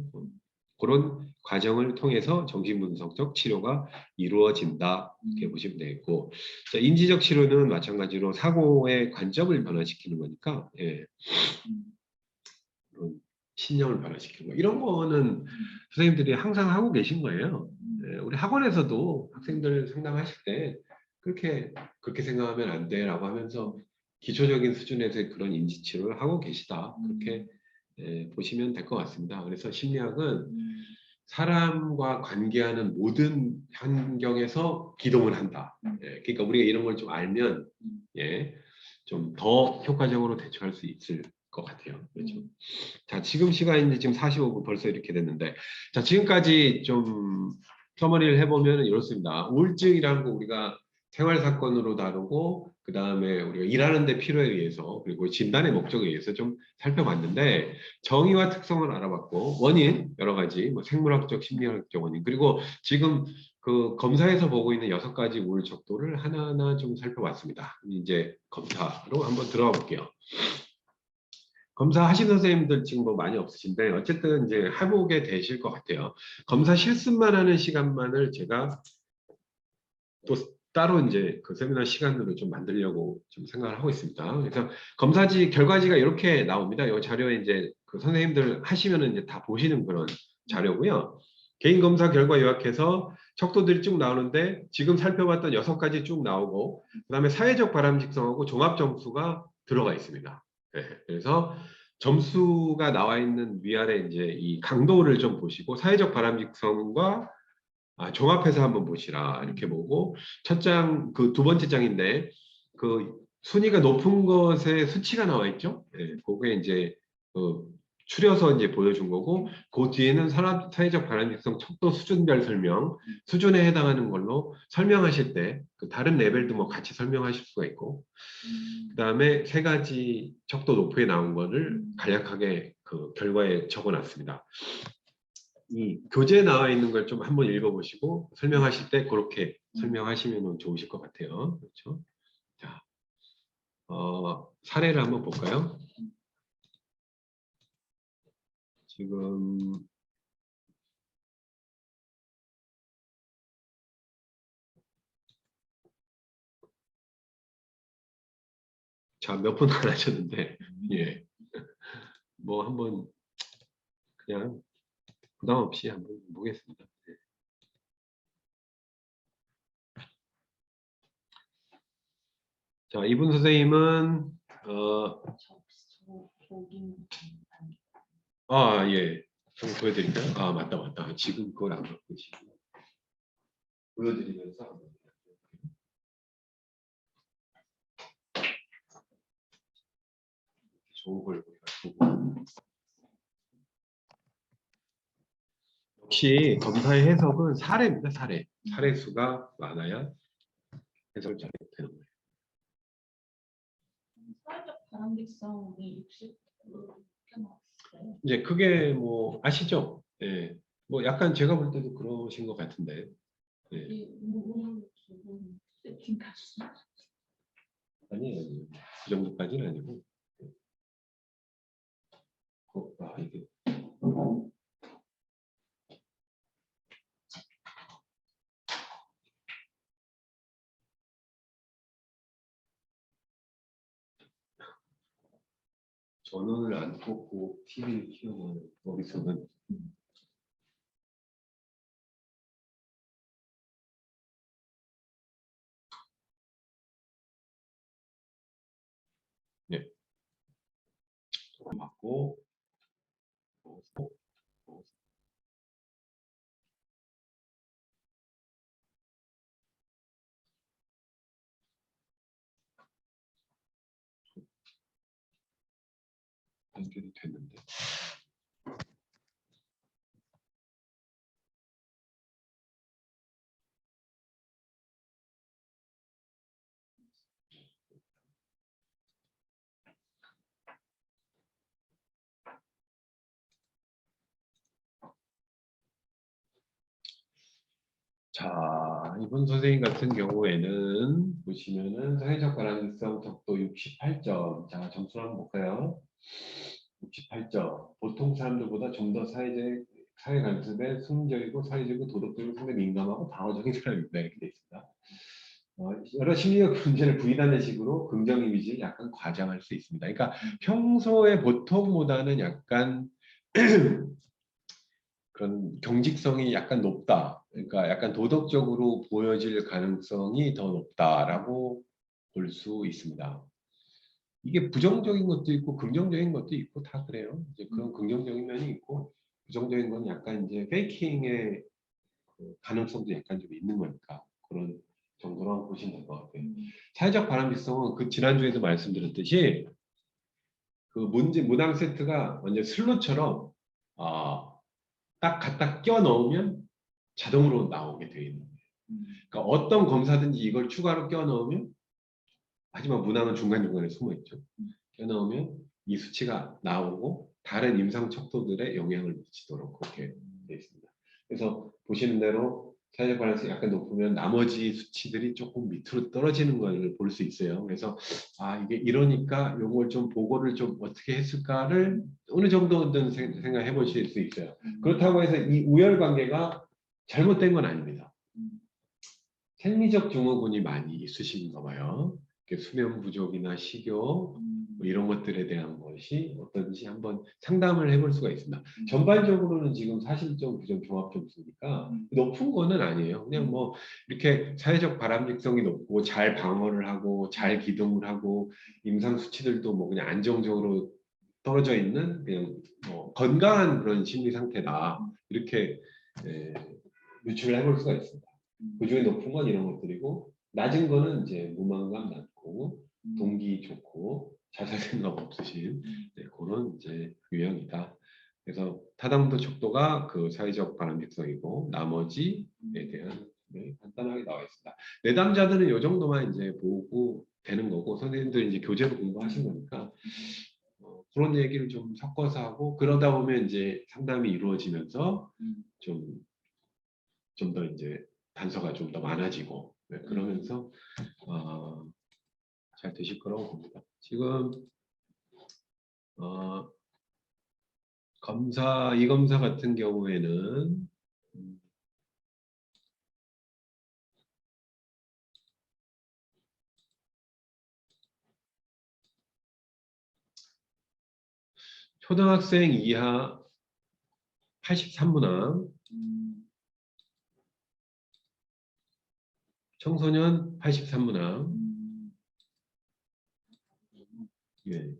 그런 과정을 통해서 정신분석적 치료가 이루어진다 이렇게 보시면 되겠고, 자, 인지적 치료는 마찬가지로 사고의 관점을 변화시키는 거니까 예. 그런 신념을 변화시키는 거 이런 거는 선생님들이 항상 하고 계신 거예요. 예, 우리 학원에서도 학생들 상담하실 때 그렇게 생각하면 안 돼라고 하면서 기초적인 수준에서의 그런 인지 치료를 하고 계시다 그렇게 예, 보시면 될 것 같습니다. 그래서 심리학은 사람과 관계하는 모든 환경에서 기동을 한다. 예, 그러니까 우리가 이런 걸 좀 알면 예, 좀 더 효과적으로 대처할 수 있을 것 같아요. 그렇죠. 자, 지금 시간이 지금 45분 벌써 이렇게 됐는데, 자, 지금까지 좀 서머리를 해보면 이렇습니다. 우울증이라는 거 우리가 생활 사건으로 다루고, 그 다음에 우리가 일하는 데 필요에 의해서, 그리고 진단의 목적에 의해서 좀 살펴봤는데, 정의와 특성을 알아봤고, 원인, 여러 가지, 뭐 생물학적, 심리학적 원인, 그리고 지금 그 검사에서 보고 있는 6가지 우울 척도를 하나하나 좀 살펴봤습니다. 이제 검사로 한번 들어가 볼게요. 검사하신 선생님들 지금 뭐 많이 없으신데 어쨌든 이제 해보게 되실 것 같아요. 검사 실습만 하는 시간만을 제가 또 따로 이제 그 세미나 시간으로 좀 만들려고 좀 생각을 하고 있습니다. 그래서 검사지 결과지가 이렇게 나옵니다. 이 자료에 이제 그 선생님들 하시면은 이제 다 보시는 그런 자료고요. 개인 검사 결과 요약해서 척도들이 쭉 나오는데 지금 살펴봤던 6가지 쭉 나오고 그다음에 사회적 바람직성하고 종합 점수가 들어가 있습니다. 네, 그래서 점수가 나와 있는 위아래 이제 이 강도를 좀 보시고 사회적 바람직성과 종합해서 한번 보시라 이렇게 보고 첫 장 그 2번째 장인데 그 순위가 높은 것에 수치가 나와 있죠. 네, 그게 이제 추려서 이제 보여준 거고 그 뒤에는 사회적 바람직성 척도 수준별 설명 수준에 해당하는 걸로 설명하실 때 그 다른 레벨도 뭐 같이 설명하실 수가 있고 그 다음에 3가지 척도 높게 나온 거를 간략하게 그 결과에 적어놨습니다. 이 교재에 나와 있는 걸 좀 한번 읽어보시고 설명하실 때 그렇게 설명하시면 좋으실 것 같아요. 그렇죠? 자, 사례를 한번 볼까요? 지금 자, 몇 분 안 하셨는데 예, 뭐 한번 그냥 부담 없이 한번 보겠습니다. 예. 자, 이분 선생님은 예, 좀 보여드릴까요? 맞다. 지금 그걸 안 갖고 계시고 보여드리면서 좋은 걸 보고 역시 검사의 해석은 사례입니다. 사례 수가 많아야 해석을 잘 되는 거예요. 사회적 바람직성이 60% 이렇게 나왔어요. 이제 그게 뭐 아시죠? 예, 뭐 약간 제가 볼 때도 그러신 것 같은데. 예. 이 우울 기분 세팅까지. 아니에요. 그 정도까지는 아니고. 이게 전원을 안 꽂고 TV를 켜면 머릿속은 네. 맞고 연결이 됐는데. 자, 이번 선생님 같은 경우에는 보시면은 사회적 가능성 덕도 68점. 자, 점수를 한번 볼까요? 68점. 보통 사람들보다 좀 더 사회 관습에 순종적이고 사회적이고 도덕적이고 상당히 민감하고 방어적인 사람입니다. 이렇게 되어 있습니다. 여러 심리적 문제를 부인하는 식으로 긍정 이미지를 약간 과장할 수 있습니다. 그러니까 평소에 보통보다는 약간 그런 경직성이 약간 높다. 그러니까 약간 도덕적으로 보여질 가능성이 더 높다라고 볼 수 있습니다. 이게 부정적인 것도 있고 긍정적인 것도 있고 다 그래요. 이제 그런 긍정적인 면이 있고 부정적인 건 약간 이제 페이킹의 그 가능성도 약간 좀 있는 거니까 그런 정도로 보시면 될 것 같아요. 사회적 바람직성은 그 지난주에도 말씀드렸듯이 그 문항 세트가 완전 슬롯처럼 딱 갖다 껴 넣으면 자동으로 나오게 되어 있는 거예요. 그러니까 어떤 검사든지 이걸 추가로 껴 넣으면 하지만 문항은 중간중간에 숨어 있죠. 껴 넣으면 이 수치가 나오고 다른 임상 척도들에 영향을 미치도록 그렇게 되어 있습니다. 그래서 보시는 대로 사회적 밸런스 약간 높으면 나머지 수치들이 조금 밑으로 떨어지는 걸 볼 수 있어요. 그래서 이게 이러니까 이걸 좀 보고를 좀 어떻게 했을까를 어느 정도는 생각해 보실 수 있어요. 그렇다고 해서 이 우열 관계가 잘못된 건 아닙니다. 생리적 증후군이 많이 있으신가 봐요. 수면 부족이나 식욕 뭐 이런 것들에 대한 것이 어떤지 한번 상담을 해볼 수가 있습니다. 전반적으로는 지금 사실적 부정 종합 점수니까 높은 거는 아니에요. 그냥 뭐 이렇게 사회적 바람직성이 높고 잘 방어를 하고 잘 기동을 하고 임상 수치들도 뭐 그냥 안정적으로 떨어져 있는 그냥 뭐 건강한 그런 심리 상태다. 이렇게 유추를 해볼 수가 있습니다. 그중에 높은 건 이런 것들이고 낮은 거는 이제 무망감 낮고 동기 좋고 자살 생각 없으신 그런 이제 유형이다. 그래서 타당도 척도가 그 사회적 바람직성이고 나머지에 대한 간단하게 나와 있습니다. 내담자들은 이 정도만 이제 보고 되는 거고 선생님들 이제 교재로 공부하신 거니까 그런 얘기를 좀 섞어서 하고 그러다 보면 이제 상담이 이루어지면서 좀 더 이제 단서가 좀 더 많아지고 그러면서 잘 되실 거라고 봅니다. 지금 이 검사 같은 경우에는 초등학생 이하 83문항, 청소년 83문항, 예.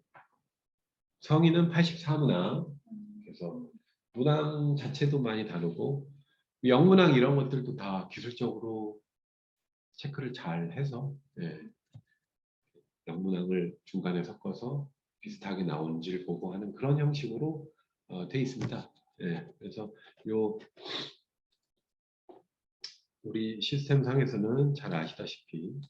성인은 84문항. 그래서 문항 자체도 많이 다르고 영문항 이런 것들도 다 기술적으로 체크를 잘 해서 영문항을 중간에 섞어서 비슷하게 나온지를 보고 하는 그런 형식으로 돼 있습니다. 그래서 우리 시스템 상에서는 잘 아시다시피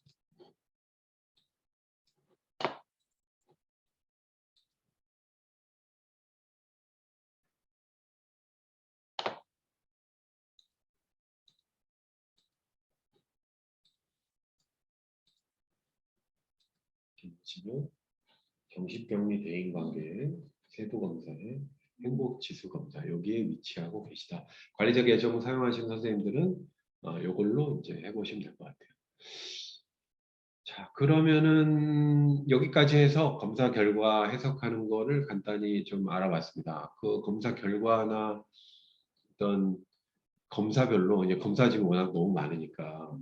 지금 정신병리 대인관계 세부검사의 행복지수검사 여기에 위치하고 계시다. 관리적 예정을 사용하시는 선생님들은 이걸로 이제 해보시면 될 것 같아요. 자, 자, 그러면은 여기까지 해서 검사 결과 해석하는 거를 간단히 좀 알아봤습니다. 그 검사 결과나 어떤 검사별로 이제 검사 지금 워낙 너무 많으니까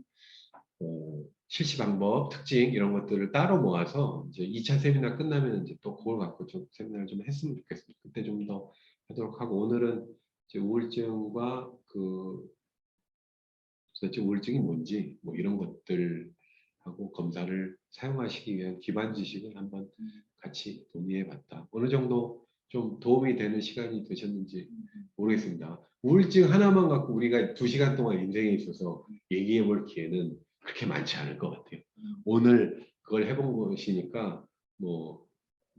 실시 방법, 특징 이런 것들을 따로 모아서 이제 2차 세미나 끝나면 이제 또 그걸 갖고 좀 세미나를 좀 했으면 좋겠습니다. 그때 좀 더 하도록 하고 오늘은 이제 우울증과 그 도대체 우울증이 뭔지 뭐 이런 것들 하고 검사를 사용하시기 위한 기반 지식을 한번 같이 논의해 봤다. 어느 정도 좀 도움이 되는 시간이 되셨는지 모르겠습니다. 우울증 하나만 갖고 우리가 2시간 동안 인생에 있어서 얘기해 볼 기회는 그렇게 많지 않을 것 같아요. 오늘 그걸 해본 것이니까 뭐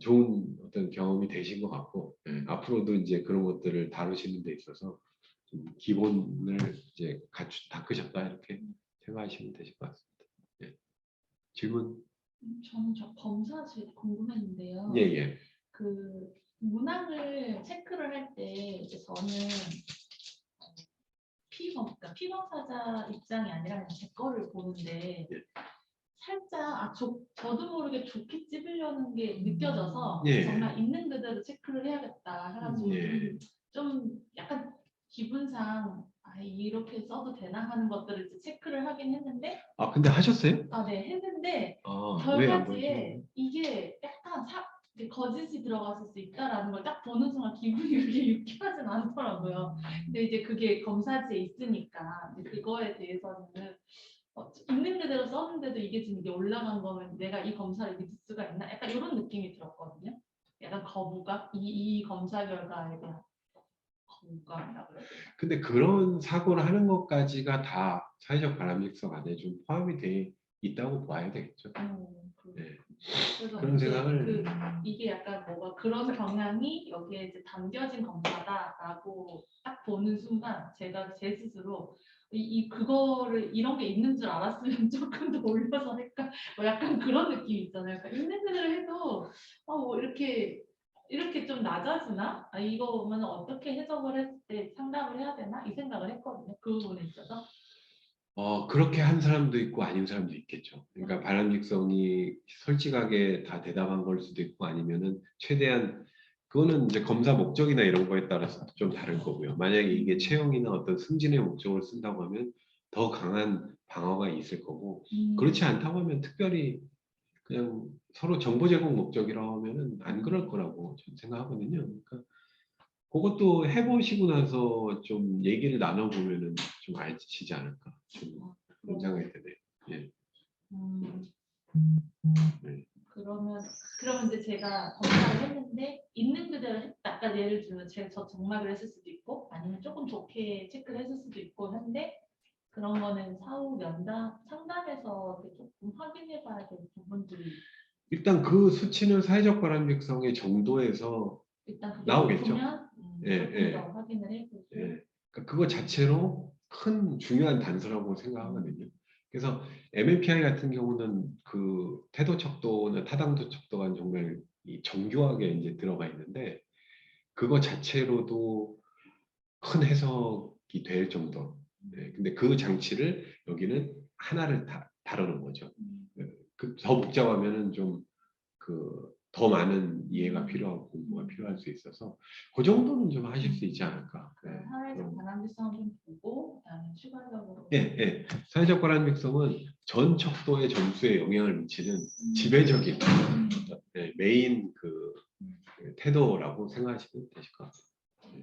좋은 어떤 경험이 되신 것 같고 앞으로도 이제 그런 것들을 다루시는 데 있어서 좀 기본을 이제 닦으셨다 이렇게 생각하시면 되실 것 같습니다. 질문? 저는 저 검사 제일 궁금했는데요. 예, 예. 그 문항을 체크를 할 때 이제 저는 그러니까 피검사자 입장이 아니라 그냥 제 거를 보는데 예. 살짝 저도 모르게 좋게 찝으려는 게 느껴져서 예. 정말 있는 그대로 체크를 해야겠다 해가지고 예. 좀 약간 기분상 이렇게 써도 되나 하는 것들을 이제 체크를 하긴 했는데 아, 근데 하셨어요? 네 했는데 왜 안 결과지에 이게 약간 이게 거짓이 들어갔을 수 있다라는 걸 딱 보는 순간 기분이 그렇게 유쾌하진 않더라고요. 근데 이제 그게 검사지에 있으니까 이제 그거에 대해서는 있는 그대로 썼는데도 이게 지금 이게 올라간 거면 내가 이 검사를 믿을 수가 있나? 약간 이런 느낌이 들었거든요. 약간 거부감? 이 검사 결과에 대한 거부감이라고 해야 되나? 근데 그런 사고를 하는 것까지가 다 사회적 바람직성 안에 좀 포함이 돼 있다고 봐야 되겠죠. 네. 그래서 그런 생각을 이게 약간 뭐가 그런 경향이 여기에 이제 담겨진 검사다라고 딱 보는 순간 제가 제 스스로 그거를 이런 게 있는 줄 알았으면 조금 더 올려서 할까 뭐 약간 그런 느낌이 있잖아요. 그러니까 있는 그대로 해도 뭐 이렇게 좀 낮아지나? 이거 보면 어떻게 해석을 했을 때 상담을 해야 되나? 이 생각을 했거든요. 그 부분에 있어서. 그렇게 한 사람도 있고 아닌 사람도 있겠죠. 그러니까 바람직성이 솔직하게 다 대답한 걸 수도 있고 아니면은 최대한 그거는 이제 검사 목적이나 이런 거에 따라서 좀 다를 거고요. 만약에 이게 채용이나 어떤 승진의 목적으로 쓴다고 하면 더 강한 방어가 있을 거고 그렇지 않다고 하면 특별히 그냥 서로 정보 제공 목적이라고 하면은 안 그럴 거라고 저는 생각하거든요. 그러니까 그것도 해보시고 나서 좀 얘기를 나눠보면은 좀 알지지 않을까. 좀 그런 생각이 드네요. 예. 네. 그러면 이제 제가 검사를 했는데 있는 그대로 했다. 아까 예를 들면 저 정막을 했을 수도 있고 아니면 조금 좋게 체크를 했을 수도 있고 한데 그런 거는 사후 상담에서 조금 확인해봐야 될 부분들이 일단 그 수치는 사회적 바람직성의 정도에서 일단 그게 나오겠죠. 높으면 조금 더 확인을 해보고 그러니까 그거 자체로 큰 중요한 단서라고 생각하거든요. 그래서 MMPI 같은 경우는 그 태도 척도나 타당도 척도가 정말 정교하게 이제 들어가 있는데 그거 자체로도 큰 해석이 될 정도. 근데 그 장치를 여기는 하나를 다루는 거죠. 더 복잡하면은 좀 더 많은 이해가 필요하고 공부가 필요할 수 있어서 그 정도는 좀 하실 수 있지 않을까. 사회적 바람직성을 좀 보고 그다음에 추가적으로 사회적 바람직성은 전 척도의 점수에 영향을 미치는 지배적인 메인 그 태도라고 생각하시면 되실 것 같아요.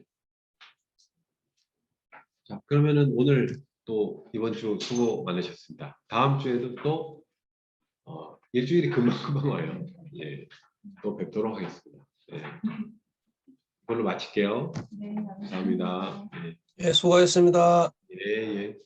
자, 그러면은 오늘 또 이번 주 수고 많으셨습니다. 다음 주에도 또 일주일이 금방금방 와요. 예, 또 뵙도록 하겠습니다. 이걸로 마칠게요. 네, 감사합니다. 예, 수고하셨습니다. 예, 예.